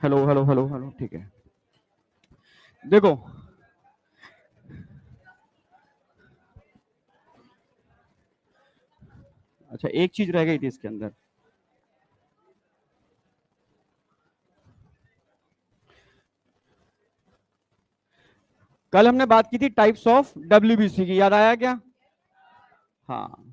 Hello hello hello hello, ठीक है। देखो, अच्छा एक चीज रह गई थी इसके अंदर। कल हमने बात की थी टाइप्स ऑफ डब्ल्यूबीसी की, याद आया क्या? हाँ,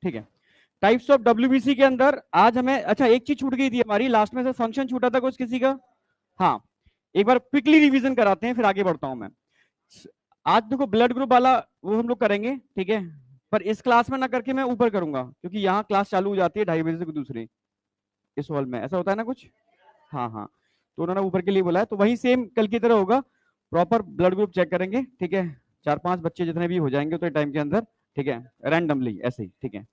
ठीक है। टाइप्स ऑफ डब्ल्यूबीसी के अंदर आज हमें, अच्छा एक चीज छूट गई थी हमारी लास्ट में से, फंक्शन छूटा था कुछ किसी का। हाँ, एक बार क्विकली रिवीजन कराते हैं फिर आगे बढ़ता हूं मैं। आज देखो ब्लड ग्रुप वाला वो हम लोग करेंगे, ठीक है। पर इस क्लास में ना करके मैं ऊपर करूंगा, क्योंकि यहाँ क्लास चालू हो जाती है 2:30 बजे से दूसरी, इस हॉल में ऐसा होता है ना कुछ। हाँ हाँ, तो उन्होंने ऊपर के लिए बोला है, तो वही सेम कल की तरह होगा। प्रॉपर ब्लड ग्रुप चेक करेंगे, ठीक है। 4-5 बच्चे जितने भी हो जाएंगे तो टाइम के अंदर, ठीक है, रैंडमली ऐसे ही, ठीक है,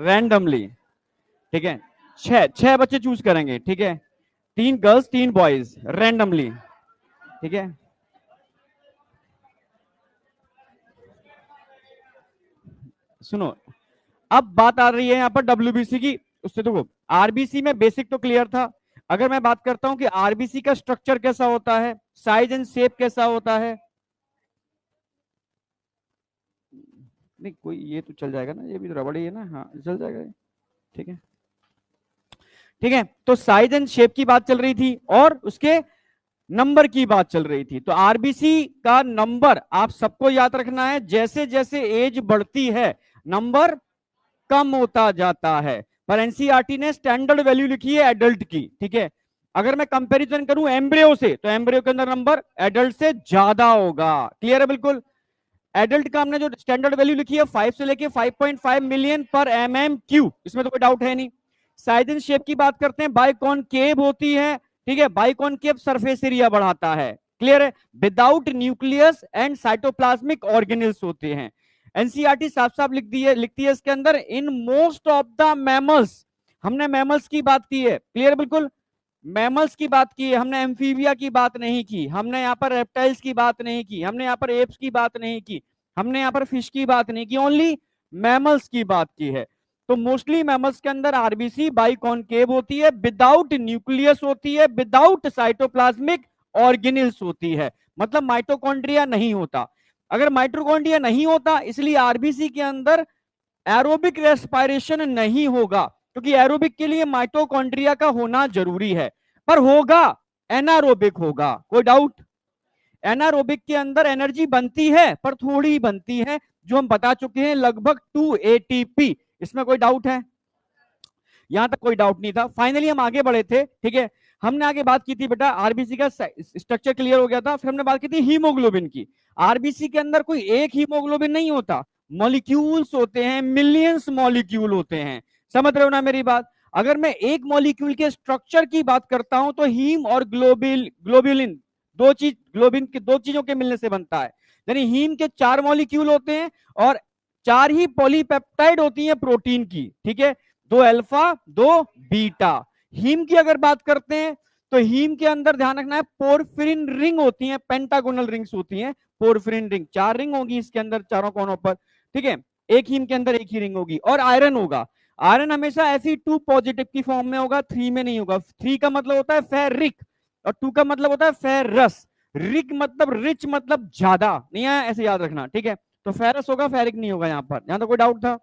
रैंडमली, ठीक है। 6 बच्चे चूज करेंगे, ठीक है। 3 गर्ल्स 3 बॉयज, रैंडमली, ठीक है। सुनो, अब बात आ रही है यहाँ पर डब्ल्यूबीसी की। उससे देखो, आरबीसी में बेसिक तो क्लियर था। अगर मैं बात करता हूं कि आरबीसी का स्ट्रक्चर कैसा होता है, साइज एंड शेप कैसा होता है, नहीं कोई ये तो चल जाएगा ना, ये भी तो रबड़ ही है ना, हाँ चल जाएगा, ठीक है। ठीक है, तो साइज एंड शेप की बात चल रही थी और उसके नंबर की बात चल रही थी। तो आरबीसी का नंबर आप सबको याद रखना है, जैसे जैसे एज बढ़ती है नंबर कम होता जाता है। पर एनसीईआरटी ने स्टैंडर्ड वैल्यू लिखी है एडल्ट की, ठीक है। अगर मैं कंपैरिजन करूं एम्ब्रियो से, तो एम्ब्रियो के अंदर नंबर एडल्ट से ज्यादा होगा। क्लियर है बिल्कुल। एडल्ट का हमने जो स्टैंडर्ड वैल्यू लिखी है 5 से लेके 5.5 मिलियन पर MM3, इसमें तो कोई डाउट है नहीं। साइज एंड शेप की बात करते हैं, बाइकॉनकेव होती है, ठीक है। बाइकॉनकेव सरफेस एरिया बढ़ाता है, क्लियर है। Without nucleus and cytoplasmic organelles होते हैं। एनसीईआरटी साफ साफ लिखती है इसके अंदर, in most of the mammals, हमने मैमल्स की बात की है, क्लियर बिल्कुल। मैमल्स की बात की है हमने, एम्फीबिया की बात नहीं की हमने, यहाँ पर रेप्टाइल्स की बात नहीं की हमने, यहाँ पर एप्स की बात नहीं की हमने, यहाँ पर फिश की बात नहीं की, ओनली मैमल्स की बात की है। तो मोस्टली मैमल्स के अंदर आरबीसी बाइकॉनकेव होती है, विदाउट न्यूक्लियस होती है, विदाउट साइटोप्लाज्मिक ऑर्गेनिल्स होती है, मतलब माइटोकॉन्ड्रिया नहीं होता। अगर माइटोकॉन्ड्रिया नहीं होता, इसलिए आरबीसी के अंदर एरोबिक रेस्पिरेशन नहीं होगा, क्योंकि एरोबिक के लिए माइटोकॉन्ड्रिया का होना जरूरी है। पर होगा, एनारोबिक होगा, कोई डाउट? एनारोबिक के अंदर एनर्जी बनती है पर थोड़ी बनती है, जो हम बता चुके हैं, लगभग 2 ATP। इसमें कोई डाउट है? यहां तक कोई डाउट नहीं था। फाइनली हम आगे बढ़े थे, ठीक है। हमने आगे बात की थी बेटा, आरबीसी का स्ट्रक्चर क्लियर हो गया था, फिर हमने बात की थी हीमोग्लोबिन की। आरबीसी के अंदर कोई एक हीमोग्लोबिन नहीं होता, मॉलिक्यूल्स होते हैं, मिलियंस मॉलिक्यूल होते हैं। समझ रहे हो ना मेरी बात? अगर मैं एक मॉलिक्यूल के स्ट्रक्चर की बात करता हूं, तो हीम और ग्लोब्यूलिन, दो चीज, ग्लोबिन के दो चीजों के मिलने से बनता है। यानी हीम के 4 मॉलिक्यूल होते हैं और 4 ही पॉलीपेप्टाइड होती है प्रोटीन की, ठीक है। 2 अल्फा 2 बीटा। हीम की अगर बात करते हैं, तो हीम के अंदर ध्यान रखना है, पोरफिरिन रिंग होती है, पेंटागोनल रिंग्स होती हैं। पोरफिरिन रिंग 4 रिंग होगी इसके अंदर, चारों कोनों पर, ठीक है। एक हीम के अंदर एक ही रिंग होगी। और आयरन होगा, आयरन हमेशा Fe2 पॉजिटिव की फॉर्म में होगा, 3 में नहीं होगा। 3 का मतलब होता है फेरिक और 2 का मतलब होता है फेरस। रिक मतलब रिच, मतलब ज्यादा, नहीं है, ऐसे याद रखना, ठीक है। तो फेरस होगा, फेरिक नहीं होगा। यहां पर, यहां तो कोई डाउट था?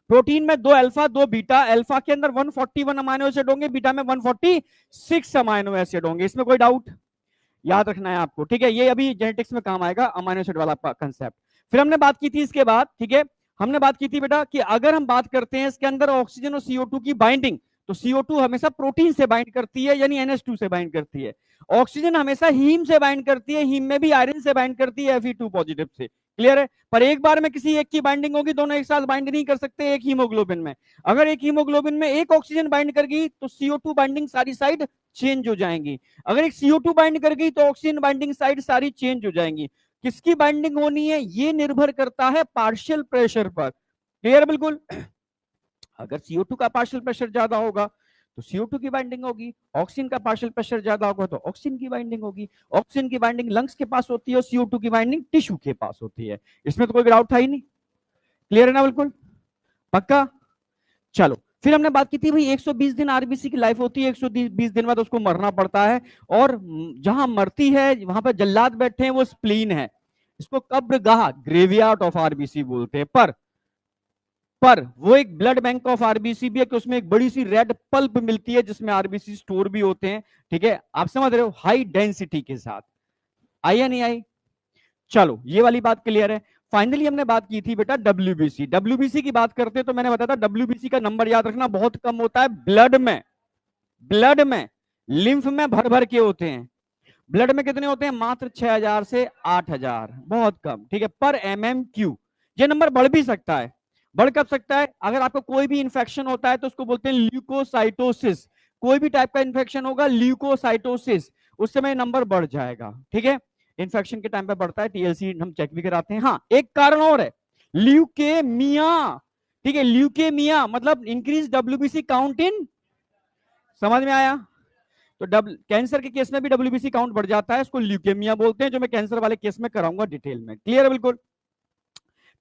प्रोटीन में 2 अल्फा 2 बीटा, अल्फा के अंदर 141 अमाइनो एसिड होंगे, बीटा में 146 अमाइनो एसिड होंगे। इसमें कोई डाउट? याद रखना है आपको, ठीक है। ये अभी जेनेटिक्स में काम आएगा, अमाइनो एसिड वाला कंसेप्ट। फिर हमने बात की थी इसके बाद, ठीक है। हमने बात की थी बेटा कि अगर हम बात करते हैं इसके अंदर ऑक्सीजन और CO2 की बाइंडिंग, तो CO2 हमेशा प्रोटीन से बाइंड करती है, यानी NH2 से बाइंड करती है। ऑक्सीजन हमेशा हीम से बाइंड करती है, हीम में भी आयरन से बाइंड करती है, Fe2 पॉजिटिव से। क्लियर है? पर एक बार में किसी एक की बाइंडिंग होगी, दोनों एक साथ बाइंड नहीं कर सकते एक हीमोग्लोबिन में। अगर एक हीमोग्लोबिन में एक ऑक्सीजन बाइंड कर गई, तो CO2 बाइंडिंग सारी साइड चेंज हो जाएंगी। अगर एक CO2 बाइंड कर गई, तो ऑक्सीजन बाइंडिंग साइड सारी चेंज हो जाएंगी। किसकी बाइंडिंग होनी है, ये निर्भर करता है पार्शियल प्रेशर पर। क्लियर बिल्कुल? अगर CO2 का पार्शियल प्रेशर ज्यादा होगा, तो CO2 की बाइंडिंग होगी, ऑक्सीजन का पार्शियल प्रेशर ज्यादा होगा तो ऑक्सीजन की बाइंडिंग होगी, ऑक्सीजन की बाइंडिंग लंग्स के पास होती है और CO2 की बाइंडिंग टिश्यू के पास होती है। इसमें तो कोई डाउट था ही नहीं, क्लियर है ना, बिल्कुल पक्का। चलो फिर हमने बात की थी भाई 120 दिन आरबीसी की लाइफ होती है, 120 दिन बाद उसको मरना पड़ता है, और जहां मरती है वहां पर जल्लाद बैठे हैं वो स्प्लीन है, इसको कब्रगाह ग्रेवयार्ड ऑफ आरबीसी बोलते हैं। पर वो एक ब्लड बैंक ऑफ आरबीसी भी है कि उसमें एक बड़ी सी रेड पल्प मिलती है जिसमें आरबीसी स्टोर भी होते हैं, ठीक है, आप समझ रहे हो, हाई डेंसिटी के साथ। आई या नहीं आई? चलो ये वाली बात क्लियर है। फाइनली हमने बात की थी बेटा डब्ल्यूबीसी। डब्ल्यूबीसी की बात करते हैं तो मैंने बताया था डब्ल्यूबीसी का नंबर याद रखना बहुत कम होता है ब्लड में लिम्फ में भर भर के होते हैं। ब्लड में कितने होते हैं? मात्र 6000 से 8000, बहुत कम, ठीक है, पर MMQ। ये नंबर बढ़ भी सकता है। बढ़ कब सकता है? अगर आपको कोई भी इंफेक्शन होता है तो उसको बोलते हैं ल्यूकोसाइटोसिस। कोई भी टाइप का इंफेक्शन होगा ल्यूकोसाइटोसिस, उस समय नंबर बढ़ जाएगा, ठीक है, इंफेक्शन के टाइम पे बढ़ता है। TLC हम चेक भी कराते हैं। हाँ एक कारण और है, ल्यूकेमिया, ठीक है, ल्यूकेमिया मतलब इंक्रीज WBC काउंट इन, समझ में आया? तो कैंसर के केस में भी WBC काउंट बढ़ जाता है, उसको ल्यूकेमिया बोलते हैं, जो मैं कैंसर वाले केस में कराऊंगा डिटेल में, क्लियर है बिल्कुल।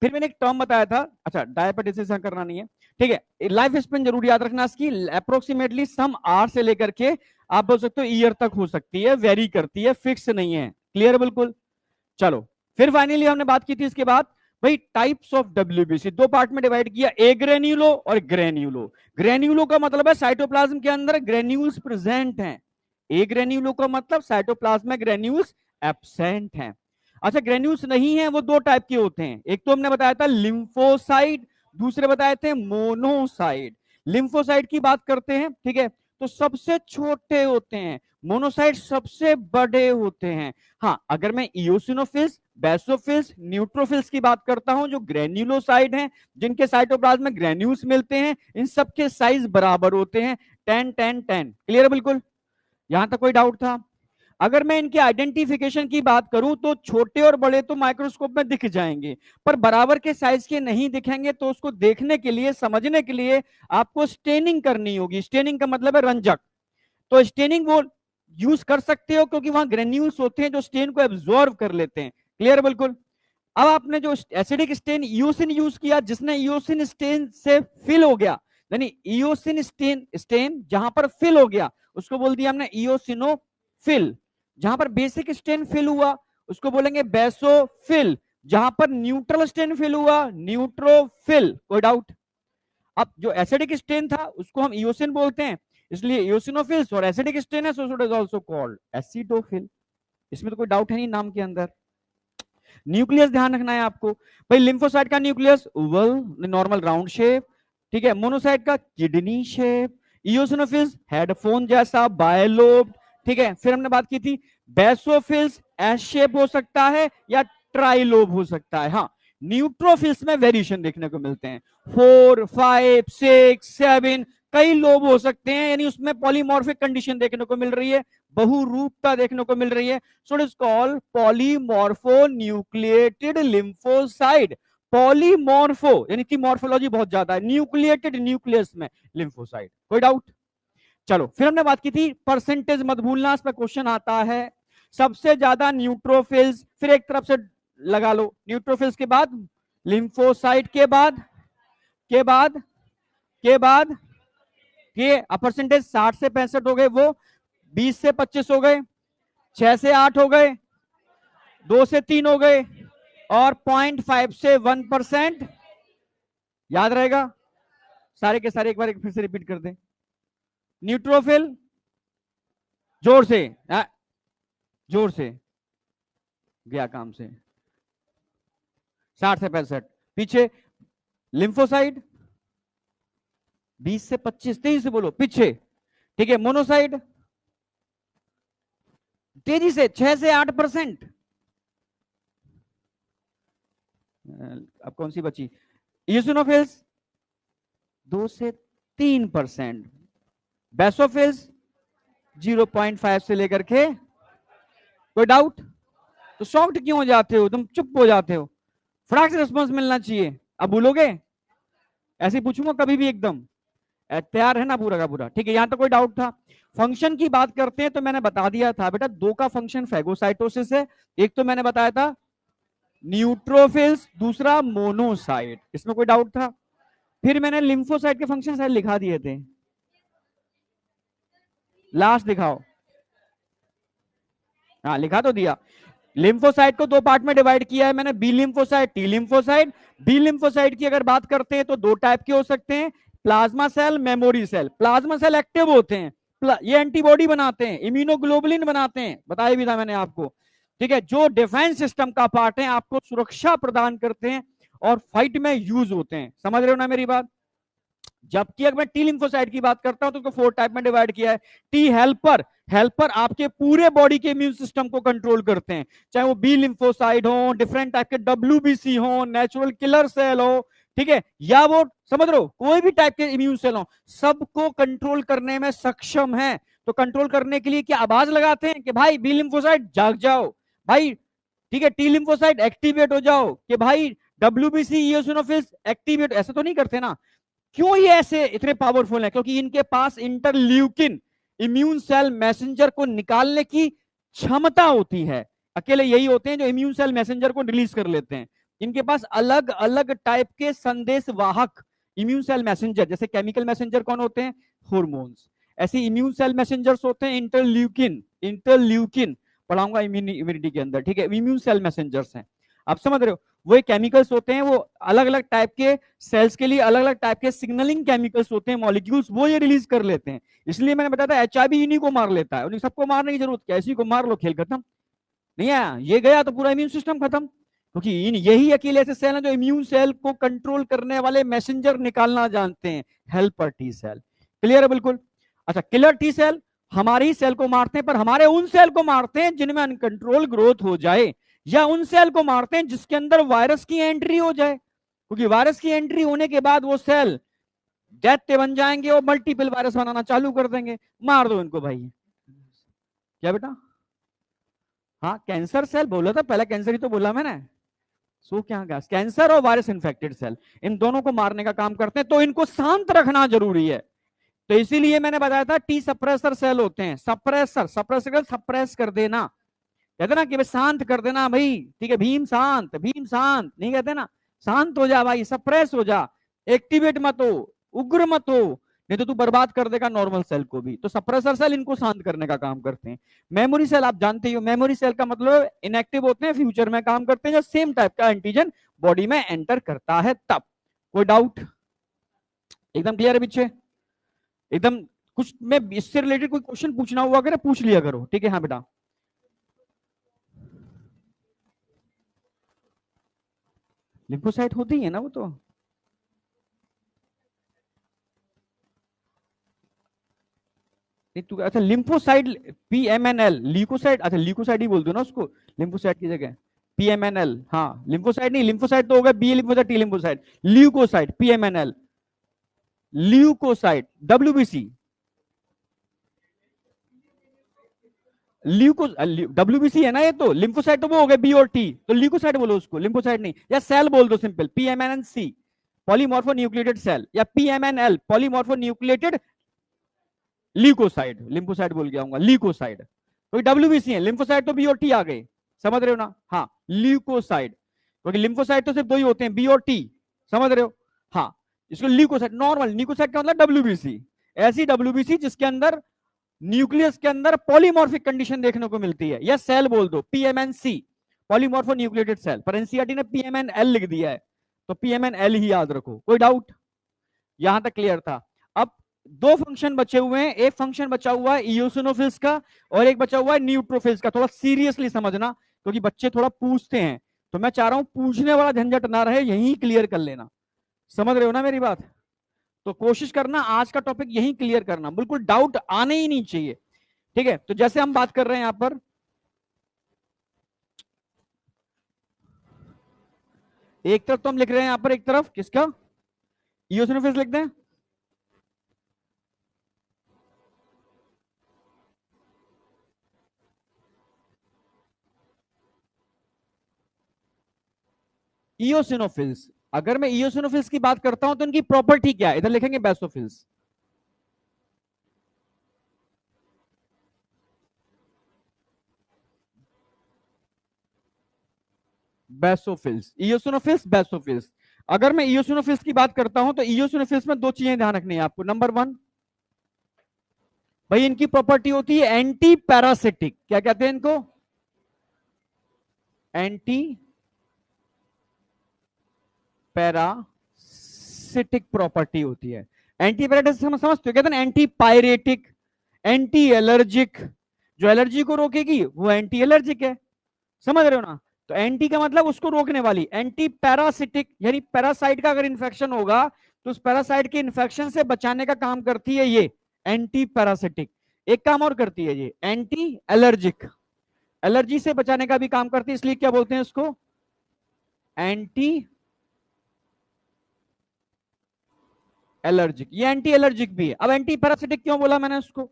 फिर मैंने एक टर्म बताया था, अच्छा डायबिटीज करना नहीं है, ठीक है, लाइफ स्पेन जरूर याद रखना इसकी, अप्रोक्सीमेटली सम आवर से लेकर के आप बोल सकते हो ईयर तक हो सकती है, वेरी करती है, फिक्स नहीं है, क्लियर बिल्कुल। चलो फिर फाइनली हमने बात की थी इसके बाद भाई टाइप्स ऑफ WBC, दो पार्ट में डिवाइड किया, एग्रेन्यूलो और ग्रेन्यूलो। ग्रेन्यूलो का मतलब है साइटोप्लाज्म के अंदर ग्रेन्यूल्स प्रेजेंट हैं, एग्रेन्यूलो का मतलब साइटोप्लाज्म में ग्रेन्यूल्स एब्सेंट हैं। अच्छा ग्रेन्यूल्स नहीं है वो दो टाइप के होते हैं, एक तो हमने बताया था लिम्फोसाइट, दूसरे बताए थे मोनोसाइट। लिम्फोसाइट की बात करते हैं, ठीक है, तो सबसे छोटे होते हैं, मोनोसाइट सबसे बड़े होते हैं। हाँ अगर मैं इयोसिनोफिल्स, बेसोफिल्स, न्यूट्रोफिल्स की बात करता हूं जो ग्रेन्युलोसाइड हैं, जिनके साइटोप्लाज्म में ग्रेन्यूल्स मिलते हैं, इन सबके साइज बराबर होते हैं, 10 10 10, क्लियर बिल्कुल, यहां तक कोई डाउट था? अगर मैं इनके आइडेंटिफिकेशन की बात करूं तो छोटे और बड़े तो माइक्रोस्कोप में दिख जाएंगे, पर बराबर के साइज के नहीं दिखेंगे, तो उसको देखने के लिए, समझने के लिए आपको स्टेनिंग करनी होगी। स्टेनिंग का मतलब है रंजक, तो स्टेनिंग वो यूज कर सकते हो क्योंकि वहां ग्रेन्यूल्स होते हैं जो स्टेन को एब्जॉर्ब कर लेते हैं, क्लियर बिल्कुल। अब आपने जो एसिडिक स्टेन इयोसिन यूज किया, जिसने इयोसिन स्टेन से फिल हो गया, यानी इयोसिन स्टेन जहां पर फिल हो गया उसको बोल दिया हमने इयोसिनोफिल। जहां पर बेसिक स्टेन फिल हुआ उसको बोलेंगे बेसोफिल, जहां पर न्यूट्रल स्टेन फिल हुआ न्यूट्रोफिल। कोई डाउट? अब जो एसिडिक स्टेन था उसको हम इयोसिन बोलते हैं, इसलिए इयोसिनोफिल्स, और एसिडिक स्टेन है so it is also called acidophil. इसमें तो कोई डाउट है नहीं नाम के अंदर। न्यूक्लियस ध्यान रखना है आपको भाई, लिम्फोसाइट का nucleus Oval normal round shape, ठीक है, मोनोसाइट का किडनी शेप, इयोसिनोफिल्स हेडफोन जैसा बायलोब, ठीक है। फिर हमने बात की थी बेसोफिल्स एस शेप हो सकता है या ट्राइलोब हो सकता है। हाँ न्यूट्रोफिल्स में वेरिएशन देखने को मिलते हैं, 4 5 6 7, कई लोब हो सकते हैं, यानी उसमें पॉलीमॉर्फिक कंडीशन देखने को मिल रही है, बहुरूपता देखने को मिल रही है। So it is called polymorphonucleated lymphocyte. Polymorpho यानी कि मॉर्फोलॉजी बहुत ज्यादा है, न्यूक्लिएटेड न्यूक्लियस में लिम्फोसाइट। कोई डाउट? चलो फिर हमने बात की थी परसेंटेज मत भूलना, इस पर क्वेश्चन आता है। सबसे ज्यादा न्यूट्रोफिल्स, फिर एक तरफ से लगा लो, न्यूट्रोफिल्स के बाद लिम्फोसाइट के बाद के बाद के बाद के परसेंटेज 60 से 65 हो गए, वो 20 से 25 हो गए, 6 से 8 हो गए, 2 से 3 हो गए, और 0.5 से 1%। याद रहेगा? सारे के सारे एक बार फिर से रिपीट कर दें। न्यूट्रोफिल, जोर से, जोर से गया काम से, 60 से 65, पीछे लिम्फोसाइड 20 से 25, तेजी से बोलो, पीछे, ठीक है, मोनोसाइड तेजी से 6 से 8%। अब कौन सी बची? इयोसिनोफिल्स 2 से 3%, बेसोफिल्स 0.5 से लेकर के। कोई डाउट? तो सॉफ्ट क्यों हो जाते हो तुम, चुप हो जाते हो, फटाक से रिस्पॉन्स मिलना चाहिए। अब भूलोगे? ऐसे पूछूंगा कभी भी एकदम, तैयार है ना पूरा का पूरा? ठीक है, यहां तक कोई डाउट था? फंक्शन की बात करते हैं तो मैंने बता दिया था बेटा, दो का फंक्शन फेगोसाइटोसिस है। एक तो मैंने बताया था न्यूट्रोफिल्स, दूसरा मोनोसाइट, इसमें कोई डाउट था? फिर मैंने लिम्फोसाइट के फंक्शन शायद लिखा दिए थे, लास्ट दिखाओ। हाँ लिखा तो दिया। लिम्फोसाइट को दो पार्ट में डिवाइड किया है मैंने, B lymphocyte, T lymphocyte. B lymphocyte की अगर बात करते हैं तो दो टाइप के हो सकते हैं, plasma cell, memory cell. Plasma cell active होते हैं, ये एंटीबॉडी बनाते हैं, इम्यूनोग्लोबुलिन बनाते हैं, बताया भी था मैंने आपको। ठीक है, जो डिफेंस सिस्टम का पार्ट है, आपको सुरक्षा प्रदान करते हैं और फाइट में यूज होते हैं। समझ रहे हो ना मेरी बात? जबकि अगर मैं टी लिम्फोसाइट की बात करता हूं तो उसको फोर टाइप में डिवाइड किया है। टी हेल्पर, हेल्पर आपके पूरे बॉडी के इम्यून सिस्टम को कंट्रोल करते हैं, चाहे वो बी लिम्फोसाइट हो, डिफरेंट टाइप के डब्ल्यूबीसी हो, नेचुरल किलर सेल हो, ठीक है, या वो समझ रहे हो कोई भी टाइप के इम्यून सेल हो, सबको कंट्रोल करने में सक्षम है। तो कंट्रोल करने के लिए क्या आवाज लगाते हैं कि भाई बी लिम्फोसाइट जाग जाओ, भाई ठीक है टी लिम्फोसाइट एक्टिवेट हो जाओ, कि भाई डब्ल्यूबीसी इओसिनोफिल्स एक्टिवेट, ऐसा तो नहीं करते ना। क्यों ये ऐसे इतने पावरफुल है? क्योंकि इनके पास इंटरल्यूकिन, इम्यून सेल मैसेंजर को निकालने की क्षमता होती है। अकेले यही होते हैं जो इम्यून सेल मैसेंजर को रिलीज कर लेते हैं। इनके पास अलग अलग टाइप के संदेश वाहक इम्यून सेल मैसेंजर, जैसे केमिकल मैसेंजर कौन होते हैं? हॉर्मोन्स। ऐसे इम्यून सेल मैसेंजर्स होते हैं इंटरल्यूकिन, इंटरल्यूकिन पढ़ाऊंगा इम्यूनिटी के अंदर, ठीक है, इम्यून सेल मैसेंजर्स हैं। आप समझ रहे हो? वो केमिकल्स होते हैं, वो अलग अलग टाइप के सेल्स के लिए अलग अलग टाइप के सिग्नलिंग केमिकल्स होते हैं, मॉलिक्यूल्स, वो ये रिलीज कर लेते हैं। इसलिए मैंने बताया था एचआईवी इन्हीं को मार लेता है, उन्हीं सबको मारने की जरूरत क्या है, इसी को मार लो खेल खत्म। नहीं आया, ये गया तो पूरा इम्यून सिस्टम खत्म। क्योंकि इन यही अकेले ऐसे सेल हैं जो इम्यून सेल को कंट्रोल करने वाले मैसेंजर निकालना जानते हैं, हेल्पर टी सेल। क्लियर है बिल्कुल? अच्छा, किलर टी सेल हमारे ही सेल को मारते हैं, पर हमारे उन सेल को मारते हैं जिनमें अनकंट्रोल ग्रोथ हो जाए, या उन सेल को मारते हैं जिसके अंदर वायरस की एंट्री हो जाए। क्योंकि वायरस की एंट्री होने के बाद वो सेल दैत्य बन जाएंगे और मल्टीपल वायरस बनाना चालू कर देंगे। मार दो इनको भाई। क्या बेटा? हाँ कैंसर सेल बोला था पहला, कैंसर ही तो बोला मैंने। सो क्या गया, कैंसर और वायरस इन्फेक्टेड सेल, इन दोनों को मारने का काम करते हैं, तो इनको शांत रखना जरूरी है। तो इसीलिए मैंने बताया था टी सप्रेसर सेल होते हैं, सप्रेसर, सप्रेसर सप्रेस कर देना, कहते ना कि भाई शांत कर देना भाई, ठीक है, भीम शांत, भीम शांत नहीं कहते ना, शांत हो जा भाई, सप्रेस हो जा, एक्टिवेट मत हो, उग्र मत हो, नहीं तो तू बर्बाद कर देगा नॉर्मल सेल को भी। तो सप्रेसर सेल इनको शांत करने का काम करते हैं। मेमोरी सेल आप जानते ही हो, मेमोरी सेल का मतलब इनएक्टिव होते हैं, फ्यूचर में काम करते हैं, जब सेम टाइप का एंटीजन बॉडी में एंटर करता है तब। कोई डाउट? एकदम क्लियर है पीछे? एकदम। कुछ में इससे रिलेटेड कोई क्वेश्चन पूछना हुआ अगर पूछ लिया करो, ठीक है? हाँ बेटा। लिम्फोसाइट होती है ना वो तो। अच्छा लिम्फोसाइट, पीएमएनएल, ल्यूकोसाइट, अच्छा ल्यूकोसाइट ही बोल दो ना उसको लिम्फोसाइट की जगह, पीएमएनएल। हाँ लिम्फोसाइट नहीं, लिम्फोसाइट तो होगा B lymphocyte, T lymphocyte, leukocyte, PMNL, leukocyte, WBC, leuko, WBC है ना ये तो, लिम्फोसाइट तो वो हो गया बी और टी, तो ल्यूकोसाइट बोलो उसको, लिम्फोसाइट नहीं, या सेल बोल दो सिंपल, पीएमएनसी, पॉलीमॉर्फो न्यूक्लिएटेड सेल, या PMNL, polymorpho nucleated leukocyte, lymphocyte बोल गया हूँ, ल्यूकोसाइड। तो डब्ल्यूबीसी है, लिम्फोसाइड तो बी और टी आ गए, समझ रहे हो ना? हाँ ल्यूकोसाइड, क्योंकि लिम्फोसाइड तो सिर्फ दो ही होते हैं, बी और टी, समझ रहे हो? हाँ, इसको ल्यूकोसाइड, नॉर्मल ल्यूकोसाइड का मतलब डब्ल्यूबीसी, ऐसी डब्ल्यूबीसी जिसके अंदर न्यूक्लियस के अंदर पॉलीमॉर्फिक कंडीशन देखने को मिलती है, या सेल बोल दो पीएमएनसी, पॉलीमॉर्फो न्यूक्लिएटेड सेल, पर एनसीईआरटी ने पीएमएनएल लिख दिया है, तो पीएमएनएल ही याद रखो। कोई डाउट? यहां तक क्लियर था? अब दो फंक्शन बचे हुए हैं, एक फंक्शन बचा हुआ है इओसिनोफिल्स का और एक बचा हुआ है न्यूट्रोफिल्स का। थोड़ा सीरियसली समझना क्योंकि बच्चे थोड़ा पूछते हैं, तो मैं चाह रहा हूं पूछने वाला झंझट ना रहे, यही क्लियर कर लेना। समझ रहे हो ना मेरी बात? तो कोशिश करना आज का टॉपिक यही क्लियर करना, बिल्कुल डाउट आने ही नहीं चाहिए, ठीक है? तो जैसे हम बात कर रहे हैं यहां पर, एक तरफ तो हम लिख रहे हैं यहां पर, एक तरफ किसका, इओसिनोफिल्स लिख दें। इओसिनोफिल्स, अगर मैं इओसिनोफिल्स की बात करता हूं तो इनकी प्रॉपर्टी क्या है, इधर लिखेंगे बेसोफिल्स, बेसोफिल्स, इयोसिनोफिल्स, बेसोफिल्स। अगर मैं इयोसिनोफिल्स की बात करता हूं तो इयोसिनोफिल्स में दो चीजें ध्यान रखनी है आपको। नंबर वन, भाई इनकी प्रॉपर्टी होती है एंटी पैरासिटिक। क्या कहते हैं इनको? एंटी पैरासिटिक प्रॉपर्टी होती है। एंटी पैरासिटिक समझते हो? कहते हैं एंटी पायरेटिक, एंटी एलर्जिक। जो एलर्जी को रोकेगी वो एंटी एलर्जिक है, समझ रहे हो ना? तो एंटी का मतलब उसको रोकने वाली। एंटी पैरासिटिक यानी पैरासाइट का अगर इन्फेक्शन होगा तो उस पैरासाइट के इन्फेक्शन से बचाने का काम करती है ये एंटी पैरासिटिक। एक काम और करती है ये एंटी एलर्जिक, एलर्जी से बचाने का भी काम करती है, इसलिए क्या बोलते हैं इसको? Anti allergic. ये एंटी एलर्जिक भी है। अब एंटी पैरासिटिक क्यों बोला मैंने उसको?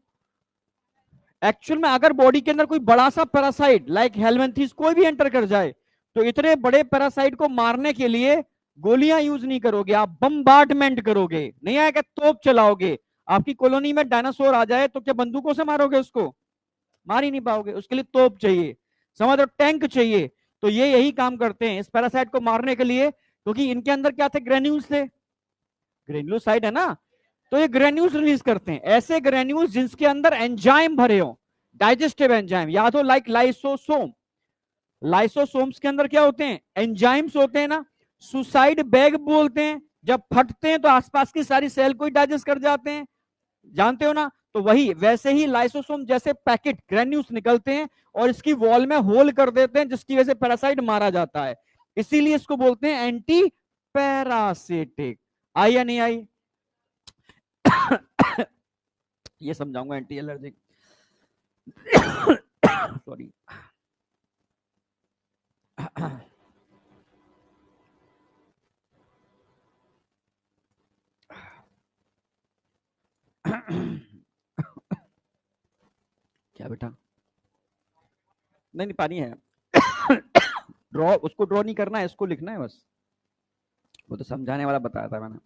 एक्चुअल में अगर बॉडी के अंदर कोई बड़ा सा पैरासाइट लाइक हेलमिंथेस कोई भी एंटर कर जाए तो इतने बड़े पैरासाइट को मारने के लिए गोलियां यूज नहीं करोगे, आप बम्बार्डमेंट करोगे। नहीं आएगा, तोप चलाओगे। आपकी कॉलोनी में डायनासोर आ जाए तो क्या बंदूकों से मारोगे उसको? मार ही नहीं पाओगे, उसके लिए तोप चाहिए, समझ लो, टैंक चाहिए। तो ये यही काम करते हैं इस पैरासाइट को मारने के लिए, क्योंकि इनके अंदर क्या थे? ग्रेन्यूल्स थे, ग्रेन्यूलोसाइड है ना। तो ये ग्रेन्यूल्स रिलीज करते हैं, ऐसे ग्रेन्यूल्स जिसके अंदर एंजाइम भरे हो, डाइजेस्टिव एंजाइम, याद हो लाइक लाइसोसोम। लाइसोसोम्स के अंदर क्या होते हैं? एंजाइम्स होते हैं ना। सुसाइड बैग बोलते हैं, जब फटते हैं तो आसपास की सारी सेल को ही डाइजेस्ट कर जाते हैं, जानते हो ना? तो वही वैसे ही लाइसोसोम जैसे पैकेट ग्रेन्यूल्स निकलते हैं और इसकी वॉल में होल कर देते हैं, जिसकी वजह से पैरासाइट मारा जाता है। इसीलिए इसको बोलते हैं एंटी पैरासिटिक। आई या नहीं आई? ये समझाऊंगा एंटी एलर्जिक। सॉरी। क्या बेटा? नहीं नहीं, पानी है। ड्रॉ, उसको ड्रॉ नहीं करना है, इसको लिखना है बस। वो तो समझाने वाला बताया था मैंने।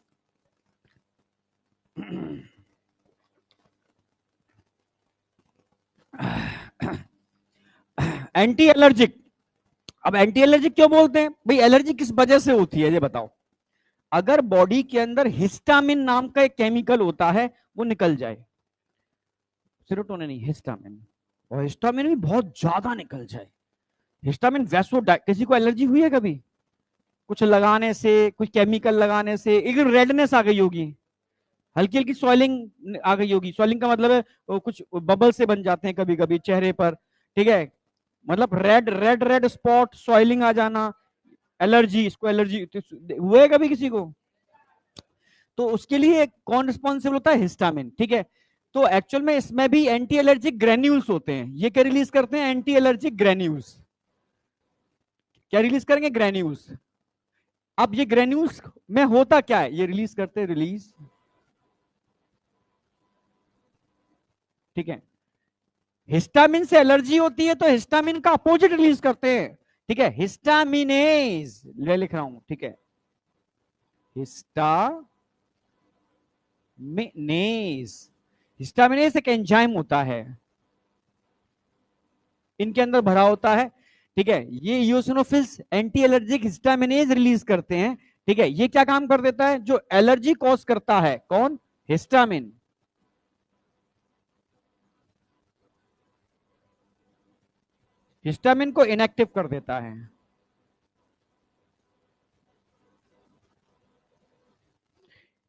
Anti allergic. अब एंटी एलर्जिक क्यों बोलते हैं भाई? एलर्जी किस वजह से होती है ये बताओ? अगर बॉडी के अंदर हिस्टामिन नाम का एक केमिकल होता है वो निकल जाए, सेरोटोनिन नहीं, हिस्टामिन, और हिस्टामिन भी बहुत ज्यादा निकल जाए, हिस्टामिन वैसो, किसी को एलर्जी हुई है कभी? कुछ लगाने से, कुछ केमिकल लगाने से एक रेडनेस आ गई होगी, हल्की हल्की सॉइलिंग आ गई होगी। सॉइलिंग का मतलब है वो कुछ बबल से बन जाते हैं कभी कभी चेहरे पर, ठीक है? मतलब red red red spot, swelling आ जाना, एलर्जी। इसको एलर्जी हुए कभी किसी को? तो उसके लिए कौन रिस्पॉन्सिबल होता है? हिस्टामिन, ठीक है? तो एक्चुअल में इसमें भी एंटी एलर्जिक ग्रेन्यूल्स होते हैं। ये क्या रिलीज करते हैं? Anti allergic granules. क्या रिलीज करेंगे? ग्रेन्यूल्स। अब ये ग्रेन्यूल्स में होता क्या है? ये रिलीज करते हैं, रिलीज, ठीक है? हिस्टामिन से एलर्जी होती है तो हिस्टामिन का अपोजिट रिलीज करते हैं, ठीक है? हिस्टामिनेज ले लिख रहा हूं, ठीक है? हिस्टामिनेज, हिस्टामिनेज एक एंजाइम होता है, इनके अंदर भरा होता है, ठीक है? ये इयोसिनोफिल्स एंटी एलर्जिक हिस्टामिनेज रिलीज करते हैं, ठीक है? ये क्या काम कर देता है? जो एलर्जी कॉज करता है, कौन? हिस्टामिन। हिस्टामिन को इनएक्टिव कर देता है,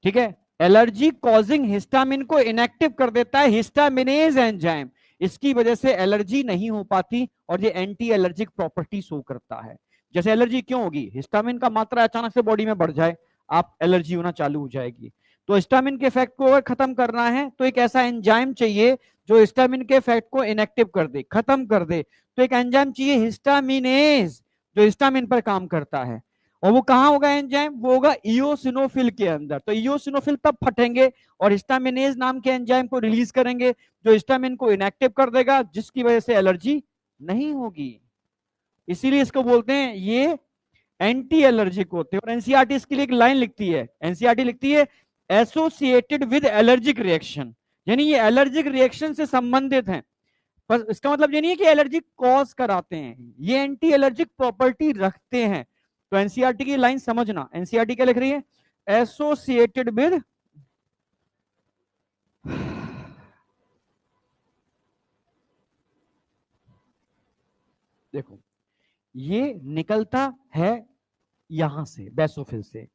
ठीक है? एलर्जी कॉजिंग हिस्टामिन को इनएक्टिव कर देता है हिस्टामिनेज एंजाइम। इसकी वजह से एलर्जी नहीं हो पाती और ये एंटी एलर्जिक प्रॉपर्टी शो करता है। जैसे एलर्जी क्यों होगी? हिस्टामिन का मात्रा अचानक से बॉडी में बढ़ जाए, आप एलर्जी होना चालू हो जाएगी। तो हिस्टामिन के इफेक्ट को अगर खत्म करना है तो एक ऐसा एंजाइम चाहिए जो हिस्टामिन के इफेक्ट को इनएक्टिव कर दे, खत्म कर दे। तो एक एंजाइम चाहिए हिस्टामिनेज जो हिस्टामिन पर काम करता है। और वो कहां होगा एंजाइम? वो होगा इयोसिनोफिल के अंदर। तो इयोसिनोफिल तब फटेंगे और हिस्टामिनेज नाम के एंजाइम को रिलीज करेंगे जो हिस्टामिन को इनएक्टिव कर देगा, जिसकी वजह से एलर्जी नहीं होगी। इसीलिए इसको बोलते हैं ये एंटी एलर्जिक होते हैं। और एनसीईआरटी इसके लिए एक लाइन लिखती है, एनसीईआरटी लिखती है एसोसिएटेड विद एलर्जिक रिएक्शन, यानी ये एलर्जिक रिएक्शन से संबंधित हैं। पर इसका मतलब ये नहीं है कि एलर्जी कॉज कराते हैं, ये एंटी एलर्जिक प्रॉपर्टी रखते हैं। तो एनसीईआरटी की लाइन समझना, एनसीईआरटी क्या लिख रही है, एसोसिएटेड विद देखो ये निकलता है यहां से बेसोफिल से,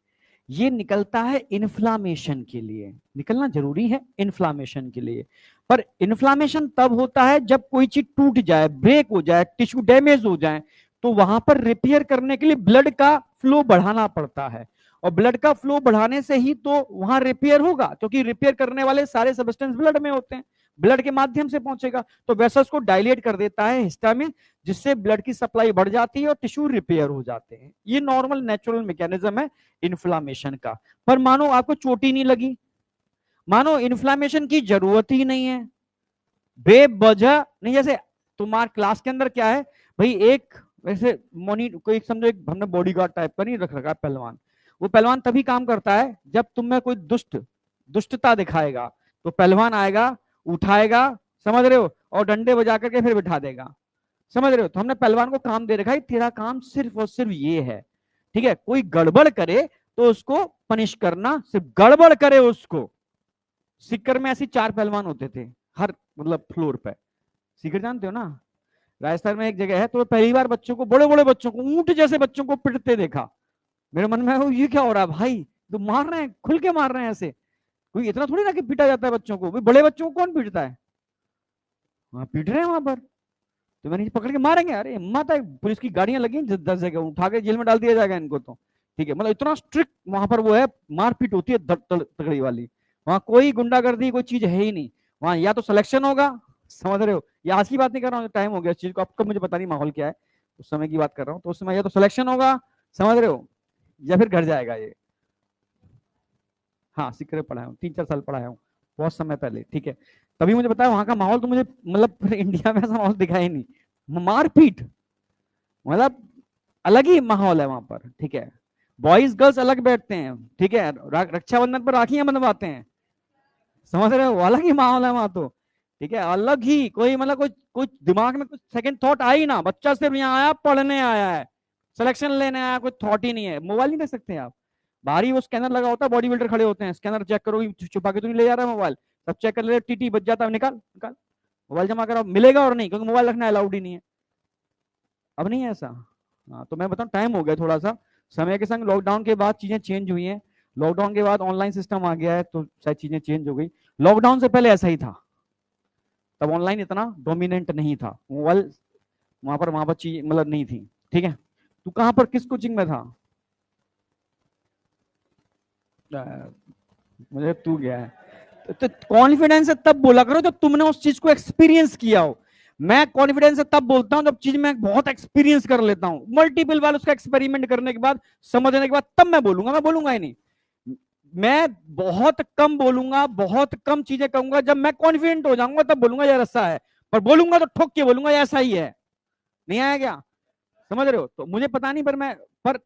ये निकलता है इन्फ्लामेशन के लिए, निकलना जरूरी है इन्फ्लामेशन के लिए। पर इन्फ्लामेशन तब होता है जब कोई चीज टूट जाए, ब्रेक हो जाए, टिश्यू डैमेज हो जाए, तो वहां पर रिपेयर करने के लिए ब्लड का फ्लो बढ़ाना पड़ता है, और ब्लड का फ्लो बढ़ाने से ही तो वहां रिपेयर होगा, क्योंकि रिपेयर करने वाले सारे सब्सटेंस ब्लड में होते हैं, ब्लड के माध्यम से पहुंचेगा। तो वेसल्स को डायलेट कर देता है हिस्टामिन, जिससे ब्लड की सप्लाई बढ़ जाती है और टिश्यू रिपेयर हो जाते हैं। ये नॉर्मल नेचुरल मैकेनिज्म है इन्फ्लामेशन का। पर मानो आपको चोट ही नहीं लगी, मानो इन्फ्लामेशन की जरूरत ही नहीं है, बेवजह नहीं, जैसे तुम्हारे क्लास के अंदर क्या है भाई, एक वैसे मोनी कोई समझो, एक हमने बॉडीगार्ड टाइप का नहीं रख रखा है पहलवान, वो पहलवान तभी काम करता है जब तुम में कोई दुष्टता दिखाएगा, तो पहलवान आएगा, उठाएगा, समझ रहे हो, और डंडे बजा करके फिर बिठा देगा, समझ रहे हो। तो हमने पहलवान को काम दे रखा है, तेरा काम सिर्फ और सिर्फ ये है, ठीक है, कोई गड़बड़ करे तो उसको पनिश करना, सिर्फ गड़बड़ करे उसको। सीकर में ऐसी 4 पहलवान होते थे हर मतलब फ्लोर पे, सीकर जानते हो ना, राजस्थान में एक जगह है। तो पहली बार बच्चों को, बड़े बड़े बच्चों को, ऊंट जैसे बच्चों को पिटते देखा, मेरे मन में ये क्या हो रहा है भाई, तो मार रहे हैं, खुल के मार रहे हैं ऐसे, कोई इतना थोड़ी ना कि पीटा जाता है बच्चों को, बड़े बच्चों को कौन पीटता है, वहां पीट रहे हैं वहां पर, तो मैंने पकड़ के मारेंगे, अरे माता पुलिस की गाड़ियां लगी 10 जगह, उठा के जेल में डाल दिया जाएगा इनको तो, ठीक है, मतलब इतना स्ट्रिक्ट वहां पर वो है, मारपीट होती है तगड़ी वाली, वहां कोई गुंडागर्दी कोई चीज है ही नहीं, वहां या तो सिलेक्शन होगा, समझ रहे हो, या आज की बात नहीं कर रहा हूँ, टाइम हो गया इस चीज को, आपको मुझे पता नहीं माहौल क्या है, उस समय की बात कर रहा हूँ, तो उस समय या तो सिलेक्शन होगा, समझ रहे हो, या फिर घर जाएगा ये। हाँ सीक्रेट पढ़ाया हूँ, 3-4 साल पढ़ाया हूँ, बहुत समय पहले, ठीक है, तभी मुझे बताया वहां का माहौल, तो मुझे मतलब इंडिया में ऐसा माहौल दिखा ही नहीं, मारपीट, मतलब अलग ही माहौल है वहां पर, ठीक है, बॉयज गर्ल्स अलग बैठते हैं, ठीक है, रक्षाबंधन पर राखियां बंधवाते हैं, समझ रहे हो, अलग ही माहौल है वहां तो, ठीक है, अलग ही, कोई मतलब कोई कोई दिमाग में कुछ सेकंड थॉट आई ना, बच्चा सिर्फ यहाँ आया पढ़ने आया है, सिलेक्शन लेने आया, कोई थॉट ही नहीं है, मोबाइल नहीं दे सकते आप, बाहरी वो स्कैनर लगा होता है, बॉडी बिल्डर खड़े होते हैं, स्कैनर चेक करो, छुपा के तो नहीं ले जा रहा है मोबाइल, सब चेक कर ले, टीटी बच जाता है, निकाल निकाल मोबाइल जमा करो, मिलेगा और नहीं, क्योंकि मोबाइल रखना अलाउड ही नहीं है, अब नहीं है ऐसा। हाँ तो मैं बताऊँ, टाइम हो गया थोड़ा सा, समय के संग लॉकडाउन के बाद चीजें चेंज हुई हैं, लॉकडाउन के बाद ऑनलाइन सिस्टम आ गया है, तो शायद चीजें चेंज हो गई, लॉकडाउन से पहले ऐसा ही था, तब ऑनलाइन इतना डोमिनेंट नहीं था, मोबाइल वहां पर चीज मतलब नहीं थी, ठीक है। तू कहां पर किस कोचिंग में था, मुझे तू गया है, तो कॉन्फिडेंस से तब बोला करो जब तुमने उस चीज को एक्सपीरियंस किया हो, मैं कॉन्फिडेंस से तब बोलता हूं जब चीज मैं बहुत एक्सपीरियंस कर लेता हूं, मल्टीपल बार उसका एक्सपेरिमेंट करने के बाद, समझने के बाद, तब मैं बोलूंगा, मैं बोलूंगा ही नहीं, मैं बहुत कम बोलूंगा, बहुत कम चीजें कहूंगा, जब मैं कॉन्फिडेंट हो जाऊंगा तब बोलूंगा यार ऐसा है, पर बोलूंगा तो ठोक के बोलूंगा ऐसा ही है, नहीं आया क्या, समझ रहे हो, तो मुझे पता नहीं, पर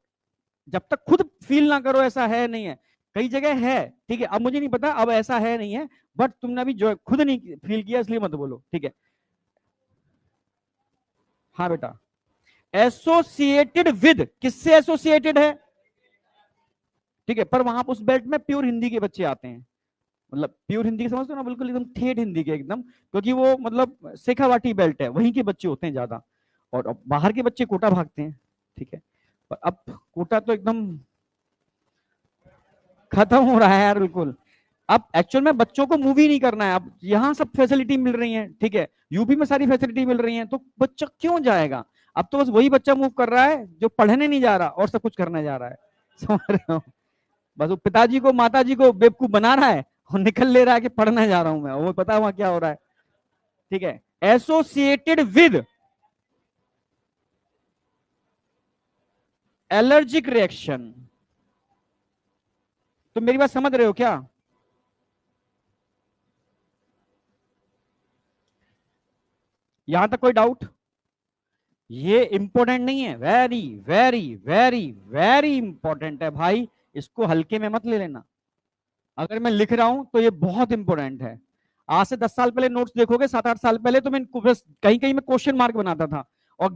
जब तक खुद फील ना करो ऐसा है नहीं है, कई जगह है, ठीक है, अब मुझे नहीं पता अब ऐसा है नहीं है, बट तुमने अभी जो खुद नहीं फील किया इसलिए मत बोलो, ठीक है। हाँ बेटा, एसोसिएटेड विद, किससे एसोसिएटेड है, ठीक है, पर वहां पर उस बेल्ट में प्योर हिंदी के बच्चे आते हैं, मतलब प्योर हिंदी के समझते हो ना, बिल्कुल एकदम ठेठ हिंदी के एकदम, क्योंकि वो मतलब शेखावाटी बेल्ट है, वहीं के बच्चे होते हैं ज्यादा, और बाहर के बच्चे कोटा भागते हैं, ठीक है, पर अब कोटा तो एकदम खत्म हो रहा है यार बिल्कुल, अब एक्चुअल में बच्चों को मूवी नहीं करना है, अब यहाँ सब फैसिलिटी मिल रही है, ठीक है, यूपी में सारी फैसिलिटी मिल रही है, तो बच्चा क्यों जाएगा, अब तो बस वही बच्चा मूव कर रहा है जो पढ़ने नहीं जा रहा और सब कुछ करने जा रहा है, समझ रहे हो, बस वो पिताजी को माताजी को बेवकूफ बना रहा है और निकल ले रहा है कि पढ़ने जा रहा हूं मैं, वो पता है वहां क्या हो रहा है, ठीक है, एसोसिएटेड विद एलर्जिक रिएक्शन, तो मेरी बात समझ रहे हो क्या, यहां तक कोई डाउट, ये इंपॉर्टेंट नहीं है, very very very very important है भाई, इसको हल्के में मत ले लेना, अगर मैं लिख रहा हूं तो ये बहुत इंपॉर्टेंट है, आज से 10 साल पहले नोट्स देखोगे, 7-8 साल पहले, तो मैं बस कहीं कहीं में क्वेश्चन मार्क बनाता था और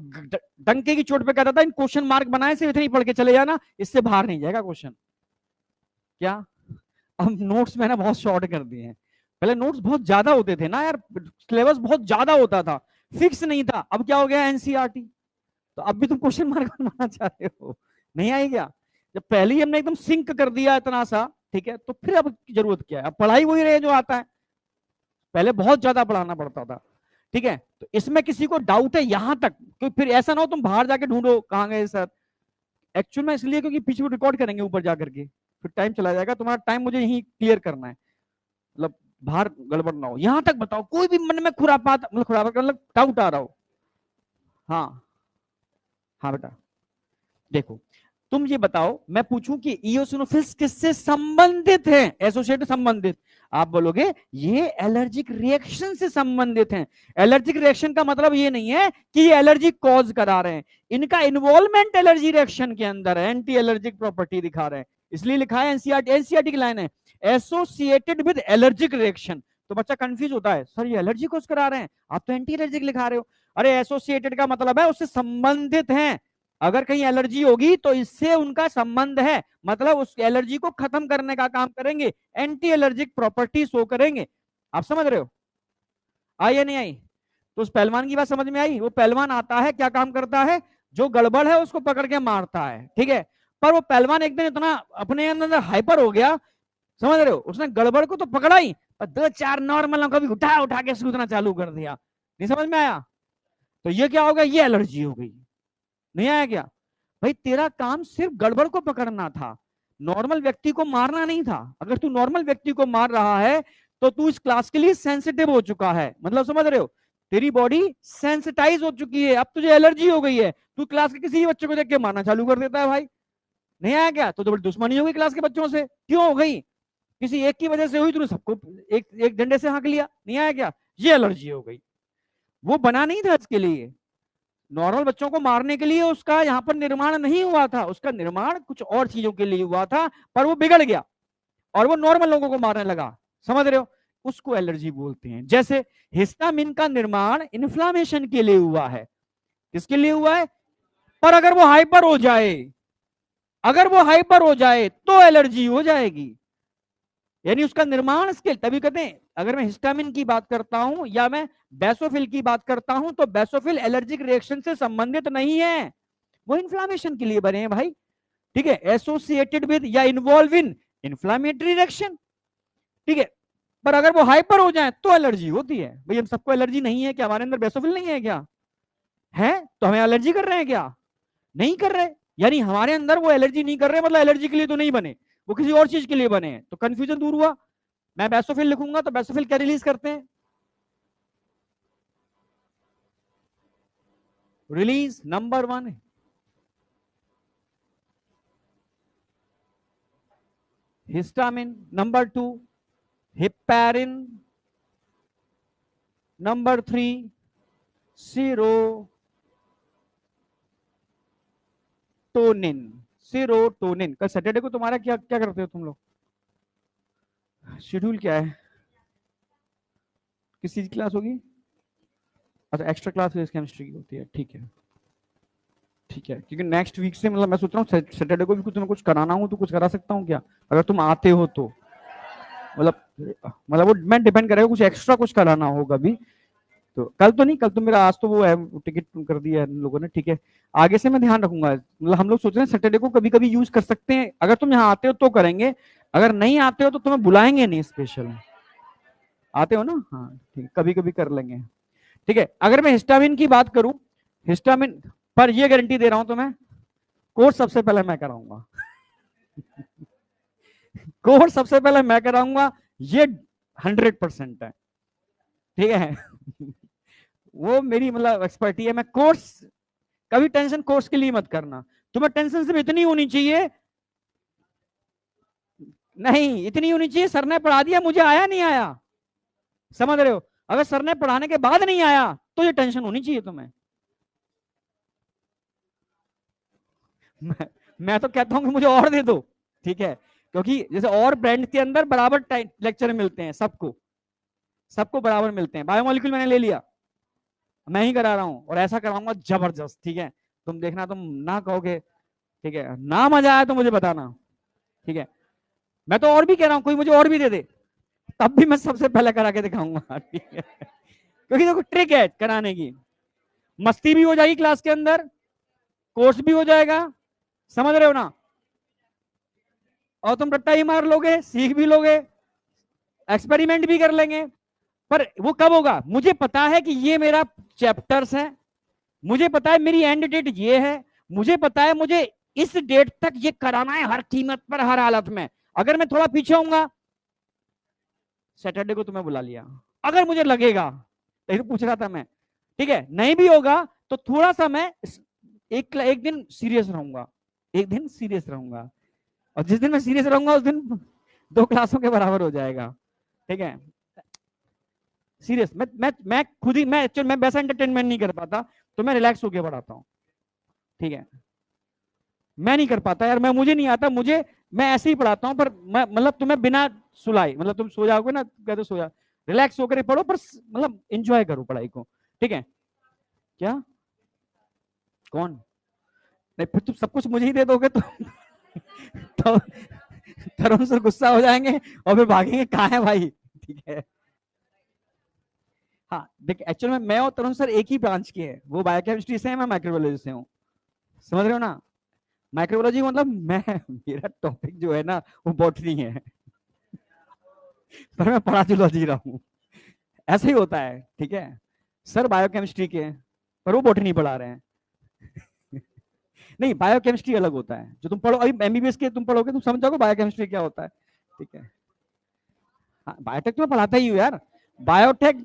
डंके की चोट पे कहता था इन क्वेश्चन मार्क बनाए से इतनी पढ़ के चले जाना, इससे बाहर नहीं जाएगा क्वेश्चन। क्या अब नोट्स मैंने बहुत शॉर्ट कर दिए हैं। पहले नोट्स बहुत ज्यादा होते थे ना यार, सिलेबस बहुत ज्यादा होता था, फिक्स नहीं था। अब क्या हो गया, एनसीईआरटी। तो अब भी तुम क्वेश्चन मार्क बनवाना चाह रहे हो, नहीं आई क्या? जब पहले ही हमने एकदम सिंक कर दिया इतना सा, ठीक है, तो फिर अब जरूरत क्या है? अब पढ़ाई वही रहे जो आता है, पहले बहुत ज्यादा पढ़ाना पड़ता था। ठीक है, तो इसमें किसी को डाउट है यहां तक? क्योंकि फिर ऐसा ना हो तुम बाहर जाके ढूंढो कहां गए सर। एक्चुअल में इसलिए क्योंकि पीछे रिकॉर्ड करेंगे ऊपर जाकर के, फिर टाइम चला जाएगा तुम्हारा, टाइम मुझे यही क्लियर करना है, मतलब बाहर गड़बड़ ना हो। यहां तक बताओ, कोई भी मन में खुरापात, मतलब खुरापात मतलब डाउट आ रहा हो? हाँ हाँ बेटा, देखो तुम ये बताओ, मैं पूछूं कि इयोसिनोफिल्स किससे संबंधित हैं? एसोसिएट संबंधित, आप बोलोगे ये एलर्जिक रिएक्शन से संबंधित हैं। एलर्जिक रिएक्शन का मतलब ये नहीं है कि ये एलर्जी कॉज करा रहे हैं, इनका इन्वॉल्वमेंट एलर्जी रिएक्शन के अंदर है, एंटी एलर्जिक प्रॉपर्टी दिखा रहे हैं, इसलिए लिखा है एनसीईआरटी। एनसीईआरटी की लाइन है एसोसिएटेड विद एलर्जिक रिएक्शन। तो बच्चा कंफ्यूज होता है, सर ये एलर्जी कॉज करा रहे हैं, आप तो एंटी एलर्जिक लिखा रहे हो। अरे एसोसिएटेड का मतलब है उससे संबंधित हैं, अगर कहीं एलर्जी होगी तो इससे उनका संबंध है, मतलब उस एलर्जी को खत्म करने का काम करेंगे, एंटी एलर्जिक प्रॉपर्टी शो करेंगे। आप समझ रहे हो? आई या नहीं आई? तो उस पहलवान की बात समझ में आई? वो पहलवान आता है, क्या काम करता है? जो गड़बड़ है उसको पकड़ के मारता है, ठीक है। पर वो पहलवान एक दिन इतना अपने अंदर हाइपर हो गया, समझ रहे हो, उसने गड़बड़ को तो पकड़ा ही, पर 2-4 नॉर्मल को भी उठा उठा के सूदना चालू कर दिया। नहीं समझ में आया? तो ये क्या हो गया, ये एलर्जी हो गई। नहीं आया क्या? भाई तेरा काम सिर्फ गड़बड़ को पकड़ना था, नॉर्मल व्यक्ति को मारना नहीं था। अगर तू नॉर्मल व्यक्ति को मार रहा है तो तू इस क्लास के लिए सेंसिटिव हो चुका है, मतलब समझ रहे हो, तेरी बॉडी सेंसिटाइज हो चुकी है, अब तुझे एलर्जी हो गई है, तू क्लास के किसी बच्चे को देख के मारना चालू कर देता है। भाई नहीं आया क्या? तो बड़ी दुश्मनी हो गई क्लास के बच्चों से, क्यों हो गई? किसी एक की वजह से हुई, तूने सबको एक एक डंडे से हाँक लिया। नहीं आया क्या? ये एलर्जी हो गई। वो बना नहीं था इसके लिए, नॉर्मल बच्चों को मारने के लिए उसका यहाँ पर निर्माण नहीं हुआ था, उसका निर्माण कुछ और चीजों के लिए हुआ था, पर वो बिगड़ गया और वो नॉर्मल लोगों को मारने लगा। समझ रहे हो? उसको एलर्जी बोलते हैं। जैसे हिस्टामिन का निर्माण इन्फ्लामेशन के लिए हुआ है, किसके लिए हुआ है? पर अगर वो हाइपर हो जाए, अगर वो हाइपर हो जाए तो एलर्जी हो जाएगी, यानी उसका निर्माण स्केल। तभी कहते हैं अगर मैं हिस्टामिन की बात करता हूं या मैं बेसोफिल की बात करता हूं, तो बेसोफिल एलर्जिक रिएक्शन से संबंधित नहीं है, वो इन्फ्लामेशन के लिए बने हैं भाई। ठीक है, एसोसिएटेड विद या इन्वॉल्व इन इन्फ्लामेटरी रिएक्शन, ठीक है। पर अगर वो हाइपर हो जाए तो एलर्जी होती है। भाई हम सबको एलर्जी नहीं है क्या? हमारे अंदर बेसोफिल नहीं है क्या? है, तो हमें एलर्जी कर रहे हैं क्या? नहीं कर रहे, यानी हमारे अंदर वो एलर्जी नहीं कर रहे, मतलब एलर्जी के लिए तो नहीं बने, वो किसी और चीज के लिए बने हैं। तो कंफ्यूजन दूर हुआ। मैं बेसोफिल लिखूंगा तो बेसोफिल क्या रिलीज करते हैं? Release number 1 histamine, number 2 heparin, number 3 serotonin. Serotonin. कल सैटरडे को तुम्हारा क्या क्या करते हो तुम लोग? शेड्यूल क्या है? किस चीज की क्लास होगी? अच्छा एक्स्ट्रा क्लास केमिस्ट्री की होती है, ठीक है ठीक है। क्योंकि नेक्स्ट वीक से मतलब मैं सोच रहा हूँ सैटरडे को भी कुछ ना कुछ कराना हो तो कुछ करा सकता हूँ क्या, अगर तुम आते हो तो? मतलब मतलब वो मैं डिपेंड करेगा, कुछ एक्स्ट्रा कुछ कराना होगा भी तो। कल तो नहीं, कल तो मेरा, आज तो वो है टिकट कर दिया है इन लोगों ने, ठीक है। आगे से मैं ध्यान रखूंगा, मतलब हम लोग सोच रहे हैं सैटरडे को कभी कभी यूज कर सकते हैं, अगर तुम यहाँ आते हो तो करेंगे, अगर नहीं आते हो तो तुम्हें बुलाएंगे नहीं स्पेशल। आते हो ना? हाँ ठीक, कभी कभी कर लेंगे, ठीक है। अगर मैं हिस्टामिन की बात करूं, हिस्टामिन पर ये गारंटी दे रहा हूं तुम्हें, कोर्स सबसे पहले मैं कराऊंगा। कोर्स सबसे पहले मैं कराऊंगा, ये 100% है, ठीक है। वो मेरी मतलब एक्सपर्टी है, मैं कोर्स, कभी टेंशन कोर्स के लिए मत करना। तुम्हें टेंशन सिर्फ इतनी होनी चाहिए, नहीं इतनी होनी चाहिए, सर ने पढ़ा दिया मुझे आया नहीं आया, समझ रहे हो? अगर सर ने पढ़ाने के बाद नहीं आया तो ये टेंशन होनी चाहिए तुम्हें। मैं तो कहता हूं कि मुझे और दे दो, ठीक है, क्योंकि जैसे और ब्रांड के अंदर बराबर लेक्चर मिलते हैं सबको, सबको बराबर मिलते हैं। बायोमोलिक्यूल मैंने ले लिया, मैं ही करा रहा हूं और ऐसा कराऊंगा जबरदस्त, ठीक है। तुम देखना, तुम ना कहोगे, ठीक है ना, मजा आया तो मुझे बताना, ठीक है। मैं तो और भी कह रहा हूं, कोई मुझे और भी दे दे तब भी मैं सबसे पहले करा के दिखाऊंगा, ठीक है। क्योंकि देखो ट्रिक है कराने की, मस्ती भी हो जाएगी क्लास के अंदर, कोर्स भी हो जाएगा, समझ रहे हो ना, और तुम रट्टा ही मार लोगे, सीख भी लोगे, एक्सपेरिमेंट भी कर लेंगे। पर वो कब होगा, मुझे पता है कि ये मेरा चैप्टर्स है, मुझे पता है मेरी एंड डेट ये है, मुझे पता है मुझे इस डेट तक ये कराना है हर कीमत पर, हर हालत में। अगर मैं थोड़ा पीछे होऊंगा, सैटरडे को तुम्हें बुला लिया, अगर मुझे लगेगा, तो पूछ रहा था मैं, ठीक है, नहीं भी होगा तो थोड़ा सा मैं एक दिन सीरियस रहूंगा, एक दिन सीरियस रहूंगा, और जिस दिन मैं सीरियस रहूंगा उस दिन 2 क्लासों के बराबर हो जाएगा, ठीक है। सीरियस मैं खुद ही, मैं वैसा एंटरटेनमेंट नहीं कर पाता, तो मैं रिलैक्स होकर पढ़ाता हूँ, ठीक है। मैं नहीं कर पाता यार, मुझे नहीं आता, मैं ऐसे ही पढ़ाता हूँ, पर मैं मतलब तुम्हें बिना सुलाई, मतलब तुम सो जाओगे ना, कहते सो जा, रिलैक्स होकर पढ़ो, पर मतलब एंजॉय करो पढ़ाई को, ठीक है। क्या, कौन, नहीं फिर तुम सब कुछ मुझे ही दे दोगे तो तरुण सर गुस्सा हो जाएंगे और फिर भागेंगे, कहाँ है भाई, ठीक है। हाँ देख, एक्चुअल में मैं और तरुण सर एक ही ब्रांच के हैं, वो बायोकेमिस्ट्री से है, मैं माइक्रोबायोलॉजी से हूँ, समझ रहे हो ना। माइक्रोबायोलॉजी मतलब मैं, मेरा टॉपिक जो है ना वो बॉटनी है, पर मैं पढ़ा जूलॉजी रहा हूँ, ऐसे ही होता है, ठीक है। सर बायोकेमिस्ट्री के हैं पर वो बॉटनी पढ़ा रहे हैं। नहीं, बायोकेमिस्ट्री अलग होता है, जो तुम पढ़ो अभी एमबीबीएस के तुम पढ़ोगे, तुम समझ जाओगे बायोकेमिस्ट्री क्या होता है, ठीक है। हाँ, बायोटेक तो मैं पढ़ाता ही हूँ यार, बायोटेक।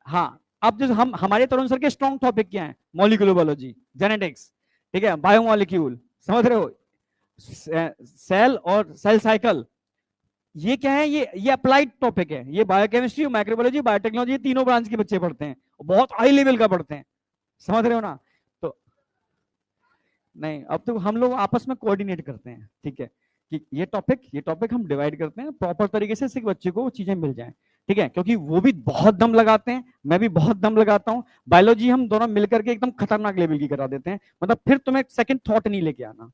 हाँ, अब जो हमारे तरुण सर के स्ट्रॉन्ग टॉपिक क्या है, मॉलिक्यूलर बायोलॉजी, जेनेटिक्स, ठीक है, बायोमोलिक्यूल, समझ रहे हो, सेल और सेल साइकिल, ये क्या है, ये अप्लाइड टॉपिक है, ये बायोकेमिस्ट्री, माइक्रोबायोलॉजी, बायोटेक्नोलॉजी, तीनों ब्रांच के बच्चे पढ़ते हैं, बहुत हाई लेवल का पढ़ते हैं, समझ रहे हो ना। तो नहीं, अब तो हम लोग आपस में कोऑर्डिनेट करते हैं, ठीक है, कि ये टॉपिक हम डिवाइड करते हैं प्रॉपर तरीके से, कि बच्चे को वो चीजें मिल जाएं, ठीक है। क्योंकि वो भी बहुत दम लगाते हैं, मैं भी बहुत दम लगाता हूँ, बायोलॉजी हम दोनों मिलकर के एकदम खतरनाक लेवल की करा देते हैं, मतलब फिर तुम्हें सेकंड थॉट नहीं लेके आना,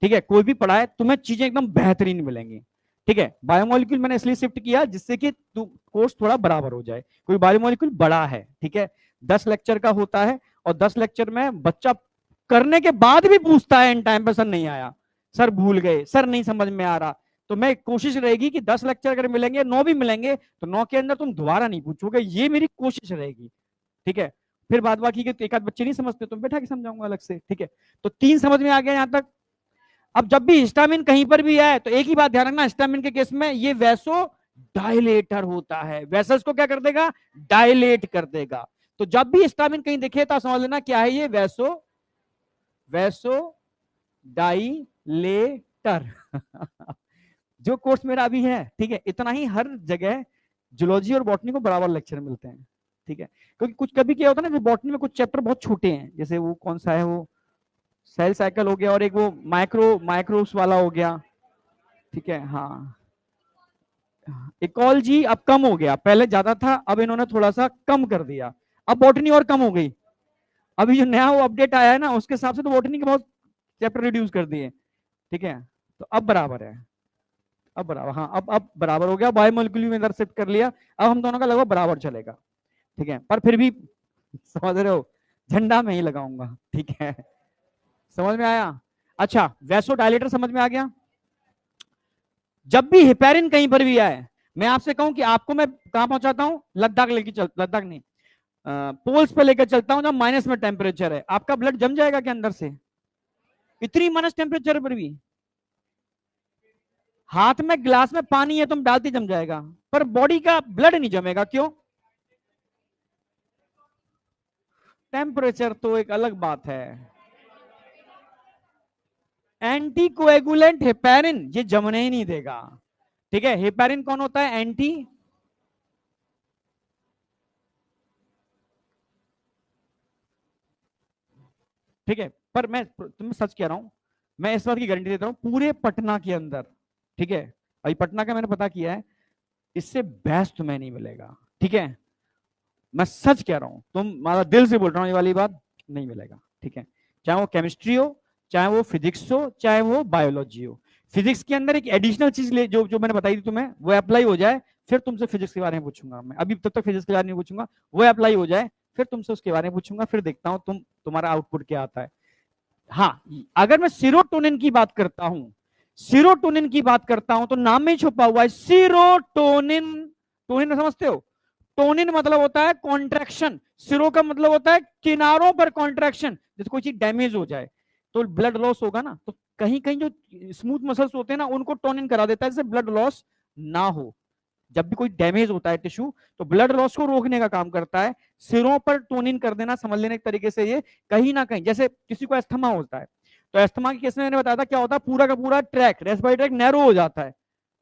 ठीक है। कोई भी पढ़ाए तुम्हें चीजें एकदम बेहतरीन मिलेंगी, ठीक है। बायोमोलिक्यूल मैंने इसलिए शिफ्ट किया जिससे कि कोर्स थोड़ा बराबर हो जाए, कोई बायोमोलिक्यूल बड़ा है, ठीक है, 10 लेक्चर का होता है, और 10 लेक्चर में बच्चा करने के बाद भी पूछता है इन टाइम पर, सर नहीं आया, सर भूल गए, सर नहीं समझ में आ रहा। तो मैं कोशिश रहेगी कि 10 लेक्चर अगर मिलेंगे, 9 भी मिलेंगे, तो 9 के अंदर तुम दोबारा नहीं पूछोगे, ये मेरी कोशिश रहेगी, ठीक है। फिर बाद बाकी के एक आध बच्चे नहीं समझते तो बैठा के समझाऊंगा अलग से, ठीक है। तो 3 समझ में आ गया यहां तक। अब जब भी हिस्टामिन कहीं पर भी आए तो एक ही बात ध्यान रखना, हिस्टामिन के केस में ये वैसो डायलेटर होता है, वैसल्स को क्या कर देगा, डायलेट कर देगा। तो जब भी हिस्टामिन कहीं दिखे तो समझ लेना क्या है, ये वैसो वैसो डाइलेटर। जो कोर्स मेरा अभी है, ठीक है, इतना ही हर जगह जूलॉजी और बॉटनी को बराबर लेक्चर मिलते हैं, ठीक है। क्योंकि कुछ कभी क्या होता है ना, बॉटनी में कुछ चैप्टर बहुत छोटे हैं, जैसे वो कौन सा है, वो सेल साइकिल हो गया, और एक वो माइक्रोस वाला हो गया, ठीक है। हाँ, इकोलॉजी अब कम हो गया, पहले ज्यादा था, अब इन्होंने थोड़ा सा कम कर दिया, अब बॉटनी और कम हो गई। अभी जो नया वो अपडेट आया है ना, उसके हिसाब से तो बॉटनी के बहुत चैप्टर रिड्यूस कर दिए, ठीक है। तो अब बराबर है, अब बराबर, हाँ अब बराबर हो गया, बायोमोलिक्यूल में इधर शिफ्ट कर लिया, अब हम दोनों का लगभग बराबर चलेगा, ठीक है। पर फिर भी समझ रहे हो, झंडा में ही लगाऊंगा, ठीक है। समझ में आया। अच्छा, वैसो डायलेटर समझ में आ गया। जब भी हेपेरिन कहीं पर भी आए, मैं आपसे कहूं कि आपको मैं कहां पहुंचाता हूं, लद्दाख लेके चल, लद्दाख नहीं, पोल्स पे लेकर चलता हूं, जब माइनस में टेम्परेचर है, आपका ब्लड जम जाएगा क्या अंदर से, इतनी माइनस टेम्परेचर पर भी। हाथ में ग्लास में पानी है, तुम डालते जम जाएगा, पर बॉडी का ब्लड नहीं जमेगा, क्यों, टेम्परेचर तो एक अलग बात है। एंटी कोएगुलेंट हेपेरिन ये जमने ही नहीं देगा, ठीक है। हेपेरिन कौन होता है, एंटी, ठीक है। पर मैं तुम्हें सच कह रहा हूं, मैं इस बात की गारंटी देता हूं, पूरे पटना के अंदर, ठीक है, अभी पटना का मैंने पता किया है, इससे बेस्ट तुम्हें नहीं मिलेगा, ठीक है, मैं सच कह रहा हूं, तुम्हारा दिल से बोल रहा हूं, ये वाली बात नहीं मिलेगा, ठीक है, चाहे वो केमिस्ट्री हो, चाहे वो फिजिक्स हो, चाहे वो बायोलॉजी हो। फिजिक्स के अंदर एक एडिशनल चीज ले जो जो मैंने बताई थी तुम्हें, वो अप्लाई हो जाए, फिर तुमसे फिजिक्स के बारे में पूछूंगा मैं, अभी तब तक फिजिक्स के बारे में पूछूंगा, वो अप्लाई हो जाए फिर तुमसे उसके बारे में पूछूंगा, फिर देखता हूं तुम्हारा आउटपुट क्या आता है। हाँ, अगर मैं सीरोटोनिन की बात करता हूं, सीरोटोनिन की बात करता हूं, तो नाम में छुपा हुआ है सीरोटोनिन। टोनिन समझते हो? टोनिन मतलब होता है कॉन्ट्रैक्शन, सिरो का मतलब होता है किनारों पर कॉन्ट्रैक्शन, जैसे कोई चीज डैमेज हो जाए तो ब्लड लॉस होगा ना, तो कहीं कहीं जो स्मूथ मसल्स होते हैं ना, उनको टोनिन करा देता है जिससे ब्लड लॉस ना हो। जब भी कोई डैमेज होता है टिश्यू, तो ब्लड लॉस को रोकने का काम करता है। सिरों पर टोनिन कर देना, समझ लेने एक तरीके से ये, कहीं ना कहीं जैसे किसी को अस्थमा होता है, तो अस्थमा के केस में मैंने बताया था क्या होता है, पूरा का पूरा ट्रैक, रेस्पिरेटरी ट्रैक नैरो हो जाता है,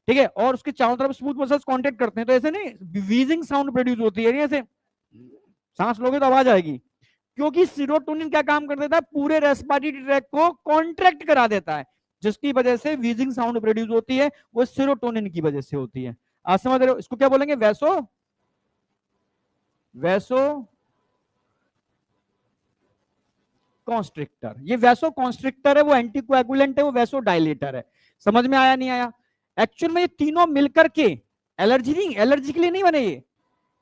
ठीक है, और उसके चारों तरफ स्मूथ मसल्स कांटेक्ट करते हैं, तो ऐसे नहीं वीजिंग साउंड प्रोड्यूस होती है, ऐसे सांस लोगे तो आवाज आएगी, क्योंकि सीरोटोनिन क्या काम कर देता है, पूरे रेस्पिरेटरी ट्रैक को कॉन्ट्रैक्ट करा देता है, जिसकी वजह से वीजिंग साउंड प्रोड्यूस होती है, वो सीरोटोनिन की वजह से होती है। आप समझ रहे हो? इसको क्या बोलेंगे, वैसो वैसो कॉन्स्ट्रिक्टर। ये वैसो कॉन्स्ट्रिक्टर है, वो एंटीकोएगुलेंट है, वो वैसो डायलेटर है। समझ में आया नहीं आया? एक्चुअल में ये तीनों मिलकर के एलर्जी नहीं, एलर्जी के लिए नहीं बने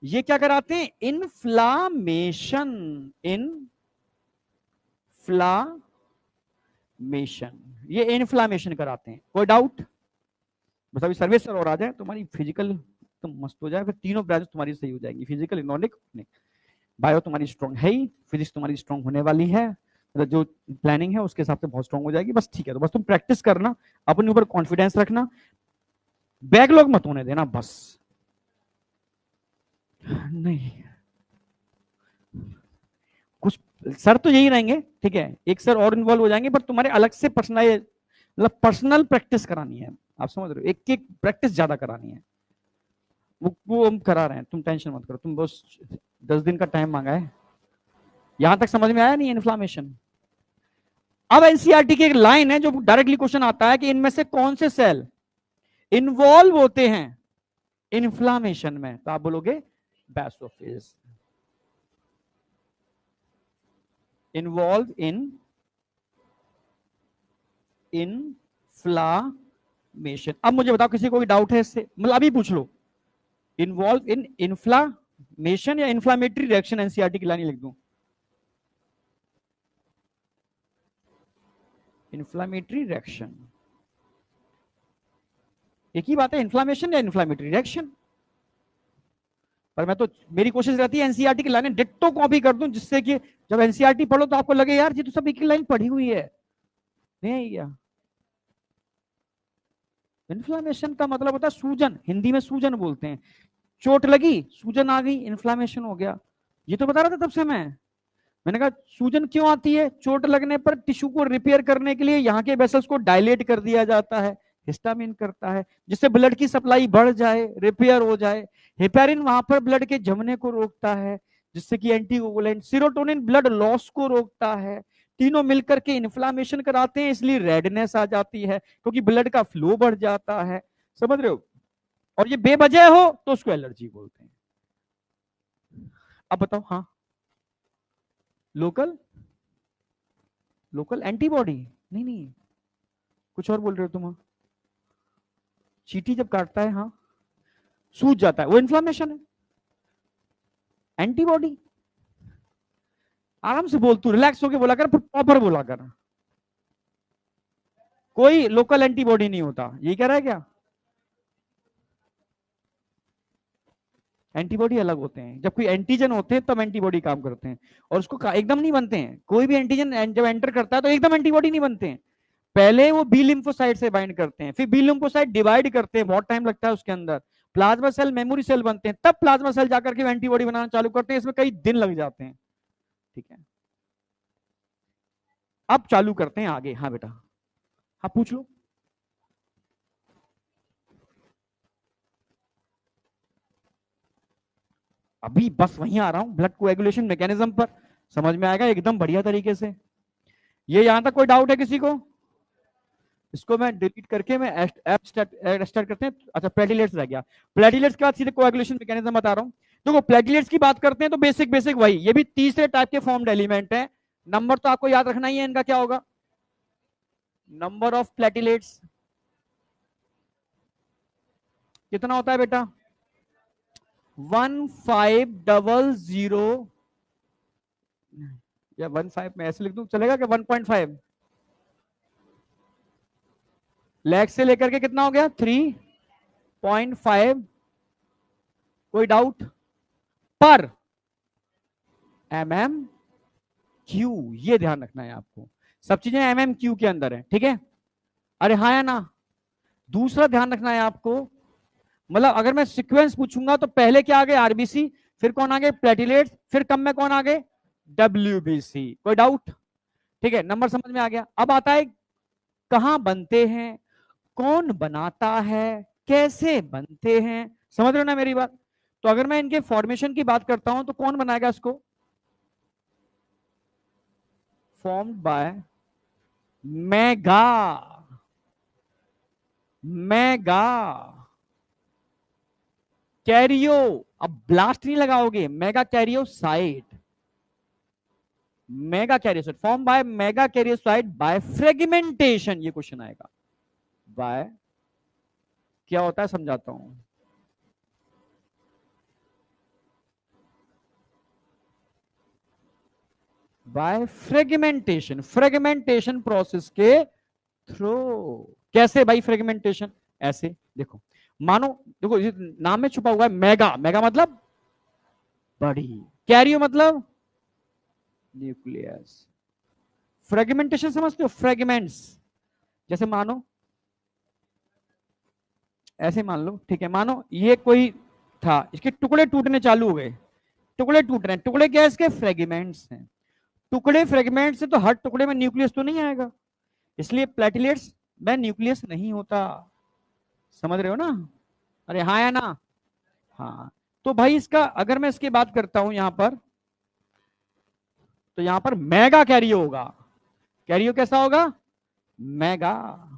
ये क्या कराते हैं, इन्फ्लामेशन, इन्फ्लामेशन, ये इन्फ्लामेशन कराते हैं। कोई डाउट? बस अभी सर्विस सर और आ जाए, तुम्हारी फिजिकल तो मस्त हो जाए, फिर तीनों ब्रांच तुम्हारी सही हो जाएंगी, फिजिकल, इकोनॉमिक, बायो तुम्हारी स्ट्रॉन्ग है ही, फिजिक्स तुम्हारी स्ट्रॉन्ग होने वाली है, मतलब जो प्लानिंग है उसके हिसाब से बहुत स्ट्रॉन्ग हो जाएगी। बस ठीक है, तो बस तुम प्रैक्टिस करना, अपने ऊपर कॉन्फिडेंस रखना, बैकलॉग मत होने देना बस। नहीं, कुछ सर तो यही रहेंगे, ठीक है, एक सर और इन्वॉल्व हो जाएंगे, पर तुम्हारे अलग से पर्सनल, मतलब पर्सनल प्रैक्टिस करानी है, आप समझ रहे हो, एक एक प्रैक्टिस ज्यादा करानी है, वो हम करा रहे हैं, तुम टेंशन मत करो, तुम बस 10 दिन का टाइम मांगा है। यहां तक समझ में आया नहीं इन्फ्लामेशन? अब एनसीईआरटी की एक लाइन है जो डायरेक्टली क्वेश्चन आता है कि इनमें से कौन से सेल इन्वॉल्व होते हैं इन्फ्लामेशन में, तो आप बोलोगे बैसोफेज, इन्वॉल्व इन इन्फ्लामेशन। अब मुझे बताओ किसी को भी डाउट है इससे, मतलब अभी पूछ लो, इन्वॉल्व इन इन्फ्लामेशन या इन्फ्लामेटरी रिएक्शन, एनसीईआरटी की लाइन लिख दूं, इन्फ्लामेटरी रिएक्शन, एक ही बात है, इन्फ्लामेशन या इन्फ्लामेटरी रिएक्शन। पर मैं तो, मेरी कोशिश रहती है एनसीईआरटी की लाइनें डिट्टो कॉपी कर दूं, जिससे कि जब एनसीईआरटी पढ़ो तो आपको लगे यार ये तो सब एक ही लाइन पढ़ी हुई है, नहीं क्या? इन्फ्लामेशन का मतलब होता है सूजन, हिंदी में सूजन बोलते हैं, चोट लगी सूजन आ गई, इन्फ्लामेशन हो गया। ये तो बता रहा था तब से मैंने कहा सूजन क्यों आती है, चोट लगने पर टिश्यू को रिपेयर करने के लिए यहाँ के वेसल्स को डायलेट कर दिया जाता है, हिस्टामिन करता है, जिससे ब्लड की सप्लाई बढ़ जाए, रिपेयर हो जाए। हेपेरिन वहां पर ब्लड के जमने को रोकता है, जिससे कि एंटीकोगुलेंट। सीरोटोनिन ब्लड लॉस को रोकता है। तीनों मिलकर के इन्फ्लामेशन कराते हैं, इसलिए रेडनेस आ जाती है, क्योंकि ब्लड का फ्लो बढ़ जाता है। समझ रहे हो? और ये बेवजह हो तो उसको एलर्जी बोलते हैं। अब बताओ, हाँ, लोकल लोकल एंटीबॉडी, नहीं नहीं, कुछ और बोल रहे हो तुम? चींटी जब काटता है, हाँ, सूज जाता है, वो इन्फ्लामेशन है। एंटीबॉडी, आराम से बोल, तू रिलैक्स होके बोला कर, प्रॉपर बोला कर, कोई लोकल एंटीबॉडी नहीं होता, ये कह रहा है क्या? एंटीबॉडी अलग होते हैं, जब कोई एंटीजन होते हैं तब एंटीबॉडी काम करते हैं, और उसको एकदम नहीं बनते हैं, कोई भी एंटीजन जब एंटर करता है तो एकदम एंटीबॉडी नहीं बनते हैं, पहले वो बी लिम्फोसाइट से बाइंड करते हैं, फिर बी लिम्फोसाइट डिवाइड करते हैं, बहुत टाइम लगता है उसके अंदर, प्लाज्मा सेल, मेमोरी सेल बनते हैं, तब प्लाज्मा सेल जाकर के एंटीबॉडी बनाना चालू करते हैं, इसमें कई दिन लग जाते हैं, ठीक है। अब चालू करते हैं आगे, हाँ बेटा, हाँ पूछ लो। अभी बस वहीं आ रहा हूं, ब्लड कोएगुलेशन मैकेनिज्म पर, समझ में आएगा एकदम बढ़िया तरीके से। ये यहां तक कोई डाउट है किसी को? इसको मैं डिलीट करके मैं स्टार्ट करते हैं। अच्छा प्लेटिलेट्स रह गया। प्लेटिलेट्स के बाद सीधे कोएगुलेशन मैकेनिज्म बता रहा हूं। देखो प्लेटिलेट्स की बात करते हैं तो बेसिक बेसिक वही, ये भी तीसरे टाइप के फॉर्म्ड एलिमेंट है। नंबर तो आपको याद रखना ही है, इनका क्या होगा, नंबर ऑफ प्लेटिलेट्स कितना होता है बेटा, 1500 या 15 में ऐसे लिख दूं चलेगा क्या, 1.5 लाख से लेकर के कितना हो गया 3.5, कोई डाउट, पर mm क्यू, ये ध्यान रखना है आपको, सब चीजें mm क्यू के अंदर है, ठीक है। अरे हाँ या ना। दूसरा ध्यान रखना है आपको, मतलब अगर मैं सीक्वेंस पूछूंगा तो पहले क्या आ गए आरबीसी, फिर कौन आ गए प्लेटिलेट्स, फिर कम में कौन आ गए डब्ल्यूबीसी, कोई डाउट, ठीक है। नंबर समझ में आ गया। अब आता है कहां बनते हैं, कौन बनाता है, कैसे बनते हैं, समझ रहे हो ना मेरी बात। तो अगर मैं इनके फॉर्मेशन की बात करता हूं तो कौन बनाएगा इसको, formed by mega, mega Cairo, अब ब्लास्ट नहीं लगाओगे, mega karyocyte, mega karyocyte form by mega karyocyte by fragmentation, ये क्वेश्चन आएगा। बाय क्या होता है समझाता हूं, बाय फ्रेगमेंटेशन, फ्रेगमेंटेशन प्रोसेस के थ्रू। कैसे भाई फ्रेगमेंटेशन, ऐसे देखो, मानो देखो नाम में छुपा हुआ है मेगा, मेगा मतलब बड़ी, कैरियो मतलब न्यूक्लियस। फ्रेगमेंटेशन समझते हो, फ्रेगमेंट्स, जैसे मानो ऐसे मान लो, ठीक है, मानो ये कोई था, इसके टुकड़े टूटने चालू हो गए, टुकड़े टूट रहे हैं, टुकड़े क्या है इसके, फ्रेगमेंट्स हैं। टुकड़े फ्रेगमेंट से तो हर टुकड़े में न्यूक्लियस तो नहीं आएगा, इसलिए प्लेटलेट्स में न्यूक्लियस नहीं होता, समझ रहे हो ना। अरे हाँ या ना, हाँ। तो भाई इसका अगर मैं इसकी बात करता हूं यहां पर, तो यहां पर मेगा कैरियो होगा, कैरियो कैसा होगा, मेगा,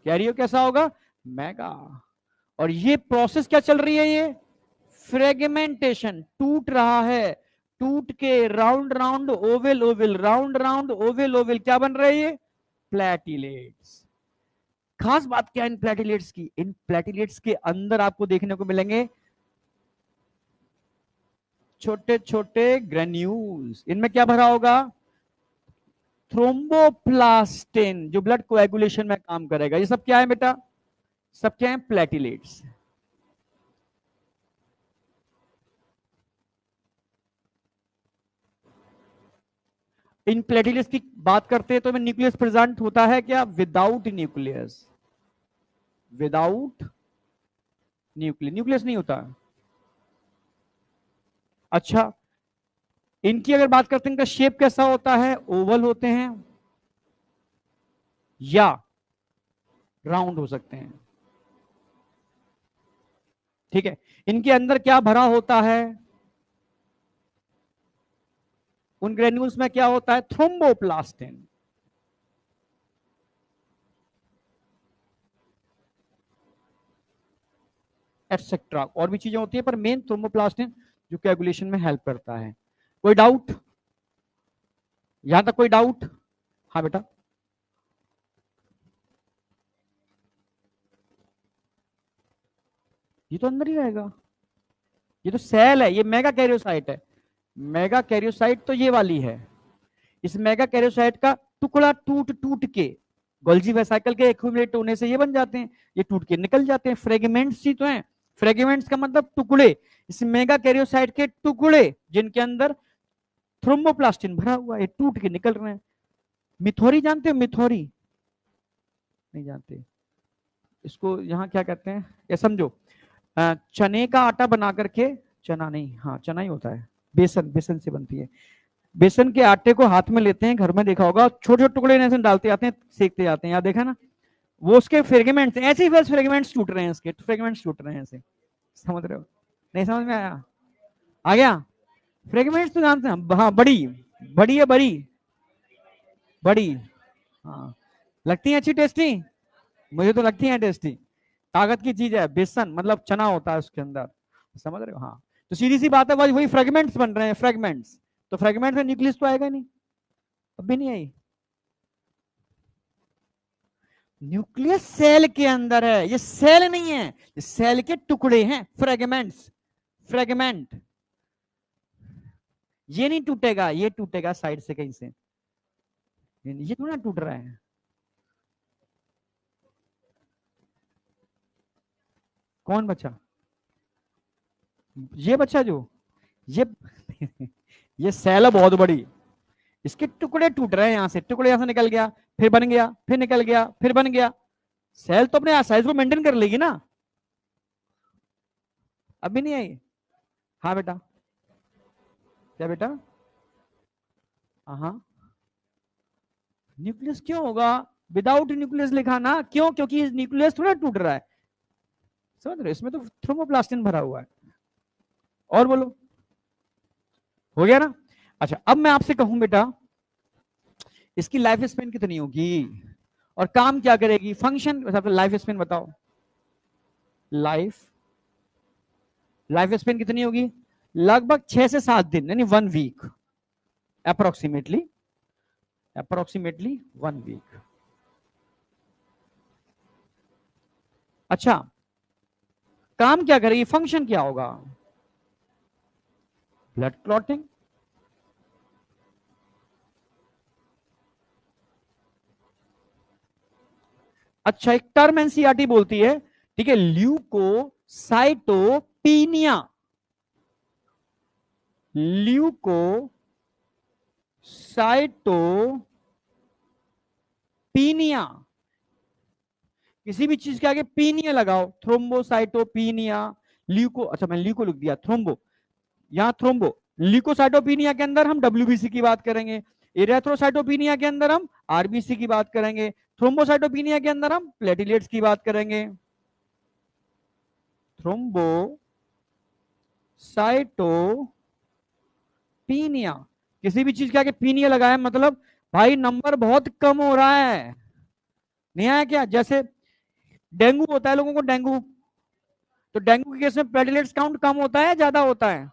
कैरियो कैसा होगा, मेगा। और ये प्रोसेस क्या चल रही है, ये फ्रेगमेंटेशन, टूट रहा है, टूट के round round Oval Oval, round round Oval Oval क्या बन रहे हैं, प्लेटिलेट्स। खास बात क्या है इन प्लेटिलेट्स की, इन प्लेटिलेट्स के अंदर आपको देखने को मिलेंगे छोटे छोटे ग्रेन्यूल्स, इनमें क्या भरा होगा, थ्रोम्बोप्लास्टिन, जो ब्लड कोएगुलेशन में काम करेगा। ये सब क्या है बेटा, सब क्या है, प्लेटिलेट्स। इन प्लेटिलेट्स की बात करते हैं तो में न्यूक्लियस प्रेजेंट होता है क्या, without nucleus, without nucleus, nucleus नहीं होता। अच्छा इनकी अगर बात करते हैं, इनका शेप कैसा होता है, ओवल होते हैं या राउंड हो सकते हैं, ठीक है। इनके अंदर क्या भरा होता है, उन ग्रेन्यूल्स में क्या होता है, थ्रोम्बोप्लास्टिन, एटसेट्रा, और भी चीजें होती है, पर मेन थ्रोम्बोप्लास्टिन जो कोएगुलेशन में हेल्प करता है। कोई डाउट, यहां तक कोई डाउट, हाँ बेटा, ये तो अंदर ही रहेगा, ये तो सेल है, ये मेगा कैरियोसाइट है, मेगा कैरियोसाइट तो ये वाली है। इस मेगा कैरियोसाइट का टुकड़ा टूट टूट के गोल्जी वेसिकल के एक्यूमुलेट होने से ये बन जाते हैं, ये टूट के निकल जाते हैं, फ्रेगमेंट्स ही तो हैं। फ्रेगमेंट्स का मतलब टुकड़े, इस मेगा कैरियोसाइट के टुकड़े जिनके अंदर थ्रोम्बोप्लास्टिन भरा हुआ है, टूट के निकल रहे हैं। मिथोरी जानते हो, मिथोरी नहीं जानते, इसको यहाँ क्या कहते हैं, ये समझो, चने का आटा बना करके, चना नहीं, हाँ चना ही होता है, बेसन, बेसन से बनती है। बेसन के आटे को हाथ में लेते हैं, घर में देखा होगा, छोटे छोटे टुकड़े ऐसे डालते जाते हैं, सेकते जाते हैं, यहाँ देखा ना, वो उसके फ्रेगमेंट्स, ऐसे ही बस फ्रेगमेंट्स टूट रहे हैं, इसके फ्रेगमेंट्स टूट रहे हैं ऐसे, समझ रहे हो, नहीं समझ में आया, आ गया। फ्रेगमेंट्स तो जानते हैं, हाँ बड़ी, बड़ी है, बड़ी, बड़ी, हाँ, लगती है अच्छी टेस्टी, मुझे तो लगती है टेस्टी। ताकत की चीज है, बेसन मतलब चना होता है उसके अंदर, समझ रहे हो? हाँ, तो सीधी सी बात है, वही वही फ्रेगमेंट्स बन रहे हैं, फ्रेगमेंट्स। तो फ्रेगमेंट में न्यूक्लियस तो आएगा नहीं, अभी नहीं आई। न्यूक्लियस सेल के अंदर है, ये सेल नहीं है, ये सेल के टुकड़े हैं, फ्रेगमेंट्स, फ्रेगमेंट। ये नहीं टूटेगा, ये टूटेगा साइड से कहीं से, ये थोड़ा टूट रहा है। कौन बच्चा? ये बच्चा जो ये ये सेल है बहुत बड़ी, इसके टुकड़े टूट रहे हैं, यहां से टुकड़े, यहां से निकल गया, फिर बन गया, फिर निकल गया, फिर बन गया। सेल तो अपने साइज को मेंटेन कर लेगी ना। अभी नहीं आई? हाँ बेटा, क्या बेटा? हाँ, न्यूक्लियस क्यों होगा? विदाउट न्यूक्लियस लिखा ना, क्यों? क्योंकि न्यूक्लियस थोड़ा टूट रहा है, समझ रहे हो? इसमें तो थ्रोम्बोप्लास्टिन भरा हुआ है। और बोलो, हो गया ना? अच्छा, अब मैं आपसे कहूं बेटा, इसकी लाइफ स्पेन कितनी होगी और काम क्या करेगी, फंक्शन, लाइफ स्पेन बताओ। लाइफ लाइफ स्पेन कितनी होगी? लगभग 6 से 7 दिन, यानी 1 वीक, अप्रोक्सीमेटली, अप्रोक्सीमेटली 1 वीक। अच्छा, काम क्या करेगी, फंक्शन क्या होगा? Blood clotting. अच्छा, एक टर्म एनसीईआरटी बोलती है, ठीक है, ल्यूकोसाइटोपिनिया, ल्यूकोसाइटोपिनिया, किसी भी चीज के आगे पीनिया लगाओ, थ्रोम्बोसाइटोपिनिया, ल्यूको, अच्छा मैं ल्यूको लिख दिया, थ्रोम्बो, यहां थ्रोम्बो। ल्यूकोसाइटोपिनिया के अंदर हम डब्ल्यूबीसी की बात करेंगे, इरेथ्रोसाइटोपिनिया के अंदर हम आरबीसी की बात करेंगे, थ्रोम्बोसाइटोपिनिया के अंदर हम प्लेटिलेट्स की बात करेंगे। थ्रोम्बोसाइटोपिनिया, किसी भी चीज के आगे पीनिया लगाया मतलब भाई नंबर बहुत कम हो रहा है, नहीं आया क्या? जैसे डेंगू होता है लोगों को, डेंगू, तो डेंगू के केस में प्लेटलेट्स काउंट कम होता है, ज्यादा होता है?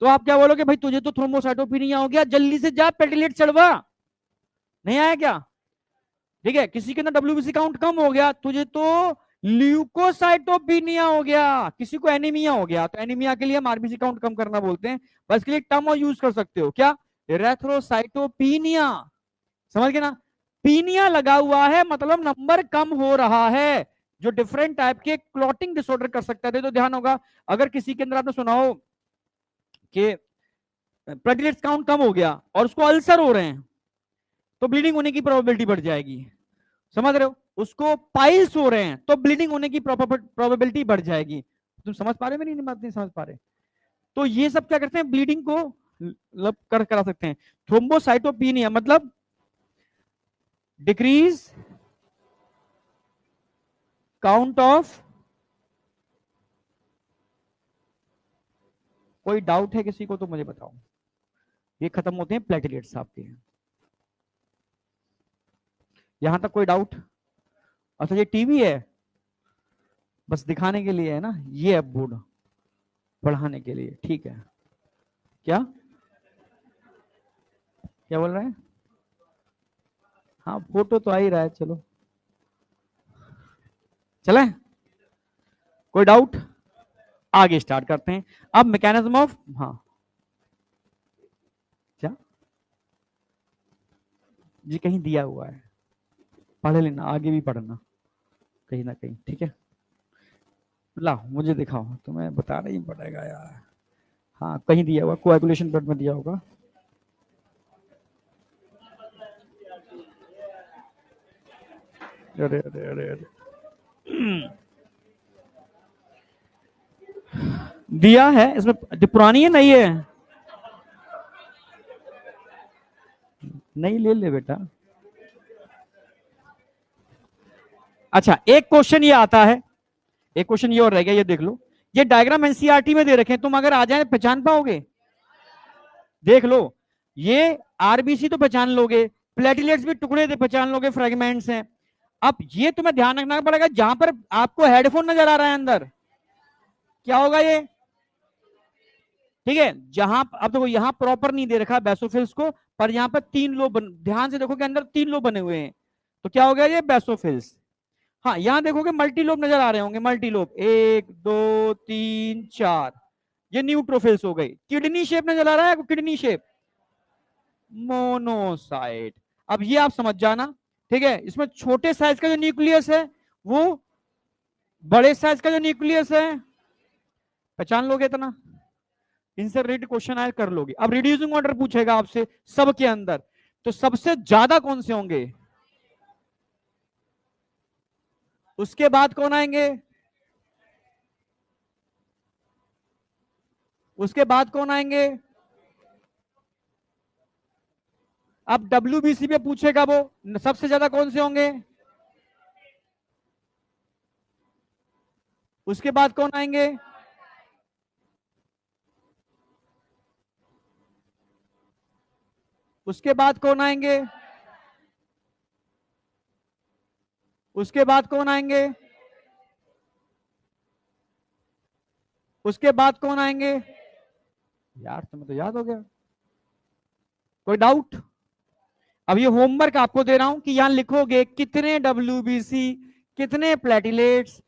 तो आप क्या बोलोगे, भाई तुझे तो थ्रोम्बोसाइटोपिनिया हो गया, जल्दी से जा प्लेटलेट चढ़वा, नहीं आया क्या? ठीक है, किसी के अंदर डब्ल्यूबीसी काउंट कम हो गया, तुझे तो ल्यूकोसाइटोपिनिया हो गया, किसी को एनीमिया हो गया, तो एनीमिया के लिए हम आरबीसी काउंट कम करना बोलते हैं, बस के लिए टर्म और यूज कर सकते हो क्या, एरेथ्रोसाइटोपिनिया, समझ गए ना? पीनिया लगा हुआ है मतलब नंबर कम हो रहा है, जो डिफरेंट टाइप के क्लॉटिंग डिसऑर्डर कर सकता है। तो ध्यान होगा, अगर किसी के अंदर आपने सुना हो कि प्लेटलेट्स काउंट कम हो गया और उसको अल्सर हो रहे हैं, तो ब्लीडिंग होने की प्रोबेबिलिटी बढ़ जाएगी, समझ रहे हो? उसको पाइल्स हो रहे हैं तो ब्लीडिंग होने की प्रोबेबिलिटी बढ़ जाएगी। तुम समझ पा रहे हो मेरी बात? नहीं समझ पा रहे? तो ये सब क्या करते हैं, ब्लीडिंग को मतलब करा सकते हैं। थ्रोम्बोसाइटोपिनिया मतलब डिक्रीज काउंट ऑफ, कोई डाउट है किसी को तो मुझे बताओ, ये खत्म होते हैं प्लेटलेट्स आपके, यहां तक कोई डाउट? अच्छा, ये टीवी है, बस दिखाने के लिए है ना, ये है बोर्ड, पढ़ाने के लिए, ठीक है। क्या क्या बोल रहे हैं? हाँ, फोटो तो आ ही रहा है, चलो चले, कोई डाउट? आगे स्टार्ट करते हैं। अब मैकेनिज्म ऑफ, हाँ क्या जी, कहीं दिया हुआ है, पढ़ लेना, आगे भी पढ़ना कहीं ना कहीं, ठीक है? ला मुझे दिखाओ, तुम्हें बताना ही पड़ेगा यार। हाँ, कहीं दिया हुआ, कोएगुलेशन ब्लड में दिया होगा। अरे अरे अरे अरे, दिया है इसमें, पुरानी है, नहीं है? नहीं, ले ले बेटा। अच्छा, एक क्वेश्चन ये आता है, एक क्वेश्चन ये और रह गया, ये देख लो, ये डायग्राम एनसीईआरटी में दे रखे हैं, तुम अगर आ जाए पहचान पाओगे? देख लो, ये आरबीसी तो पहचान लोगे, प्लेटलेट्स भी टुकड़े थे, पहचान लोगे फ्रेगमेंट्स हैं। अब ये तुम्हें ध्यान रखना पड़ेगा, जहां पर आपको हेडफोन नजर आ रहा है अंदर, क्या होगा ये? ठीक है, जहां अब देखो यहां प्रॉपर नहीं दे रखा बेसोफिल्स को, पर यहां पर तीन लोब ध्यान से देखो कि अंदर तीन लोब बने हुए हैं, तो क्या हो गया ये? बेसोफिल्स। हाँ, यहां देखोगे मल्टी लोब नजर आ रहे होंगे, मल्टी लोब, 1 2 3 4, ये न्यूट्रोफिल्स हो गई। किडनी शेप नजर आ रहा है, किडनी शेप, मोनोसाइट। अब ये आप समझ जाना, ठीक है। इसमें छोटे साइज का जो न्यूक्लियस है, वो बड़े साइज का जो न्यूक्लियस है, पहचान लोगे इतना, इनसे रिलेटेड क्वेश्चन आए कर लोगे। अब रिड्यूसिंग ऑर्डर पूछेगा आपसे सबके अंदर, तो सबसे ज्यादा कौन से होंगे? उसके बाद कौन आएंगे? उसके बाद कौन आएंगे? अब डब्ल्यूबीसी पे पूछेगा वो सबसे ज्यादा कौन से होंगे, उसके बाद कौन आएंगे? उसके बाद कौन आएंगे? उसके बाद कौन आएंगे? उसके बाद कौन आएंगे? यार तुम्हें तो याद हो गया, कोई डाउट? अब ये होमवर्क आपको दे रहा हूं कि यहां लिखोगे कितने डब्ल्यूबीसी, कितने प्लेटलेट्स,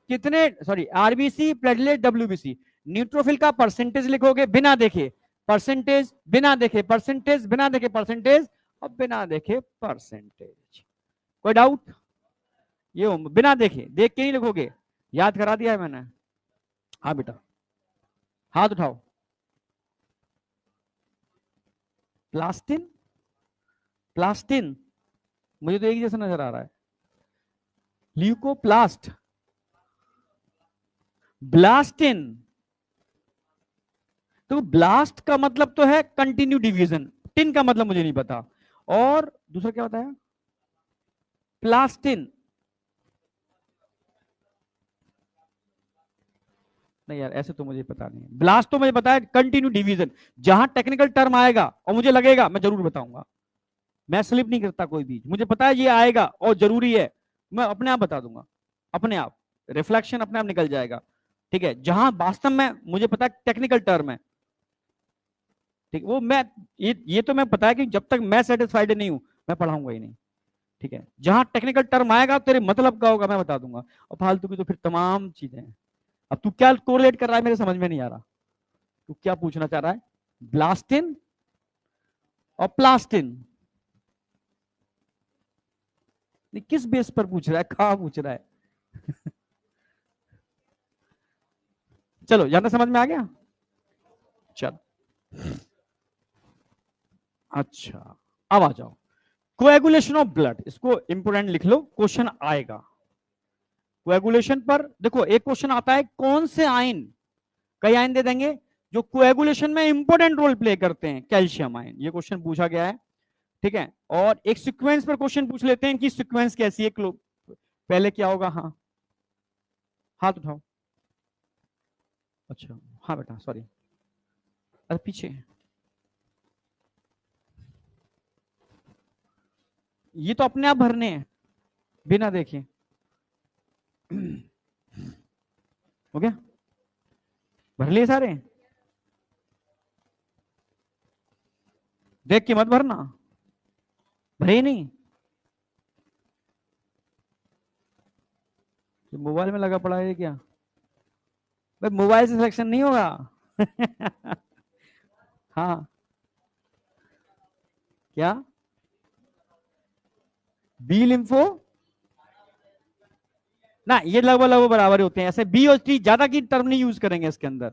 कितने sorry RBC platelet WBC, neutrophil का परसेंटेज लिखोगे बिना देखे, परसेंटेज बिना देखे, परसेंटेज बिना देखे, परसेंटेज और बिना देखे परसेंटेज। कोई डाउट? ये बिना देखे, देख के नहीं लिखोगे, याद करा दिया है मैंने। हाँ बेटा, हाथ उठाओ। प्लास्टिन, प्लास्टिन मुझे तो एक जैसा नजर आ रहा है। ल्यूकोप्लास्ट, ब्लास्टिन, तो ब्लास्ट का मतलब तो है कंटिन्यू डिवीजन, टिन का मतलब मुझे नहीं पता, और दूसरा क्या होता है? प्लास्टिन। नहीं यार, ऐसे तो मुझे पता नहीं है। ब्लास्ट तो मुझे पता है कंटिन्यू डिवीजन, जहां टेक्निकल टर्म आएगा और मुझे लगेगा मैं जरूर बताऊंगा, मैं स्लिप नहीं करता कोई भी, मुझे पता है ये आएगा और जरूरी है, मैं अपने आप बता दूंगा, अपने आप रिफ्लेक्शन अपने आप निकल जाएगा। ठीक है, जहां वास्तव में मुझे पता है टेक्निकल टर्म है, ठीक, वो मैं ये तो मैं पता है कि जब तक मैं सेटिस्फाइड नहीं हूं मैं पढ़ाऊंगा ही नहीं। ठीक है, जहां टेक्निकल टर्म आएगा तेरे मतलब का होगा मैं बता दूंगा, और फालतू की तो फिर तमाम चीजें हैं। अब तू क्या कोरिलेट कर रहा है मेरे समझ में नहीं आ रहा, तू क्या पूछना चाह रहा है? ब्लास्टिन और प्लास्टिन, किस बेस पर पूछ रहा है, कहां पूछ रहा है? चलो ज्यादा समझ में आ गया, चल अच्छा, अब आ जाओ कोएगुलेशन ऑफ ब्लड, इसको इंपोर्टेंट लिख लो, क्वेश्चन आएगा कोएगुलेशन पर। देखो एक क्वेश्चन आता है कौन से आयन, कई आयन दे देंगे जो कोएगुलेशन में इंपोर्टेंट रोल प्ले करते हैं, कैल्शियम आयन, ये क्वेश्चन पूछा गया है। ठीक है, और एक सीक्वेंस पर क्वेश्चन पूछ लेते हैं कि सीक्वेंस कैसी है, पहले क्या होगा? हाँ, हाथ उठाओ। अच्छा हाँ बेटा, सॉरी, अरे पीछे, ये तो अपने आप भरने हैं बिना देखे। हो गया, भर लिए सारे, देख के मत भरना, भरे ही नहीं, मोबाइल में लगा पड़ा है क्या? भाई मोबाइल से सिलेक्शन नहीं होगा। हाँ, क्या? बी लिम्फो, ना ये लगभग लगभग बराबर होते हैं, ऐसे बी और टी ज्यादा की टर्म नहीं यूज करेंगे इसके अंदर।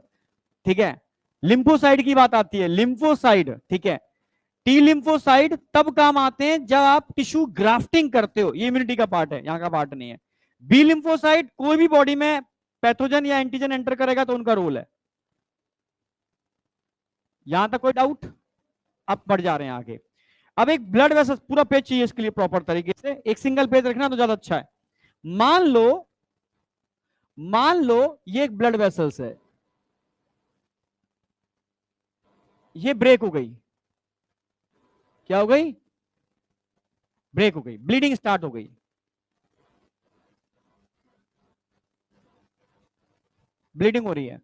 ठीक है, लिम्फोसाइड की बात आती है, लिम्फोसाइड, ठीक है, टी लिम्फोसाइड तब काम आते हैं जब आप टिश्यू ग्राफ्टिंग करते हो, ये इम्यूनिटी का पार्ट है, यहाँ का पार्ट नहीं है। बी लिम्फोसाइड कोई भी बॉडी में पैथोजन या एंटीजन एंटर करेगा तो उनका रोल है। यहां तक कोई डाउट? अब बढ़ जा रहे हैं आगे। अब एक ब्लड वेसल, पूरा पेज चाहिए इसके लिए प्रॉपर तरीके से, एक सिंगल पेज रखना तो ज्यादा अच्छा है। मान लो, मान लो ये एक ब्लड वेसल्स है, ये ब्रेक हो गई, क्या हो गई? ब्रेक हो गई, ब्लीडिंग स्टार्ट हो गई। ब्लीडिंग हो रही है।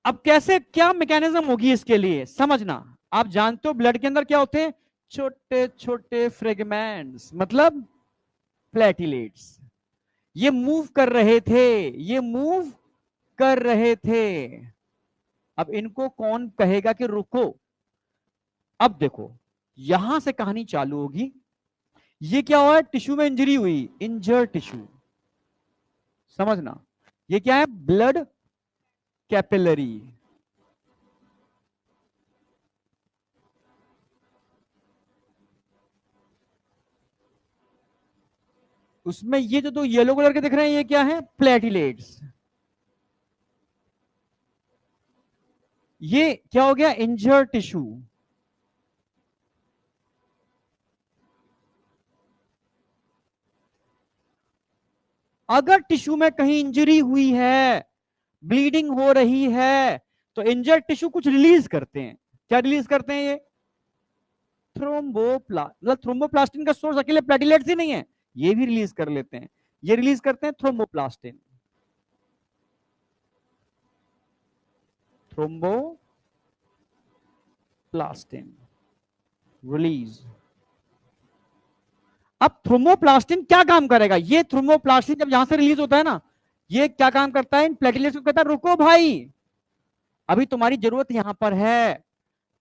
अब कैसे, क्या मैकेनिज्म होगी इसके लिए समझना। आप जानते हो ब्लड के अंदर क्या होते हैं, छोटे छोटे फ्रेगमेंट्स, मतलब प्लेटिलेट्स। ये मूव कर रहे थे, ये मूव कर रहे थे। अब इनको कौन कहेगा कि रुको। अब देखो, यहां से कहानी चालू होगी। ये क्या हुआ, टिश्यू में इंजरी हुई, इंजर्ड टिश्यू, समझना। ये क्या है, ब्लड कैपिलरी। उसमें ये जो दो येलो कलर के दिख रहे हैं, ये क्या है, प्लेटिलेट्स। ये क्या हो गया, इंजर्ड टिश्यू। अगर टिश्यू में कहीं इंजरी हुई है, ब्लीडिंग हो रही है, तो इंजर्ड टिश्यू कुछ रिलीज करते हैं। क्या रिलीज करते हैं ये, मतलब थ्रोम्बोप्लास्टिन का सोर्स अकेले प्लेटिलेट्स ही नहीं है, ये भी रिलीज कर लेते हैं। ये रिलीज करते हैं थ्रोम्बोप्लास्टिन। Thromboplastin release. अब थ्रोम्बोप्लास्टिन क्या काम करेगा, ये थ्रोम्बोप्लास्टिन जब यहां से रिलीज होता है ना, ये क्या काम करता है, इन प्लेटलेट्स को कहता है रुको भाई, अभी तुम्हारी जरूरत यहां पर है।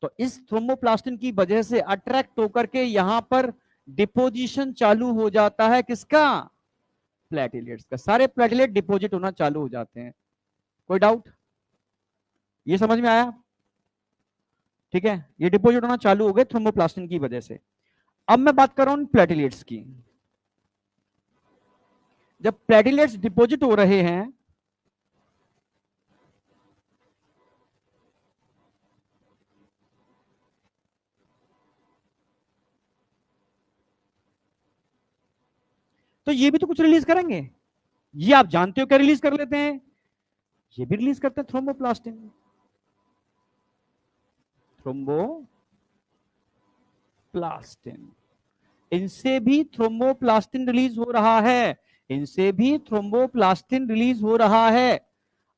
तो इस थ्रोम्बोप्लास्टिन की वजह से अट्रैक्ट होकर के यहां पर डिपोजिशन चालू हो जाता है, किसका, प्लेटलेट्स का। सारे प्लेटलेट डिपोजिट होना चालू हो जाते हैं। कोई डाउट, ये समझ में आया, ठीक है। ये डिपोजिट होना चालू हो गए थ्रोम्बोप्लास्टिन की वजह से। अब मैं बात कर रहा हूं प्लेटलेट्स की। जब प्लेटलेट्स डिपोजिट हो रहे हैं, तो ये भी तो कुछ रिलीज करेंगे। ये आप जानते हो क्या रिलीज कर लेते हैं, ये भी रिलीज करते हैं थ्रोम्बोप्लास्टिन। थ्रोम्बोप्लास्टिन, इनसे भी थ्रोम्बोप्लास्टिन रिलीज हो रहा है, इनसे भी थ्रोम्बोप्लास्टिन रिलीज हो रहा है।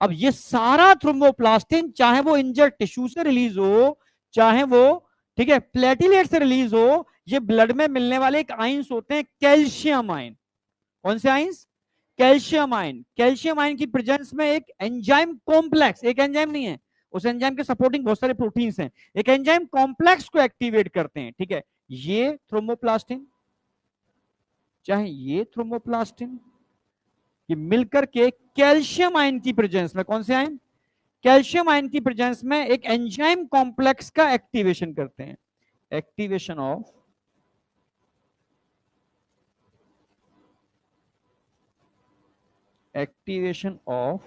अब ये सारा थ्रोम्बोप्लास्टिन, चाहे वो इंजर्ड टिश्यू से रिलीज हो, चाहे वो, ठीक है, प्लेटिलेट से रिलीज हो, ये ब्लड में मिलने वाले एक आइंस होते हैं, कैल्शियम आयन। कौन से ions, calcium ion. Calcium ion की प्रेजेंस में एक एंजाइम कॉम्प्लेक्स, एक एंजाइम नहीं है, उस एंजाइम के सपोर्टिंग बहुत सारे प्रोटीन्स हैं, एक एंजाइम कॉम्प्लेक्स को एक्टिवेट करते हैं, ठीक है। ये थ्रोम्बोप्लास्टिन, चाहे ये थ्रोम्बोप्लास्टिन, ये मिलकर के कैल्शियम आयन की प्रेजेंस में, कौन से आयन, कैल्शियम आयन की प्रेजेंस में एक एंजाइम कॉम्प्लेक्स का एक्टिवेशन करते हैं। Activation of, activation of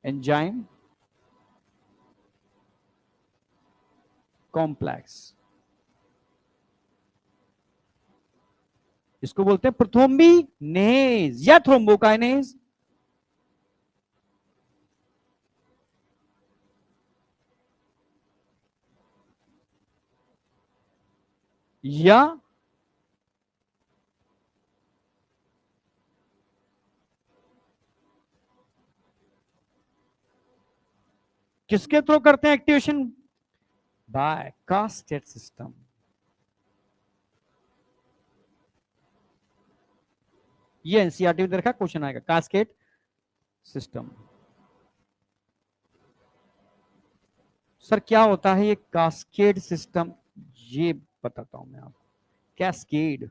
enzyme complex, इसको बोलते हैं प्रोथ्रोम्बिनेज या थ्रोम्बोकाइनेज। या किसके थ्रू करते हैं एक्टिवेशन, बाय कास्केड सिस्टम। ये एनसीईआरटी में देखा क्वेश्चन आएगा, कास्केड सिस्टम। सर क्या होता है ये कास्केड सिस्टम, ये बताता हूं मैं आपको। कैस्केड,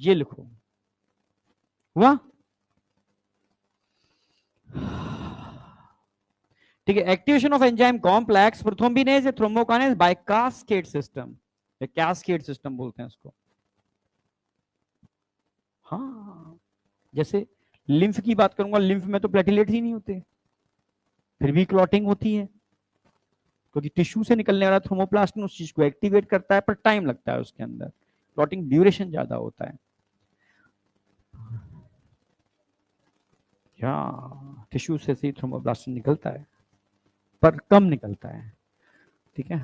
ये लिखो, हुआ, ठीक है। Activation of enzyme complex prothrombinase thrombokinase by cascade system, cascade system बोलते हैं उसको। हाँ, जैसे लिम्फ की बात करूंगा, लिम्फ में तो प्लेटिलेट ही नहीं होते, फिर भी क्लॉटिंग होती है, क्योंकि टिश्यू से निकलने वाला थ्रोमोप्लास्टिन उस चीज को एक्टिवेट करता है, पर टाइम लगता है उसके अंदर, क्लॉटिंग ड्यूरेशन ज्यादा होता है। या टिश्यू से ही थ्रोमोप्लास्टिन निकलता है, पर कम निकलता है, ठीक है,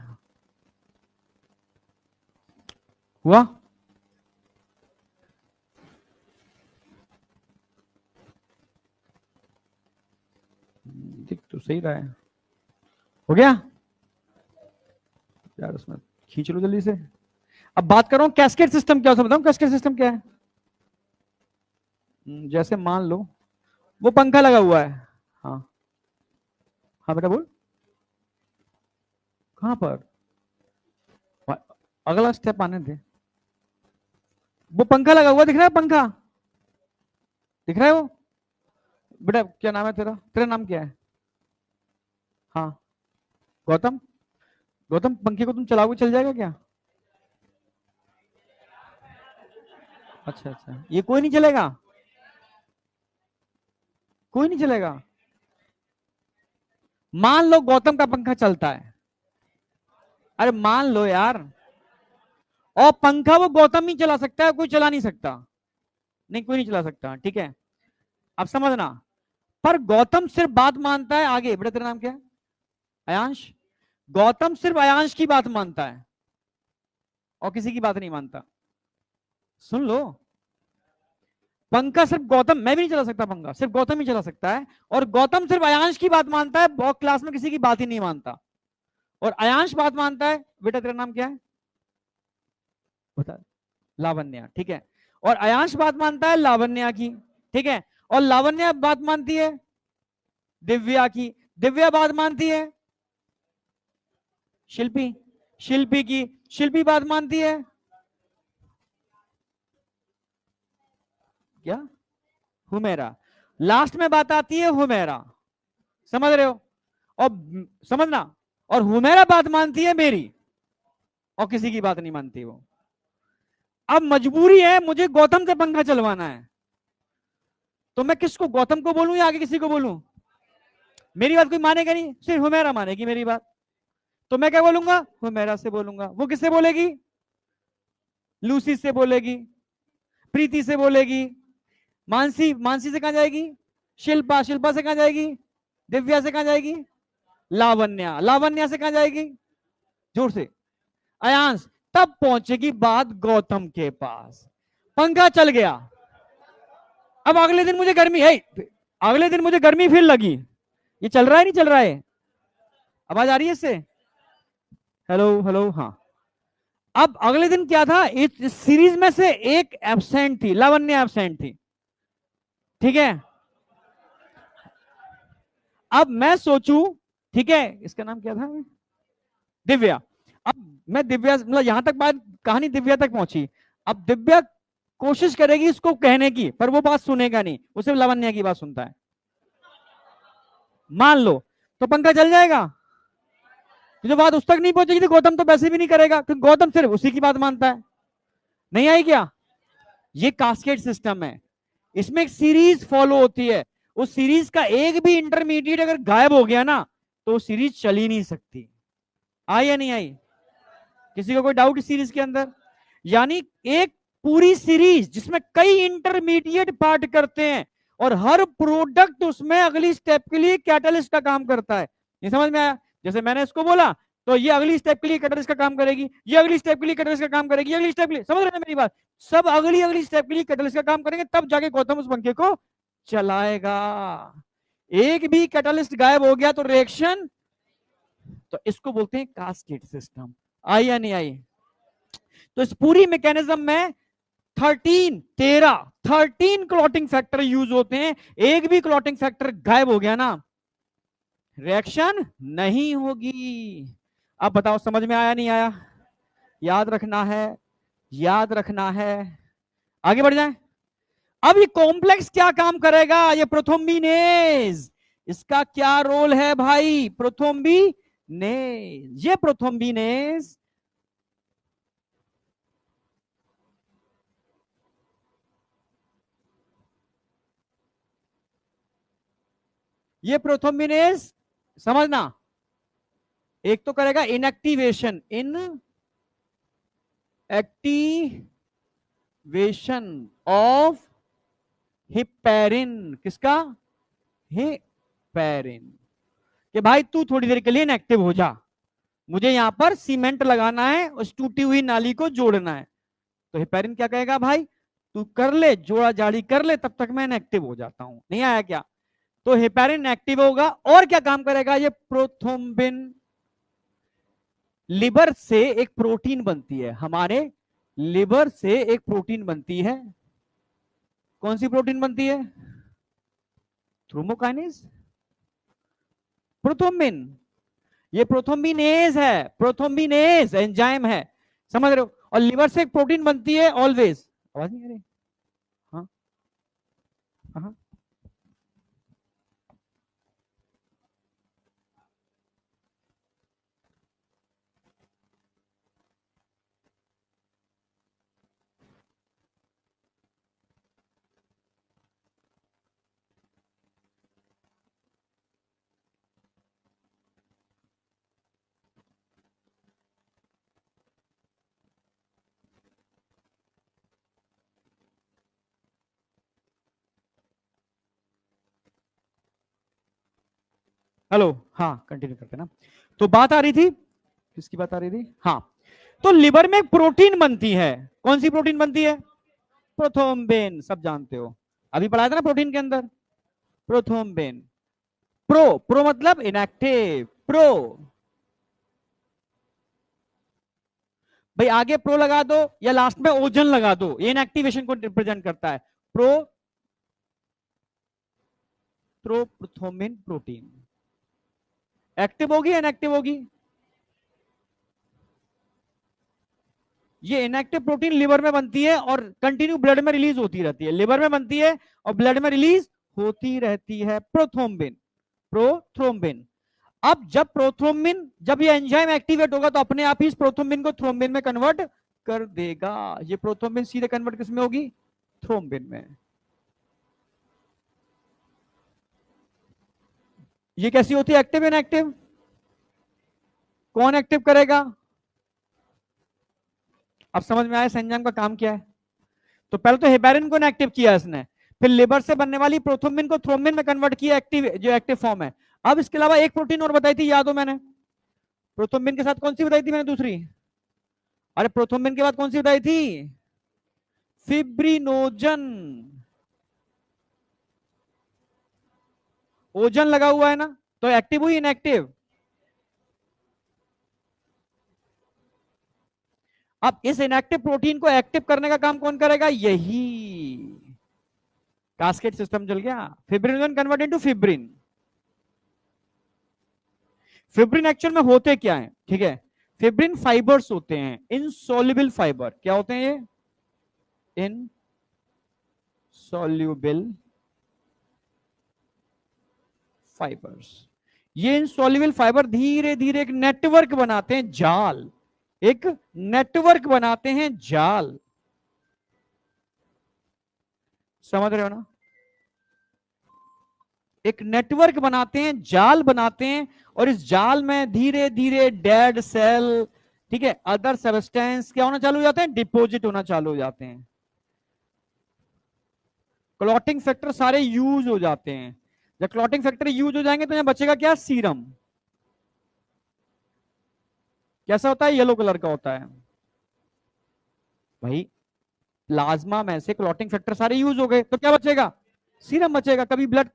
हुआ। दिख तो सही रहा है। हो गया यार, उसमें खींच लो जल्दी से। अब बात कर रहा हूं कैस्केड सिस्टम क्या होता है, बताऊं कैस्केड सिस्टम क्या है। जैसे मान लो वो पंखा लगा हुआ है। हाँ हाँ बेटा बोल। कहां पर? अगला स्टेप आने दे। वो पंखा लगा हुआ दिख रहा है, पंखा दिख रहा है वो। बेटा क्या नाम है तेरा, तेरा नाम क्या है? हाँ गौतम। गौतम पंखे को तुम चलाओगे चल जाएगा क्या? अच्छा अच्छा, ये कोई नहीं चलेगा, कोई नहीं चलेगा। मान लो गौतम का पंखा चलता है। अरे मान लो यार, और पंखा वो गौतम ही चला सकता है, कोई चला नहीं सकता। नहीं कोई नहीं चला सकता, ठीक है। अब समझना, पर गौतम सिर्फ बात मानता है आगे। बेटा तेरा नाम क्या है? अयांश। गौतम सिर्फ अयांश की बात मानता है और किसी की बात नहीं मानता। सुन लो, पंखा सिर्फ गौतम, मैं भी नहीं चला सकता पंखा, सिर्फ गौतम ही चला सकता है। और गौतम सिर्फ अयांश की बात मानता है और क्लास में किसी की बात ही नहीं मानता। और अयांश बात मानता है। बेटा तेरा नाम क्या है बता? लावण्या, ठीक है। और अयांश बात मानता है लावण्या की, ठीक है। और लावण्या बात मानती है दिव्या की, दिव्या बात मानती है शिल्पी, शिल्पी की, शिल्पी बात मानती है क्या? हुमेरा। लास्ट में बात आती है हुमेरा, समझ रहे हो? और समझना, और हुमेरा बात मानती है मेरी और किसी की बात नहीं मानती वो। अब मजबूरी है, मुझे गौतम से पंखा चलवाना है, तो मैं किसको, गौतम को बोलूं या आगे किसी को बोलूं? मेरी बात कोई मानेगा नहीं, सिर्फ हुमेरा मानेगी मेरी बात। तो मैं क्या बोलूंगा? हुमेरा से बोलूंगा। वो किससे बोलेगी? लूसी से बोलेगी, प्रीति से बोलेगी, मानसी, मानसी से कहां जाएगी? शिल्पा, शिल्पा से कहां जाएगी? दिव्या से कहां जाएगी? लावण्या, लावण्या से कहां जाएगी? जोर से अयांश। तब पहुंचेगी बात गौतम के पास। पंखा चल गया। अब अगले दिन मुझे गर्मी है, अगले दिन मुझे गर्मी फिर लगी। ये चल रहा है नहीं चल रहा है? आवाज आ रही है इससे? हेलो हेलो, हाँ। अब अगले दिन क्या था, इस सीरीज में से एक एब्सेंट थी, लावण्या एब्सेंट थी, ठीक है। अब मैं सोचूं, ठीक है, इसका नाम क्या था? दिव्या। अब मैं दिव्या, मतलब यहां तक बात, कहानी दिव्या तक पहुंची। अब दिव्या कोशिश करेगी इसको कहने की, पर वो बात सुनेगा नहीं, वो सिर्फ लावण्या की बात सुनता है। मान लो, तो पंखा चल जाएगा। जो बात उस तक नहीं पहुंचेगी तो गौतम तो वैसे भी नहीं करेगा, क्योंकि गौतम सिर्फ उसी की बात मानता है। नहीं आई क्या? ये कास्केड सिस्टम है, इसमें एक सीरीज फॉलो होती है। उस सीरीज का एक भी इंटरमीडिएट अगर गायब हो गया ना, तो सीरीज चल ही नहीं सकती। आई या नहीं आई? किसी को कोई डाउट इस सीरीज के अंदर? यानी एक पूरी सीरीज जिसमें कई इंटरमीडिएट पार्ट करते हैं, और हर प्रोडक्ट उसमें अगली स्टेप के लिए कैटलिस्ट का काम करता है। ये समझ में आया? जैसे मैंने इसको बोला, तो ये अगली स्टेप के लिए कैटलिस्ट का काम करेगी, ये अगली स्टेप के लिए कैटलिस्ट का काम करेगी, अगली स्टेप के लिए, समझ रहे हैं मेरी बात? सब अगली अगली स्टेप के लिए कैटलिस्ट का काम करेंगे, तब जाके गौतम उस पंखे को चलाएगा। एक भी कैटलिस्ट गायब हो गया तो रिएक्शन, तो इसको बोलते हैं कास्केड सिस्टम। आई या नहीं आई? तो इस पूरी मैकेनिज्म में 13 क्लॉटिंग फैक्टर यूज होते हैं। एक भी क्लॉटिंग फैक्टर गायब हो गया ना, रिएक्शन नहीं होगी। अब बताओ समझ में आया नहीं आया? याद रखना है, याद रखना है। आगे बढ़ जाए। अब ये कॉम्प्लेक्स क्या काम करेगा? ये प्रोथ्रोम्बिनेज, इसका क्या रोल है भाई? प्रोथ्रोम्बिनेज, ये प्रोथ्रोम्बिनेज ये प्रोथ्रोम्बिनेज समझना, एक तो करेगा inactivation, in activation of heparin. किसका? हिपेरिन। कि भाई तू थोड़ी देर के लिए इनएक्टिव हो जा, मुझे यहां पर सीमेंट लगाना है, उस टूटी हुई नाली को जोड़ना है। तो हिपेरिन क्या कहेगा? भाई तू कर ले, जोड़ा जाड़ी कर ले, तब तक मैं इनएक्टिव हो जाता हूं। नहीं आया क्या? तो हेपेरिन एक्टिव होगा और क्या काम करेगा, ये प्रोथ्रोम्बिन, लिवर से एक प्रोटीन बनती है, हमारे लिवर से एक प्रोटीन बनती है, कौन सी प्रोटीन बनती है, थ्रोम्बोकाइनेज, प्रोथ्रोम्बिन, ये प्रोथ्रोम्बिनेज है, प्रोथ्रोम्बिनेज एंजाइम है, समझ रहे हो, और लिवर से एक प्रोटीन बनती है ऑलवेज, आवाज नहीं आ रही, हाँ हाँ, हेलो, हाँ कंटिन्यू करते ना, तो बात आ रही थी, किसकी बात आ रही थी, हाँ, तो लिवर में प्रोटीन बनती है, कौन सी प्रोटीन बनती है, प्रोथ्रोम्बिन, सब जानते हो, अभी पढ़ाया था ना प्रोटीन के अंदर, प्रोथ्रोम्बिन, प्रो, प्रो मतलब इनएक्टिव, प्रो, भाई आगे प्रो लगा दो या लास्ट में ओजन लगा दो, ये इनएक्टिवेशन को रिप्रेजेंट करता है, प्रो, प्रोथ्रोम्बिन प्रोटीन, एक्टिव होगी इनएक्टिव होगी, ये इनएक्टिव प्रोटीन लिवर में बनती है और कंटिन्यू ब्लड में रिलीज होती रहती है, लिवर में बनती है और ब्लड में रिलीज होती रहती है, प्रोथ्रोम्बिन, प्रोथ्रोम्बिन, अब जब प्रोथ्रोम्बिन, जब ये एंजाइम एक्टिवेट होगा तो अपने आप ही इस प्रोथ्रोम्बिन को थ्रोम्बिन में कन्वर्ट कर देगा, ये प्रोथ्रोम्बिन सीधे कन्वर्ट किसमें होगी, थ्रोम्बिन में, ये कैसी होती है, एक्टिव इनएक्टिव, कौन एक्टिव करेगा, अब समझ में आया इस एंजाइम का काम क्या है, तो पहले तो हेपेरिन को एक्टिव किया इसने, फिर लिवर से बनने वाली प्रोथ्रोम्बिन को थ्रोम्बिन में कन्वर्ट किया, एक्टिव जो एक्टिव फॉर्म है, अब इसके अलावा एक प्रोटीन और बताई थी, याद हो मैंने, प्रोथ्रोम्बिन के साथ कौन सी बताई थी मैंने दूसरी, अरे प्रोथ्रोम्बिन के बाद कौन सी बताई थी, फिब्रिनोजन, ओजन लगा हुआ है ना, तो एक्टिव हुई इनएक्टिव, अब इस इनएक्टिव प्रोटीन को एक्टिव करने का काम कौन करेगा, यही कास्केड सिस्टम चल गया, fibrinogen convert into fibrin, fibrin actual में होते क्या है, ठीक है, फिब्रिन फाइबर्स होते हैं, इनसॉल्युबल फाइबर, क्या होते हैं ये, इनसॉल्युबल फाइबर्स, ये इनसॉल्युबल फाइबर धीरे धीरे एक नेटवर्क बनाते हैं, जाल, एक नेटवर्क बनाते हैं, जाल, समझ रहे हो ना, एक नेटवर्क बनाते हैं, जाल बनाते हैं, और इस जाल में धीरे धीरे डेड सेल, ठीक है, अदर सब्सटेंस क्या होना चालू हो जाते हैं, डिपोजिट होना चालू हो जाते हैं, क्लॉटिंग फैक्टर सारे यूज हो जाते हैं, जब क्लॉटिंग फैक्टर यूज हो जाएंगे तो यहाँ बचेगा क्या, सीरम, कैसा होता है, येलो कलर का होता है, भाई प्लाज्मा में से क्लॉटिंग फैक्टर सारे यूज हो गए तो क्या बचेगा, सीरम बचेगा, कभी ब्लड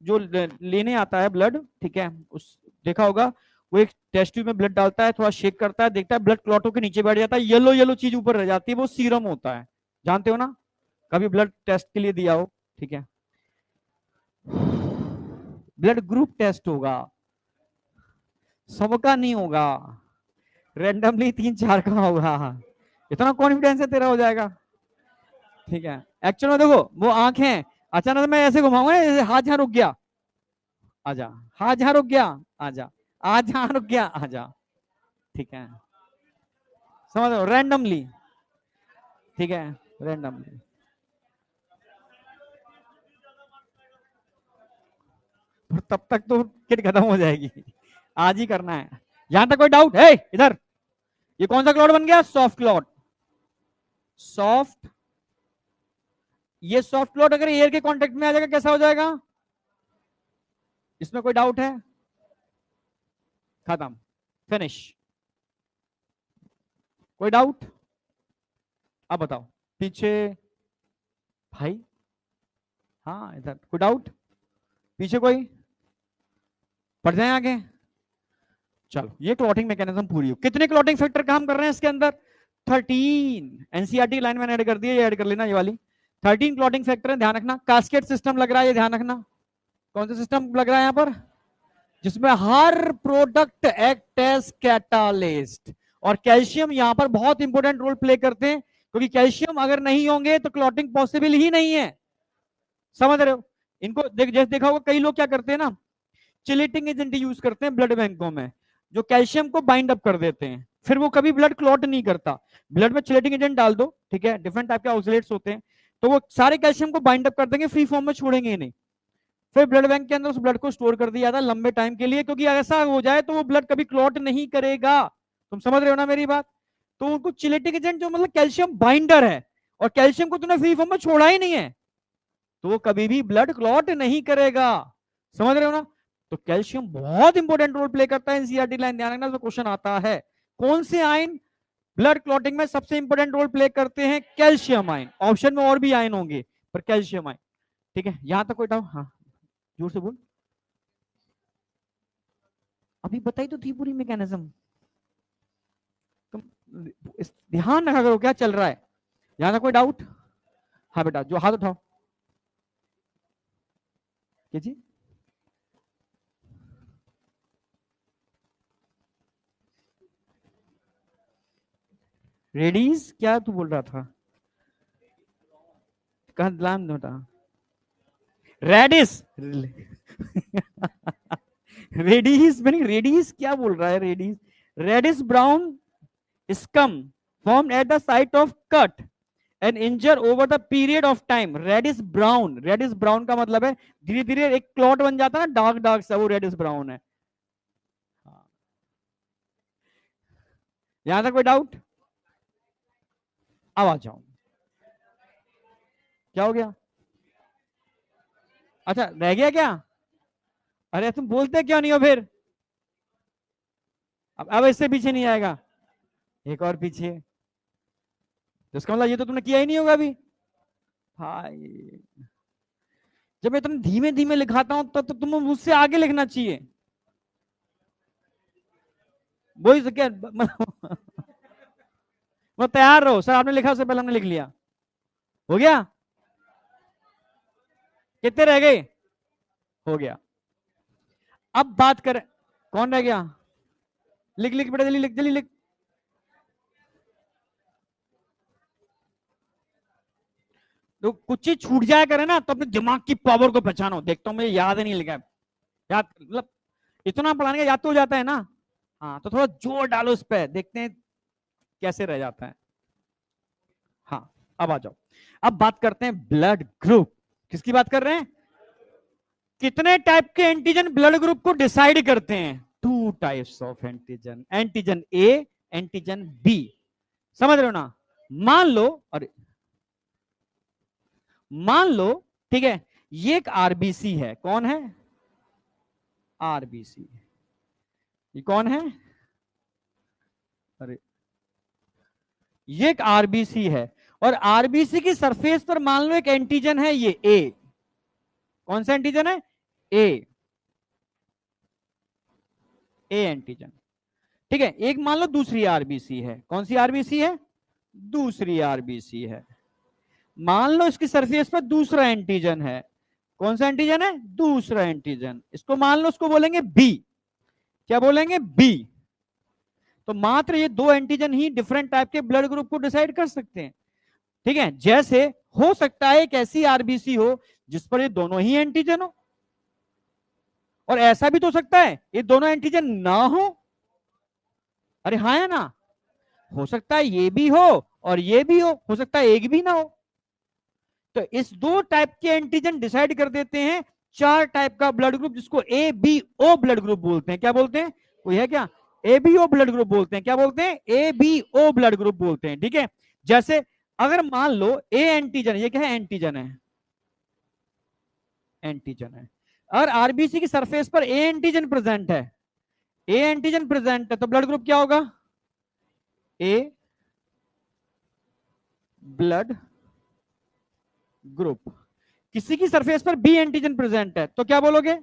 जो लेने आता है ब्लड, ठीक है, उस देखा होगा, वो एक टेस्ट ट्यूब में ब्लड डालता है, थोड़ा शेक करता है, देखता है ब्लड क्लॉटों के नीचे बैठ जाता है, येलो येलो चीज ऊपर रह जाती है, वो सीरम होता है, जानते हो ना, कभी ब्लड टेस्ट के लिए दिया हो, ठीक है, ब्लड ग्रुप टेस्ट होगा, सबका नहीं होगा, रेंडमली 3-4 का होगा, इतना कॉन्फिडेंस है तेरा हो जाएगा, ठीक है, एक्चुअल में देखो वो आंखें, अचानक मैं ऐसे घुमाऊंगा, हाथ जहां रुक गया, आजा, हाथ जहां रुक गया, आजा, आज जहां रुक गया, आजा, ठीक है, समझ लो, रैंडमली, ठीक है, रैंडमली, तब तक तो किट खत्म हो जाएगी, आज ही करना है, यहां तक कोई डाउट है इधर, ये कौन सा क्लॉट बन गया, सॉफ्ट क्लॉट, सॉफ्ट, ये सॉफ्ट क्लॉट अगर एयर के कांटेक्ट में आ जाएगा कैसा हो जाएगा, इसमें कोई डाउट है, खत्म, फिनिश, कोई डाउट, अब बताओ, पीछे, भाई, हाँ इधर कोई डाउट, पीछे कोई पढ़ जाए आगे। चलो ये क्लॉटिंग मैकेनिज्म पूरी हो। कितने क्लॉटिंग फैक्टर काम कर रहे हैं इसके अंदर? 13। एनसीईआरटी लाइन मैंने ऐड कर दी है, ये ऐड कर लेना ये वाली। 13 क्लॉटिंग फैक्टर है, ध्यान रखना। कास्केट सिस्टम लग रहा है, ये ध्यान रखना। कौन सा सिस्टम लग रहा है यहाँ पर? जिसमें हर प्रोडक्ट एक्ट एज कैटालिस्ट। और कैल्शियम यहाँ पर बहुत इंपॉर्टेंट रोल प्ले करते हैं, क्योंकि कैल्शियम अगर नहीं होंगे तो क्लॉटिंग पॉसिबल ही नहीं है। समझ रहे हो? इनको जैसे देखा होगा कई लोग क्या करते हैं ना, चिलेटिंग एजेंट यूज करते हैं ब्लड बैंकों में, जो कैल्शियम को बाइंड अप कर देते हैं, फिर वो कभी ब्लड क्लॉट नहीं करता। ब्लड में चिलेटिंग एजेंट डाल दो, ठीक है, डिफरेंट टाइप के ऑक्सीलेट्स होते हैं, तो वो सारे कैल्शियम को बाइंड अप कर देंगे, फ्री फॉर्म में छोड़ेंगे ही नहीं। फिर ब्लड बैंक के अंदर उस ब्लड को स्टोर कर दिया जाता है लंबे टाइम के लिए, क्योंकि ऐसा हो जाए तो वो ब्लड कभी क्लॉट नहीं करेगा। तुम समझ रहे हो ना मेरी बात? तो उनको चिलेटिक एजेंट जो मतलब कैल्शियम बाइंडर है, और कैल्शियम को तूने फ्री फॉर्म में छोड़ा ही नहीं है, तो वो कभी भी ब्लड क्लॉट नहीं करेगा। समझ रहे हो ना? तो कैल्शियम बहुत इंपॉर्टेंट रोल प्ले करता है। एनसीईआरटी लाइन ध्यान रखना, तो क्वेश्चन आता है कौन से आयन ब्लड क्लॉटिंग में सबसे इंपॉर्टेंट रोल प्ले करते हैं? Calcium ion. ऑप्शन में और भी आयन होंगे, पर कैल्शियम आयन। ठीक है, यहां तक कोई डाउट? हाँ जोर से बोल। अभी बताई तो थी पूरी मैकेनिज्म, तुम ध्यान रखा करो क्या चल रहा है। यहां तक कोई डाउट? हाँ बेटा, जो हाथ उठाओ। क्या जी? रेडीज क्या तू बोल रहा था? कहा लाम बेटा? रेडिस। रेडीज मैंने रेडीज क्या बोल रहा है? Reddish, reddish brown scum formed at the site of cut and injure over the period of time। Reddish brown, reddish brown का मतलब है धीरे धीरे एक क्लॉट बन जाता है ना, डार्क डार्क सा, वो रेडिस ब्राउन है। यहां तक कोई डाउट? अब आ जाओ, क्या हो गया? अच्छा रह गया क्या? अरे तुम बोलते क्यों नहीं हो फिर? अब इससे पीछे नहीं आएगा, एक और पीछे, तो इसका मतलब ये तो तुमने किया ही नहीं होगा अभी भाई। जब मैं इतना धीमे धीमे लिखाता हूं तो तुम्हें मुझसे आगे लिखना चाहिए। वही तो क्या वो तैयार रहो सर, आपने लिखा उससे पहले हमने लिख लिया। हो गया? कितने रह गए? हो गया। अब बात करें, कौन रह गया? लिख लिख बेटा, जल्दी लिख, जल्दी लिख। तो कुछ चीज छूट जाया करे ना, तो अपने दिमाग की पावर को पहचानो। देखता हूँ मुझे याद ही नहीं लिखा है। याद मतलब इतना पढ़ाने का याद तो हो जाता है ना। हाँ तो थोड़ा जोर डालो उस पर, देखते हैं कैसे रह जाता है। हाँ अब आ जाओ, अब बात करते हैं ब्लड ग्रुप। किसकी बात कर रहे हैं? कितने टाइप के एंटीजन ब्लड ग्रुप को डिसाइड करते हैं? 2 types of antigen, antigen A, antigen B. समझ रहे हो ना? मान लो, अरे मान लो, ठीक है, ये एक आरबीसी है। कौन है? आरबीसी। ये कौन है? अरे ये एक आरबीसी है, और आरबीसी की सरफेस पर मान लो एक एंटीजन है, ये ए। कौन सा एंटीजन है? ए, ए एंटीजन। ठीक है, एक मान लो दूसरी आरबीसी है। कौन सी आरबीसी है? दूसरी आरबीसी है। मान लो इसकी सरफेस पर दूसरा एंटीजन है। कौन सा एंटीजन है? दूसरा एंटीजन। इसको मान लो, उसको बोलेंगे बी। क्या बोलेंगे? बी। तो मात्र ये दो एंटीजन ही डिफरेंट टाइप के ब्लड ग्रुप को डिसाइड कर सकते हैं। ठीक है, जैसे हो सकता है एक ऐसी आरबीसी हो जिस पर ये दोनों ही एंटीजन हो, और ऐसा भी तो हो सकता है ये दोनों एंटीजन ना हो। अरे हाँ है ना? हो सकता है ये भी हो और ये भी हो सकता है एक भी ना हो। तो इस दो टाइप के एंटीजन डिसाइड कर देते हैं 4 टाइप का ब्लड ग्रुप, जिसको A B O blood group बोलते हैं। क्या बोलते हैं? कोई है क्या? A B O blood group बोलते हैं। क्या बोलते हैं? A B O blood group बोलते हैं। ठीक है, जैसे अगर मान लो ए एंटीजन, ये क्या है? एंटीजन है, एंटीजन है। अगर आरबीसी की सरफेस पर ए एंटीजन प्रेजेंट है, ए एंटीजन प्रेजेंट है, तो ब्लड ग्रुप क्या होगा? ए ब्लड ग्रुप। किसी की सरफेस पर बी एंटीजन प्रेजेंट है तो क्या बोलोगे?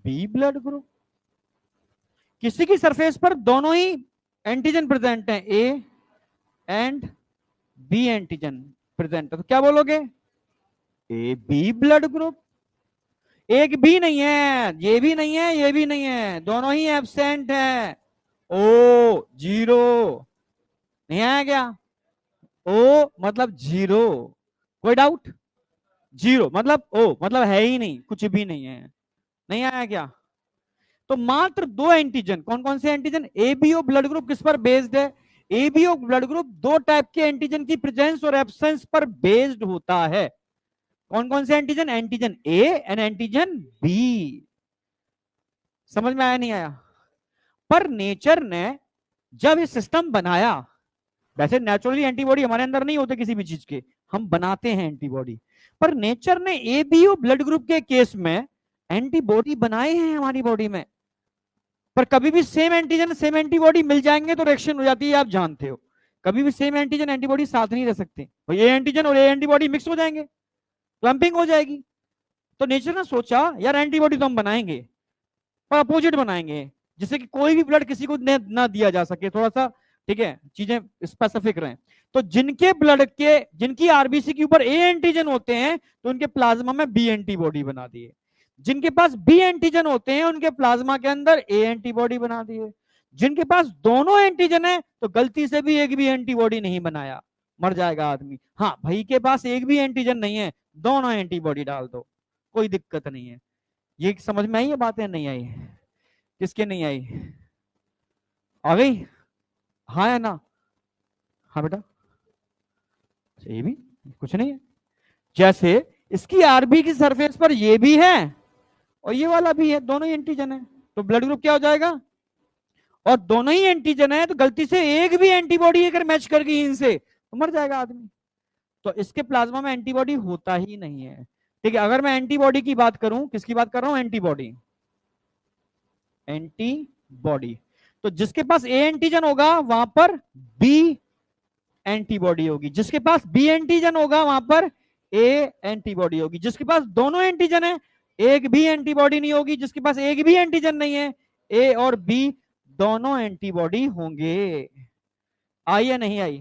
B blood group. किसी की सरफेस पर दोनों ही एंटीजन प्रेजेंट है, A and B antigen present है तो क्या बोलोगे? A B blood group. एक भी नहीं है, ये भी नहीं है, ये भी नहीं है, दोनों ही एब्सेंट है। ओ जीरो, नहीं आया क्या? ओ मतलब जीरो, कोई डाउट? जीरो मतलब ओ मतलब है ही नहीं, कुछ भी नहीं है, नहीं आया क्या? तो मात्र दो एंटीजन, कौन कौन से एंटीजन? एबीओ ब्लड ग्रुप किस पर बेस्ड है? एबीओ ब्लड ग्रुप दो टाइप के एंटीजन की प्रेजेंस और एब्सेंस पर बेस्ड होता है। कौन कौन से antigen? Antigen A and antigen B. समझ में आया नहीं आया? पर नेचर ने जब ये सिस्टम बनाया, वैसे नेचुरली एंटीबॉडी हमारे अंदर नहीं होते किसी भी चीज के, हम बनाते हैं एंटीबॉडी, पर नेचर ने एबीओ ब्लड ग्रुप के केस में एंटीबॉडी बनाए हैं हमारी बॉडी में। पर कभी भी सेम एंटीजन सेम एंटीबॉडी मिल जाएंगे तो रिएक्शन हो जाती है, आप जानते हो। कभी भी सेम एंटीजन एंटीबॉडी साथ नहीं रह सकते, ये एंटीजन और ये एंटीबॉडी मिक्स हो जाएंगे, क्लम्पिंग हो जाएगी। तो नेचर ने सोचा यार एंटीबॉडी तो हम बनाएंगे पर अपोजिट बनाएंगे, जिससे कि कोई भी ब्लड किसी को ना दिया जा सके, थोड़ा सा ठीक है चीजें स्पेसिफिक रहे। तो जिनके ब्लड के, जिनकी आरबीसी के ऊपर ए एंटीजन होते हैं तो उनके प्लाज्मा में बी एंटीबॉडी बना दिए, जिनके पास बी एंटीजन होते हैं उनके प्लाज्मा के अंदर ए एंटीबॉडी बना दिए, जिनके पास दोनों एंटीजन है तो गलती से भी एक भी एंटीबॉडी नहीं बनाया, मर जाएगा आदमी। हाँ भाई के पास एक भी एंटीजन नहीं है, दोनों एंटीबॉडी डाल दो, कोई दिक्कत नहीं है। ये समझ में आई है बातें? नहीं आई? किसके नहीं आई? आ गई? हाँ या ना? हाँ बेटा, ये भी कुछ नहीं है। जैसे इसकी आरबी की सरफेस पर ये भी है और ये वाला भी है, दोनों ही एंटीजन है, तो ब्लड ग्रुप क्या हो जाएगा? और दोनों ही एंटीजन है तो गलती से एक भी एंटीबॉडी अगर मैच कर गई इनसे तो मर जाएगा आदमी। तो इसके प्लाज्मा में एंटीबॉडी होता ही नहीं है। ठीक है, अगर मैं एंटीबॉडी की बात करूं, किसकी बात कर रहा हूं? Antibody, antibody. तो जिसके पास ए एंटीजन होगा वहां पर बी एंटीबॉडी होगी, जिसके पास बी एंटीजन होगा वहां पर ए एंटीबॉडी होगी, जिसके पास दोनों एंटीजन है एक भी एंटीबॉडी नहीं होगी, जिसके पास एक भी एंटीजन नहीं है ए और बी दोनों एंटीबॉडी होंगे। आई या नहीं आई?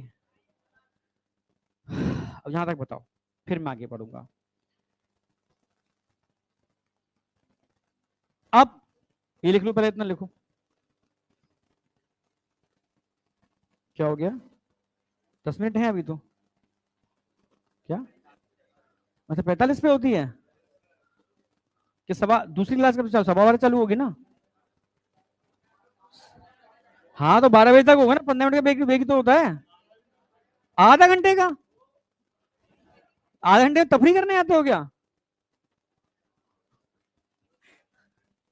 अब यहां तक बताओ, फिर मैं आगे बढ़ूंगा। अब ये लिख लूं, पहले इतना लिखो, क्या हो गया? 10 मिनट है अभी तो, क्या अच्छा 45 पे होती है कि सभा दूसरी क्लास का सभा वाला चालू होगी ना? हाँ तो 12 बजे तक होगा ना, 15 मिनट का ब्रेक, ब्रेक तो होता है आधा घंटे का। आधे घंटे में तफरी करने आते हो क्या?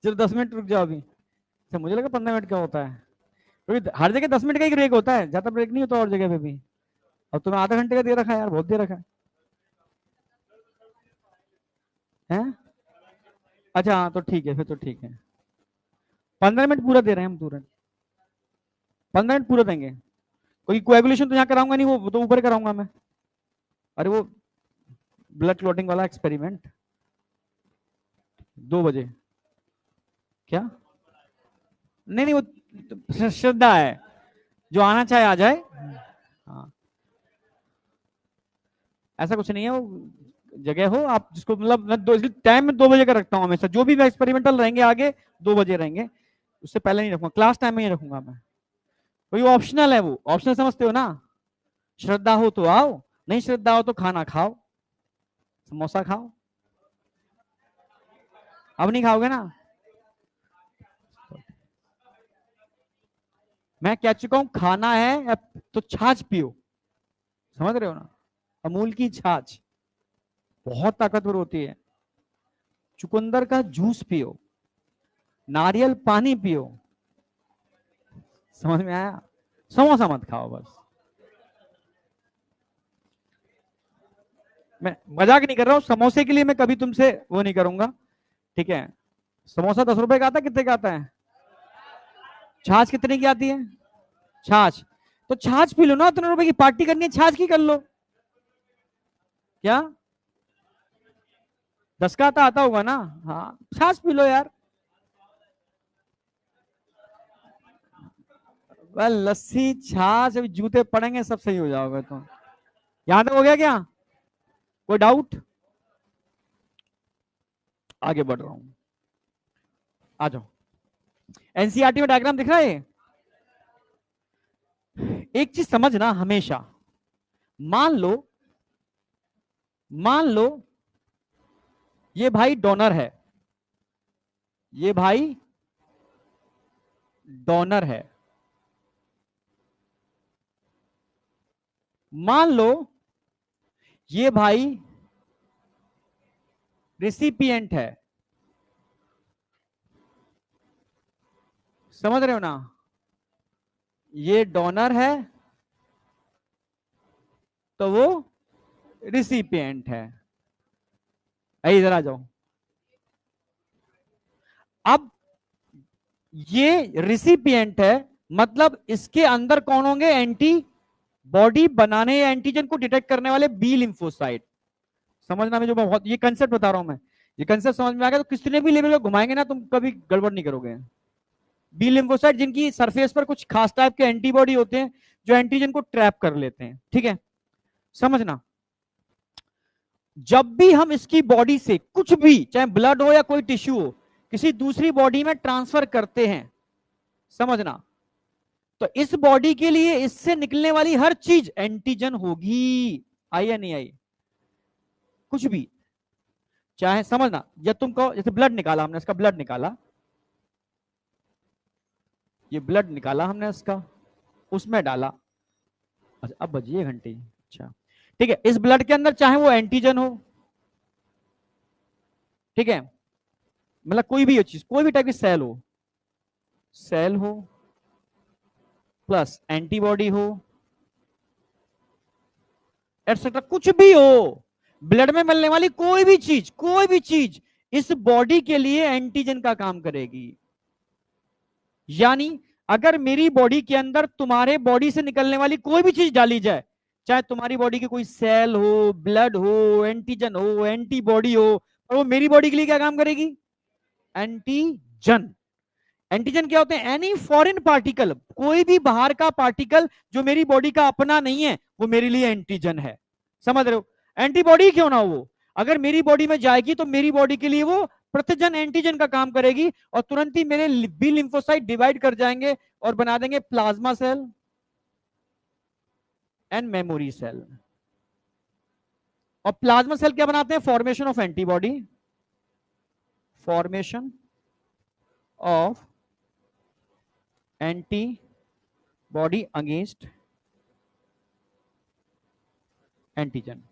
चलो 10 मिनट रुक जाओ अभी। अच्छा मुझे लगा 15 मिनट का होता है, क्योंकि हर जगह 10 मिनट का ही ब्रेक होता है, ज्यादा ब्रेक नहीं होता और जगह पे भी। अब तुम्हें आधा घंटे का दे रखा है यार, बहुत दे रखा है? अच्छा हाँ तो ठीक है, फिर तो ठीक है, 15 मिनट पूरा दे रहे हैं हम, तुरंत 15 मिनट पूरा देंगे। कोई कोएगुलेशन तो यहाँ कराऊंगा नहीं, वो तो ऊपर कराऊंगा मैं। अरे वो ब्लड क्लॉटिंग वाला एक्सपेरिमेंट 2 बजे। क्या? नहीं नहीं, वो श्रद्धा है, जो आना चाहे आ जाए। हाँ ऐसा कुछ नहीं है, वो जगह हो आप जिसको, मतलब मैं टाइम में 2 बजे का रखता हूँ हमेशा, जो भी एक्सपेरिमेंटल रहेंगे आगे 2 बजे रहेंगे, उससे पहले नहीं रखूंगा, क्लास टाइम में ही रखूंगा मैं। कोई ऑप्शनल है, वो ऑप्शनल समझते हो ना? श्रद्धा हो तो आओ, नहीं श्रद्धा हो तो खाना खाओ, समोसा खाओ। अब नहीं खाओगे ना? मैं कह चुका हूं खाना है तो छाछ पियो, समझ रहे हो ना? अमूल की छाछ बहुत ताकतवर होती है, चुकंदर का जूस पियो, नारियल पानी पियो। समझ में आया? समोसा मत खाओ बस। मैं मजाक नहीं कर रहा हूं, समोसे के लिए मैं कभी तुमसे वो नहीं करूंगा, ठीक है? समोसा 10 रुपए का आता है, कितने का आता है? छाछ कितने की आती है? छाछ तो छाछ पी लो ना, 3 रुपए की पार्टी करनी है, छाछ की कर लो। क्या 10 का आता होगा ना। हाँ, छाछ पी लो यार। लस्सी छाछ, अभी जूते पड़ेंगे सब सही हो जाओगे तो। यहां तक हो गया क्या? कोई डाउट? आगे बढ़ रहा हूं, आ जाओ। एनसीईआरटी में डायग्राम दिख रहा है। एक चीज समझना हमेशा, मान लो, मान लो ये भाई डोनर है, ये भाई डोनर है। मान लो ये भाई रिसिपिएंट है। समझ रहे हो ना? ये डोनर है तो वो रिसिपिएंट है। इधर आ जाओ। अब ये रिसिपिएंट है, मतलब इसके अंदर कौन होंगे? एंटी बॉडी बनाने या एंटीजन को डिटेक्ट करने वाले बी लिम्फोसाइट। समझना, मैं जो मैं बहुत ये कंसेप्ट बता रहा हूं मैं, ये कंसेप्ट समझ में आ गया तो किसी भी लेवल को घुमाएंगे ना तुम कभी गड़बड़ नहीं करोगे। बी लिम्फोसाइट जिनकी सरफेस पर कुछ खास टाइप के एंटीबॉडी होते हैं जो एंटीजन को ट्रैप कर लेते हैं। ठीक है, समझना। जब भी हम इसकी बॉडी से कुछ भी, चाहे ब्लड हो या कोई टिश्यू हो, किसी दूसरी बॉडी में ट्रांसफर करते हैं, समझना, तो इस बॉडी के लिए इससे निकलने वाली हर चीज एंटीजन होगी। आई या नहीं आई? कुछ भी, चाहे समझना, या तुमको जैसे ब्लड निकाला हमने, इसका ब्लड निकाला, ये ब्लड निकाला हमने इसका, उसमें डाला। अच्छा, अब बजिए घंटी। अच्छा, ठीक है, इस ब्लड के अंदर चाहे वो एंटीजन हो, ठीक है, मतलब कोई भी चीज, कोई भी टाइप की सेल हो, सेल हो प्लस एंटीबॉडी हो, एटसेट्रा, कुछ भी हो, ब्लड में मिलने वाली कोई भी चीज, कोई भी चीज इस बॉडी के लिए एंटीजन का काम करेगी। यानी अगर मेरी बॉडी के अंदर तुम्हारे बॉडी से निकलने वाली कोई भी चीज डाली जाए, चाहे तुम्हारी बॉडी की कोई सेल हो, ब्लड हो, एंटीजन हो, एंटीबॉडी हो, और वो मेरी बॉडी के लिए क्या काम करेगी? एंटीजन। एंटीजन क्या होते हैं? एनी फॉरेन पार्टिकल, कोई भी बाहर का पार्टिकल जो मेरी बॉडी का अपना नहीं है, वो मेरे लिए एंटीजन है। समझ रहे हो? एंटीबॉडी क्यों ना हो, अगर मेरी बॉडी में जाएगी तो मेरी बॉडी के लिए वो प्रतिजन एंटीजन का काम करेगी, और तुरंत ही मेरे बी लिम्फोसाइट डिवाइड कर जाएंगे और बना देंगे plasma cell and memory cell. और प्लाज्मा सेल क्या बनाते हैं? Formation of antibody, formation of antibody against antigen.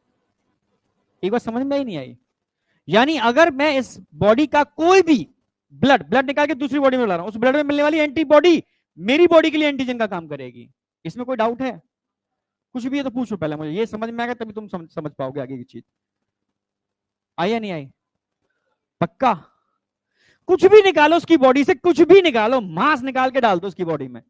एक बार समझ में ही नहीं आई? यानी अगर मैं इस बॉडी का कोई भी ब्लड निकाल के दूसरी बॉडी में ला रहा हूं, उस ब्लड में मिलने वाली एंटीबॉडी मेरी बॉडी के लिए एंटीजन का काम करेगी। इसमें कोई डाउट है? कुछ भी है तो पूछो पहले, मुझे ये समझ में आ गया तभी तुम समझ पाओगे आगे की चीज। आई या नहीं आई? पक्का? कुछ भी निकालो उसकी बॉडी से, कुछ भी निकालो, मांस निकाल के डाल दो उसकी बॉडी में,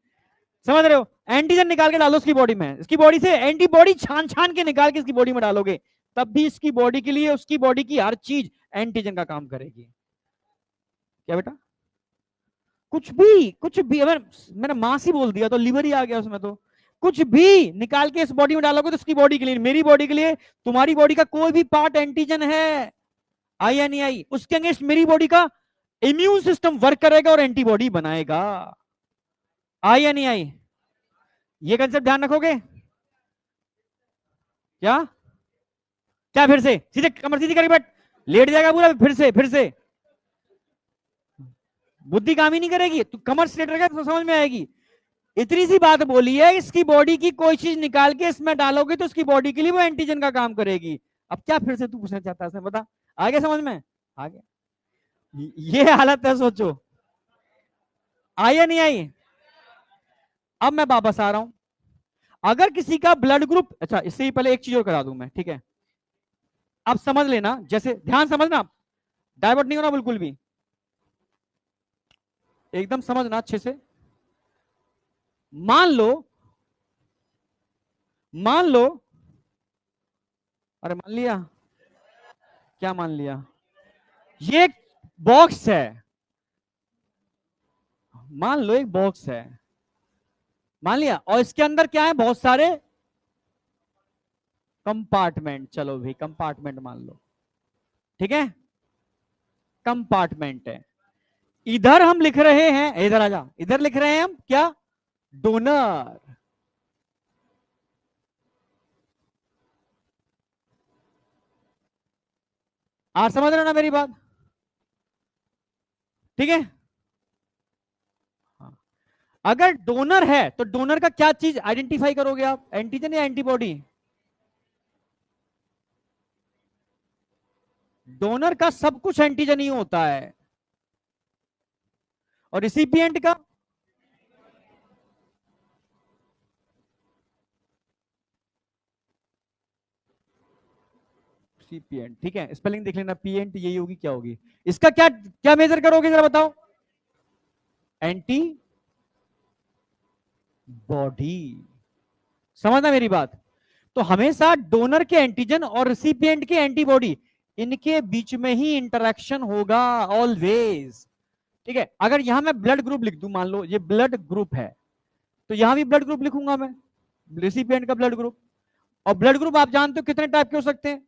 समझ रहे हो? एंटीजन निकाल के डालो उसकी बॉडी में, इसकी बॉडी से एंटीबॉडी छान छान के निकाल के इसकी बॉडी में डालोगे, तब भी इसकी बॉडी के लिए उसकी बॉडी की हर चीज एंटीजन का काम करेगी। क्या बेटा? कुछ भी, कुछ भी, अगर मैंने मांस ही बोल दिया तो लिवर ही आ गया उसमें, तो कुछ भी निकाल के इस बॉडी में डालोगे तो उसकी बॉडी के लिए, मेरी बॉडी के लिए, तुम्हारी बॉडी का कोई भी पार्ट एंटीजन है। आई या नहीं आई? उसके अगेंस्ट मेरी बॉडी का इम्यून सिस्टम वर्क करेगा और एंटीबॉडी बनाएगा। आई या नहीं आई? ये कंसेप्ट ध्यान रखोगे क्या? क्या फिर से सीधे कमर सीधी करी, बट लेट जाएगा पूरा, फिर से बुद्धि काम ही नहीं करेगी, तू कमर स्ट्रेट रखेगा तो समझ में आएगी। इतनी सी बात बोली है, इसकी बॉडी की कोई चीज निकाल के इसमें डालोगे तो उसकी बॉडी के लिए वो एंटीजन का काम करेगी। अब क्या फिर से तू पूछना चाहता है, बता। आगे समझ में आ गया? ये हालत है, सोचो। आई या नहीं आई? अब मैं वापस आ रहा हूं। अगर किसी का ब्लड ग्रुप, अच्छा इससे ही पहले एक चीज और करा दूं मैं, ठीक है? अब समझ लेना, जैसे ध्यान समझना, डाइवर्ट नहीं होना बिल्कुल भी, एकदम समझना अच्छे से। मान लो, मान लो, अरे मान लिया? क्या मान लिया? ये एक बॉक्स है, मान लो एक बॉक्स है, मान लिया, और इसके अंदर क्या है, बहुत सारे कंपार्टमेंट, चलो भाई कंपार्टमेंट मान लो, ठीक है, कंपार्टमेंट है। इधर हम लिख रहे हैं, इधर आ जा, इधर लिख रहे हैं हम क्या, डोनर। आप समझ रहे हो ना मेरी बात, ठीक है। हाँ। अगर डोनर है तो डोनर का क्या चीज आइडेंटिफाई करोगे आप, एंटीजन या एंटीबॉडी? डोनर का सब कुछ एंटीजन ही होता है, और रिसिपिएंट का रिसिपिएंट, ठीक है, स्पेलिंग देख लेना, पीएंट यही होगी, क्या होगी इसका, क्या क्या मेजर करोगे जरा बताओ, एंटी बॉडी, समझना मेरी बात। तो हमेशा डोनर के एंटीजन और रिसिपिएंट के एंटीबॉडी, इनके बीच में ही इंटरेक्शन होगा ऑलवेज, ठीक है। अगर यहां मैं ब्लड ग्रुप लिख दूं, मान लो ये ब्लड ग्रुप है, तो यहां भी ब्लड ग्रुप लिखूंगा मैं, रिसिपिएंट का ब्लड ग्रुप। और ब्लड ग्रुप आप जानते हो कितने टाइप के हो सकते हैं,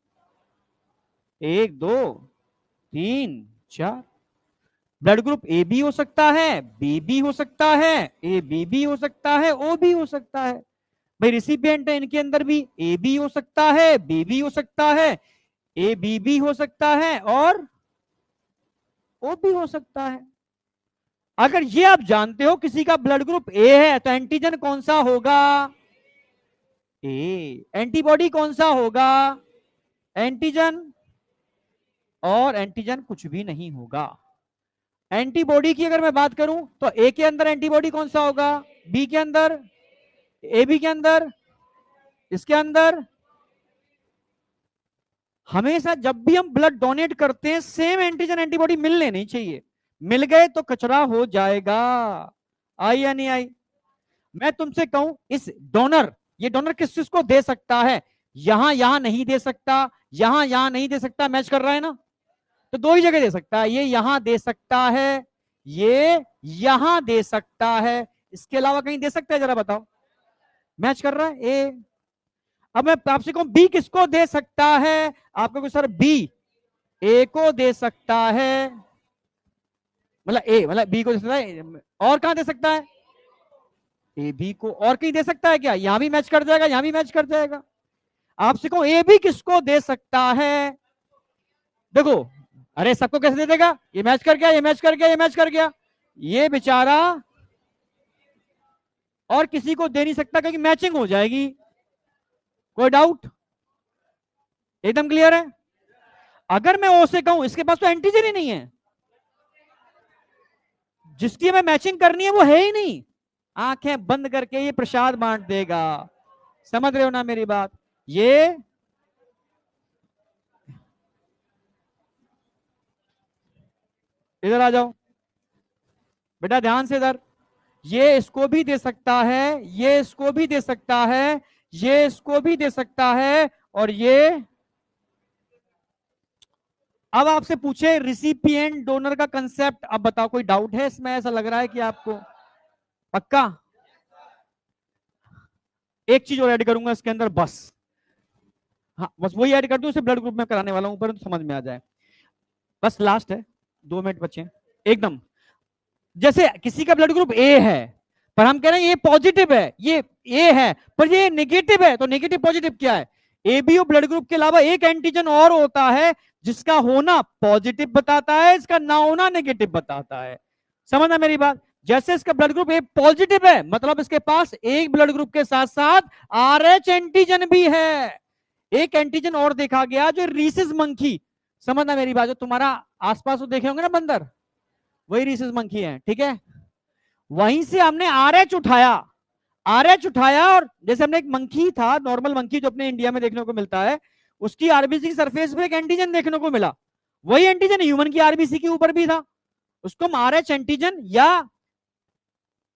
1 2 3 4। ब्लड ग्रुप ए बी हो सकता है, बी बी हो सकता है, ए बी बी हो सकता है, ओ बी हो सकता है। भाई रिसिपिएंट है, इनके अंदर भी ए बी हो सकता है, बी बी हो सकता है, ए बी बी हो सकता है, और ओ बी हो सकता है। अगर ये आप जानते हो किसी का ब्लड ग्रुप ए है, तो एंटीजन कौन सा होगा, ए। एंटीबॉडी कौन सा होगा, एंटीजन, और एंटीजन कुछ भी नहीं होगा। एंटीबॉडी की अगर मैं बात करूं तो ए के अंदर एंटीबॉडी कौन सा होगा, बी के अंदर, ए बी के अंदर, इसके अंदर। हमेशा जब भी हम ब्लड डोनेट करते हैं सेम एंटीजन एंटीबॉडी मिल लेनी चाहिए, मिल गए तो कचरा हो जाएगा। आई या नहीं आई? मैं तुमसे कहूं इस डोनर, ये डोनर किस चीज को दे सकता है, यहां यहां नहीं दे सकता, यहां यहां नहीं दे सकता, मैच कर रहा है ना, तो 2 ही जगह दे सकता है, ये यहां दे सकता है, ये यहां दे सकता है, इसके अलावा कहीं दे सकता है, जरा बताओ, मैच कर रहा है ए। अब मैं आपसे कहूं बी किसको दे सकता है, आपको सर बी ए को दे सकता है, मतलब ए मतलब बी को दे सकता है, और कहां दे सकता है, ए बी को, और कहीं दे सकता है क्या, यहां भी मैच कर जाएगा, यहां भी मैच कर जाएगा। आपसे कहूं ए बी किसको दे सकता है, देखो, अरे सबको कैसे दे देगा, ये मैच कर गया, ये मैच कर गया, ये मैच कर गया, ये बेचारा और किसी को दे नहीं सकता क्योंकि मैचिंग हो जाएगी। कोई डाउट, एकदम क्लियर है। अगर मैं ओ से कहूं इसके पास तो एंटीजन ही नहीं है, जिसकी हमें मैचिंग करनी है वो है ही नहीं, आंखें बंद करके ये प्रसाद बांट देगा। समझ रहे हो ना मेरी बात, ये इधर आ जाओ बेटा, ध्यान से इधर, ये इसको भी दे सकता है, ये इसको भी दे सकता है, ये इसको भी दे सकता है, और ये। अब आपसे पूछे रिसिपिएंट डोनर का कंसेप्ट, अब बताओ कोई डाउट है इसमें, ऐसा लग रहा है कि आपको पक्का। एक चीज और ऐड करूंगा इसके अंदर बस, हाँ बस वही ऐड कर दूं, उसे ब्लड ग्रुप में कराने वाला हूं, पर तो समझ में आ जाए, बस लास्ट है, 2 मिनट बचे एकदम। जैसे किसी का ब्लड ग्रुप ए है, पर हम कह रहे हैं ये पॉजिटिव है, ये ए है पर ये नेगेटिव है, तो नेगेटिव पॉजिटिव क्या है, एबीओ ब्लड ग्रुप के अलावा एक एंटीजन और होता है जिसका होना पॉजिटिव बताता है, इसका ना होना नेगेटिव बताता है। समझना मेरी बात, जैसे इसका ब्लड ग्रुप ए पॉजिटिव है, मतलब इसके पास एक ब्लड ग्रुप के साथ साथ आरएच एंटीजन भी है। एक एंटीजन और देखा गया जो रीसिस मंकी, समझना मेरी बात, जो तुम्हारा आसपास तो देखे होंगे ना बंदर, वही रीसिस मंकी है, ठीक है। वहीं से हमने आरएच उठाया, आरएच उठाया, और जैसे हमने एक मंकी था, नॉर्मल मंकी जो अपने इंडिया में देखने को मिलता है, उसकी आरबीसी की सरफेस पे एक एंटीजन देखने को मिला, वही एंटीजन ह्यूमन की आरबीसी के ऊपर भी था, उसको हम आरएच एंटीजन या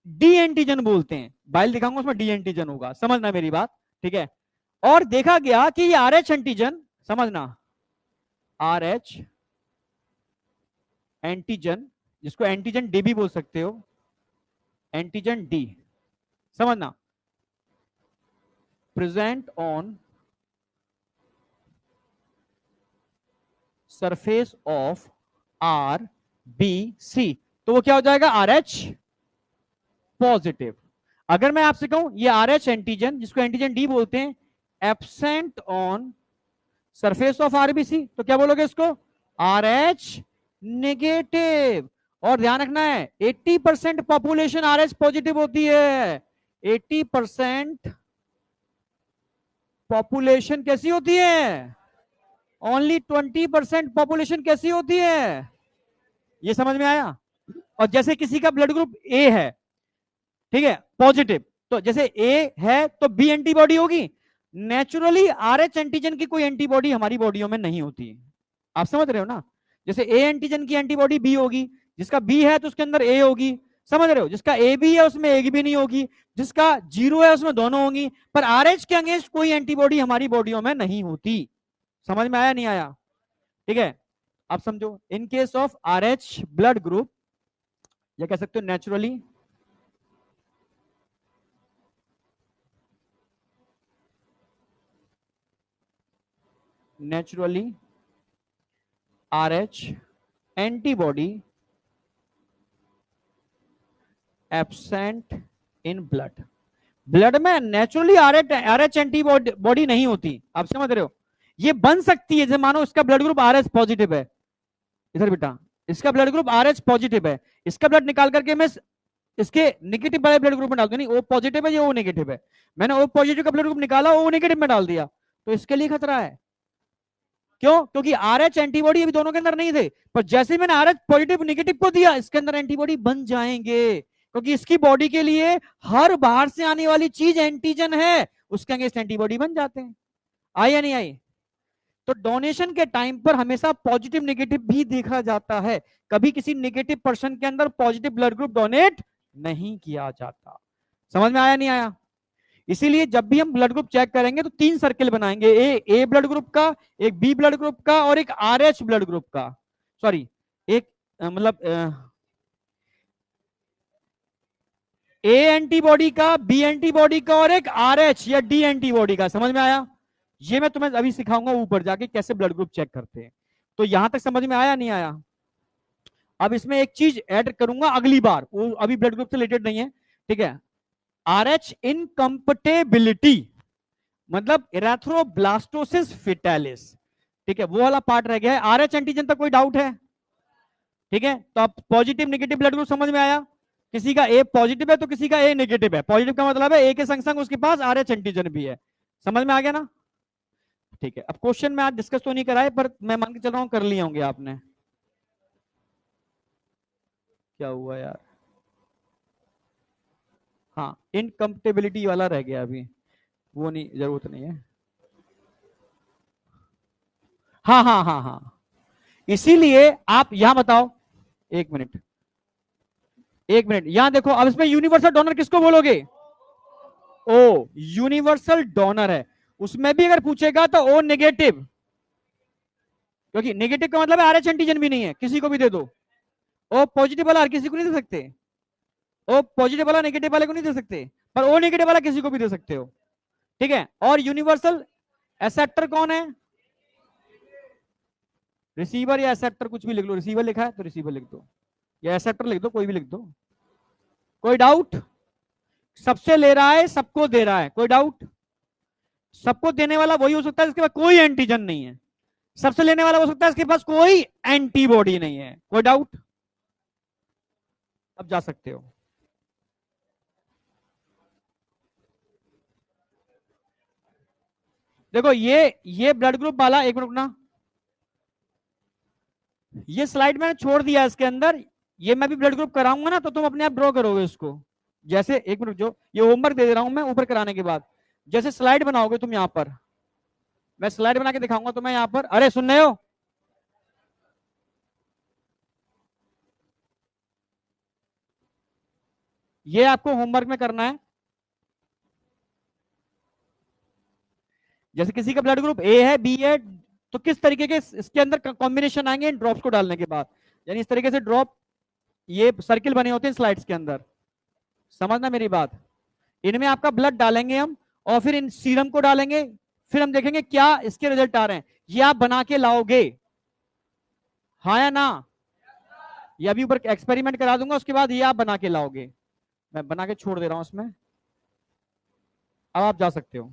डी एंटीजन बोलते हैं, बाइल दिखाऊंगा उसमें डी एंटीजन होगा, समझना मेरी बात, ठीक है। और देखा गया कि ये आरएच एंटीजन, समझना, आरएच एंटीजन, जिसको एंटीजन डी भी बोल सकते हो, एंटीजन डी, समझना, present on surface of R B C, तो वो क्या हो जाएगा, आर एच पॉजिटिव। अगर मैं आपसे कहूं ये आर एच एंटीजन, जिसको एंटीजन डी बोलते हैं, absent on surface of RBC, तो क्या बोलोगे इसको, आर एच नेगेटिव। और ध्यान रखना है 80% पॉपुलेशन आर एच पॉजिटिव होती है, 80% पॉपुलेशन कैसी होती है, ओनली 20% पॉपुलेशन कैसी होती है, ये समझ में आया। और जैसे किसी का ब्लड ग्रुप ए है, ठीक है, पॉजिटिव, तो जैसे ए है तो बी एंटीबॉडी होगी, नेचुरली आर एच एंटीजन की कोई एंटीबॉडी हमारी बॉडियों में नहीं होती, आप समझ रहे हो ना। जैसे ए एंटीजन की एंटीबॉडी बी होगी, जिसका बी है तो उसके अंदर ए होगी, समझ रहे हो, जिसका ए बी है उसमें ए भी नहीं होगी, जिसका जीरो है उसमें दोनों होंगी, पर आर एच के अगेंस्ट कोई एंटीबॉडी हमारी बॉडियों में नहीं होती। समझ में आया नहीं आया, ठीक है। आप समझो, in case of R H blood group, या कह सकते हो naturally R H antibody absent in blood, blood में नेचुरली आर एच एंटीबॉडी नहीं होती, आप समझ रहे हो। ये बन सकती है, जैसे मानो इसका blood group R H positive है, इधर बेटा इसका blood group R H positive है, इसका ब्लड निकाल करके मैं इसके नेगेटिव वाले ब्लड ग्रुप में डाल दूं, नहीं ओ पॉजिटिव है, ये ओ नेगेटिव है, मैंने ओ पॉजिटिव का ब्लड ग्रुप निकाला, ओ नेगेटिव में डाल दिया, तो इसके लिए खतरा है। क्यों, क्योंकि आर एच एंटीबॉडी अभी दोनों के अंदर नहीं थे, पर जैसे मैंने आर एच पॉजिटिव नेगेटिव को दिया, इसके अंदर एंटीबॉडी बन जाएंगे, क्योंकि इसकी बॉडी के लिए हर बाहर से आने वाली चीज एंटीजन है, उसके अगेंस्ट एंटीबॉडी बन जाते हैं। आई या नहीं आई। तो डोनेशन के टाइम पर हमेशा पॉजिटिव नेगेटिव भी देखा जाता है, कभी किसी नेगेटिव पर्सन के अंदर पॉजिटिव ब्लड ग्रुप डोनेट नहीं किया जाता। समझ में आया नहीं आया। इसीलिए जब भी हम ब्लड ग्रुप चेक करेंगे तो 3 सर्किल बनाएंगे, ए ब्लड ग्रुप का, एक बी ब्लड ग्रुप का, और एक आर एच ब्लड ग्रुप का, सॉरी एक मतलब ए एंटीबॉडी का, बी एंटीबॉडी का, और एक आर एच या डी एंटीबॉडी का। समझ में आया। ये मैं तुम्हें अभी सिखाऊंगा ऊपर जाके कैसे ब्लड ग्रुप चेक करते हैं। तो यहां तक समझ में आया नहीं आया। अब इसमें एक चीज ऐड करूंगा अगली बार, वो अभी ब्लड ग्रुप से रिलेटेड नहीं है, ठीक है। आर एच इनकम्पेटेबिलिटी मतलब इरेथ्रोब्लास्टोसिस फेटालिस, ठीक है, वो वाला पार्ट रह गया है। आर एच एंटीजन तक कोई डाउट है, ठीक है। तो अब पॉजिटिव नेगेटिव ब्लड ग्रुप समझ में आया, किसी का ए पॉजिटिव है तो किसी का ए नेगेटिव है। पॉजिटिव का मतलब है ए के संग संग उसके पास आर एच एंटीजन भी है। समझ में आ गया ना, ठीक है। अब क्वेश्चन में आज डिस्कस तो नहीं कराए, पर मैं मान के चल रहा हूं कर लिए होंगे आपने। क्या हुआ यार, हाँ इनकम्पेटेबिलिटी वाला रह गया अभी, वो नहीं, जरूरत नहीं है। हाँ हाँ हाँ हाँ, इसीलिए आप यहां बताओ, एक मिनट एक मिनट, यहां देखो। अब इसमें यूनिवर्सल डोनर किसको बोलोगे, ओ यूनिवर्सल डोनर है। उसमें भी अगर पूछेगा तो ओ नेगेटिव, क्योंकि नेगेटिव का मतलब है आर एच एंटीजन भी नहीं है, किसी को भी दे दो। ओ पॉजिटिव वाला हर किसी को नहीं दे सकते, ओ पॉजिटिव वाला नेगेटिव वाले को नहीं दे सकते, पर ओ नेगेटिव वाला किसी को भी दे सकते हो, ठीक है। और यूनिवर्सल एक्सेप्टर कौन है, रिसीवर या एक्सेप्टर, कुछ भी लिख लो। रिसीवर लिखा है तो रिसीवर लिख दो, या एक्सेप्टर लिख दो, कोई भी लिख दो। कोई डाउट, सबसे ले रहा है सबको दे रहा है, कोई डाउट। सबको देने वाला वही हो सकता है जिसके पास कोई एंटीजन नहीं है, सबसे लेने वाला हो सकता है इसके पास कोई एंटीबॉडी नहीं है, कोई डाउट। अब जा सकते हो। देखो ये ब्लड ग्रुप वाला, एक मिनट रुकना, ये स्लाइड मैंने छोड़ दिया इसके अंदर, ये मैं भी ब्लड ग्रुप कराऊंगा ना तो तुम अपने आप ड्रॉ करोगे उसको। जैसे एक मिनट, जो ये होमवर्क दे रहा हूं मैं ऊपर कराने के बाद, जैसे स्लाइड बनाओगे तुम यहां पर, मैं स्लाइड बना के दिखाऊंगा तुम्हें यहां पर। अरे सुन रहे हो, ये आपको होमवर्क में करना है। जैसे किसी का ब्लड ग्रुप ए है, बी है, तो किस तरीके के इसके अंदर कॉम्बिनेशन आएंगे इन ड्रॉप्स को डालने के बाद। यानी इस तरीके से ड्रॉप, ये सर्किल बने होते हैं स्लाइड्स के अंदर, समझना मेरी बात। इनमें आपका ब्लड डालेंगे हम, और फिर इन सीरम को डालेंगे, फिर हम देखेंगे क्या इसके रिजल्ट आ रहे हैं। ये आप बना के लाओगे, हाँ या ना? ये अभी ऊपर एक्सपेरिमेंट करा दूंगा, उसके बाद ये आप बना के लाओगे। मैं बना के छोड़ दे रहा हूं उसमें, अब आप जा सकते हो।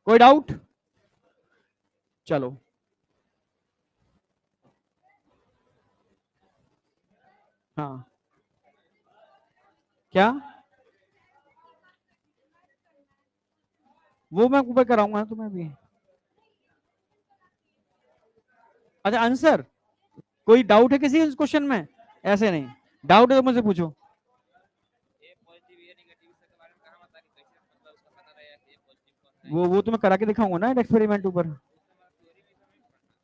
कोई डाउट? चलो, हाँ क्या? वो मैं ऊपर कराऊंगा तुम्हें भी। अच्छा, आंसर, कोई डाउट है किसी इस क्वेश्चन में? ऐसे नहीं, डाउट है तो मुझसे पूछो। वो तो मैं करा के दिखाऊंगा ना एक्सपेरिमेंट ऊपर।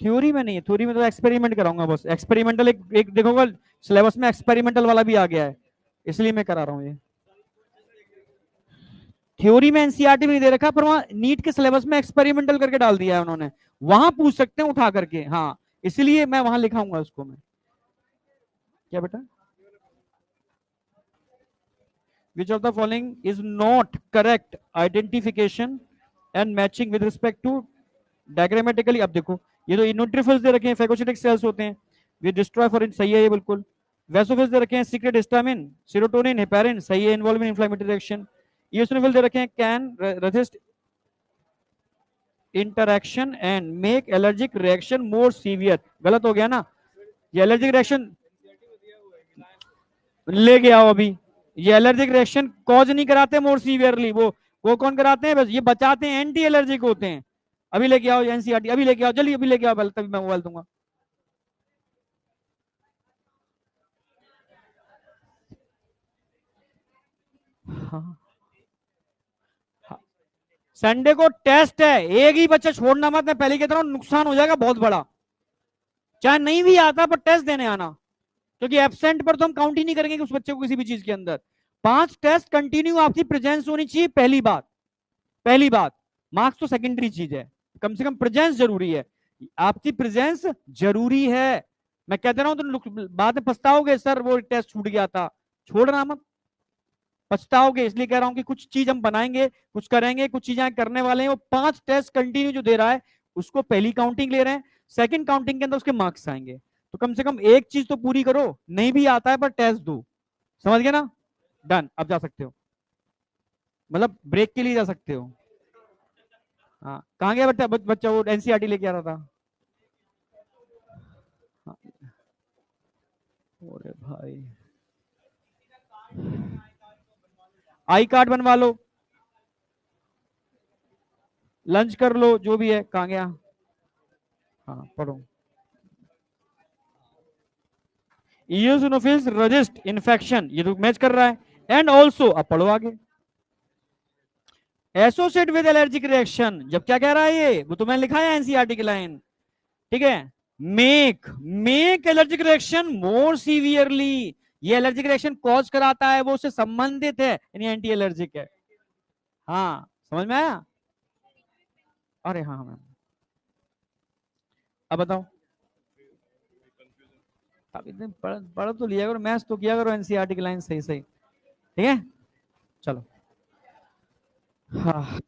थ्योरी में नहीं है, थ्योरी में तो एक्सपेरिमेंट कराऊंगा बस। एक्सपेरिमेंटल एक देखोगा सिलेबस में एक्सपेरिमेंटल वाला भी आ गया है, इसलिए मैं करा रहा हूँ ये। थ्योरी में एनसीईआरटी में नहीं दे रखा, पर वहां नीट के सिलेबस में एक्सपेरिमेंटल करके डाल दिया है उन्होंने, वहां पूछ सकते हैं उठा करके, हाँ, इसलिए मैं वहां लिखाऊंगा उसको मैं। क्या बेटा? Which of the following is not correct identification and matching with respect to diagrammatically? अब देखो, ये तो न्यूट्रोफिल्स दे रखे हैं, फेगोसिटिक सेल्स होते हैं, वे डिस्ट्रॉय फॉर, सही है ये बिल्कुल। वैसोफिल्स दे रखे हैं, सीक्रेट हिस्टामिन, सेरोटोनिन, हेपेरिन, सही है, involve in inflammatory reaction. Eosinophil दे रखे हैं, can resist interaction and make allergic reaction more severe, गलत हो गया ना? ये एलर्जिक रिएक्शन ले गया हो अभी, ये एलर्जिक रिएक्शन कॉज नहीं कराते मोर सीवियरली, वो कौन कराते हैं? बस ये बचाते हैं, एंटी एलर्जिक होते हैं। अभी लेके आओ एनसीईआरटी, अभी लेके आओ, जल्दी अभी लेके आओ, तभी मैं मोबाइल दूंगा। हाँ, संडे को टेस्ट है, एक ही बच्चा छोड़ना मत, मैं पहले कहता हूँ नुकसान हो जाएगा बहुत बड़ा। चाहे नहीं भी आता पर टेस्ट देने आना, क्योंकि एब्सेंट पर तो हम काउंट ही नहीं करेंगे उस बच्चे को किसी भी चीज के अंदर। 5 टेस्ट कंटिन्यू आपकी प्रेजेंस होनी चाहिए, पहली बात। पहली बात, मार्क्स तो सेकेंडरी चीज है, कम से कम प्रेजेंस जरूरी है, आपकी प्रेजेंस जरूरी है। मैं कहते रहा हूं तो बाद में पछताओगे, सर वो टेस्ट छूट गया था, छोड़ना मत, पछताओगे। इसलिए कह रहा हूं कि कुछ चीज हम बनाएंगे, कुछ करेंगे, कुछ चीजें करने वाले हैं। वो 5 टेस्ट कंटिन्यू जो दे रहा है, उसको पहली काउंटिंग ले रहे हैं, सेकंड काउंटिंग के अंदर उसके मार्क्स आएंगे। तो कम से कम एक चीज तो पूरी करो, नहीं भी आता है पर टेस्ट दो, समझ गए ना? डन, अब जा सकते हो, मतलब ब्रेक के लिए जा सकते हो। हाँ, कहाँ गया बच्चा? बच्चा वो एनसीईआरटी लेके आ रहा था। हाँ, अरे भाई, आई कार्ड बनवा लो, लंच कर लो, जो भी है। कहाँ गया? हाँ पढ़ो। इयोसिनोफिल्स रजिस्ट इन्फेक्शन, ये तो मैच कर रहा है, एंड ऑल्सो, अब पढ़ो आगे, एसोसिएट विद एलर्जिक रिएक्शन। जब क्या कह रहा है ये, वो तो मैंने लिखा है एनसीईआरटी की लाइन, ठीक है। मेक मेक एलर्जिक रिएक्शन मोर सीवियरली, ये एलर्जिक रिएक्शन कॉज कराता है, वो उससे संबंधित है, यानी एंटी एलर्जिक है। हाँ, समझ में आया? अरे हाँ मैम, अब बताओ। अब इतने पढ़ तो लिया करो, मैथ्स तो किया करो, एनसीईआरटी की लाइन सही सही, ठीक है। चलो, हाँ।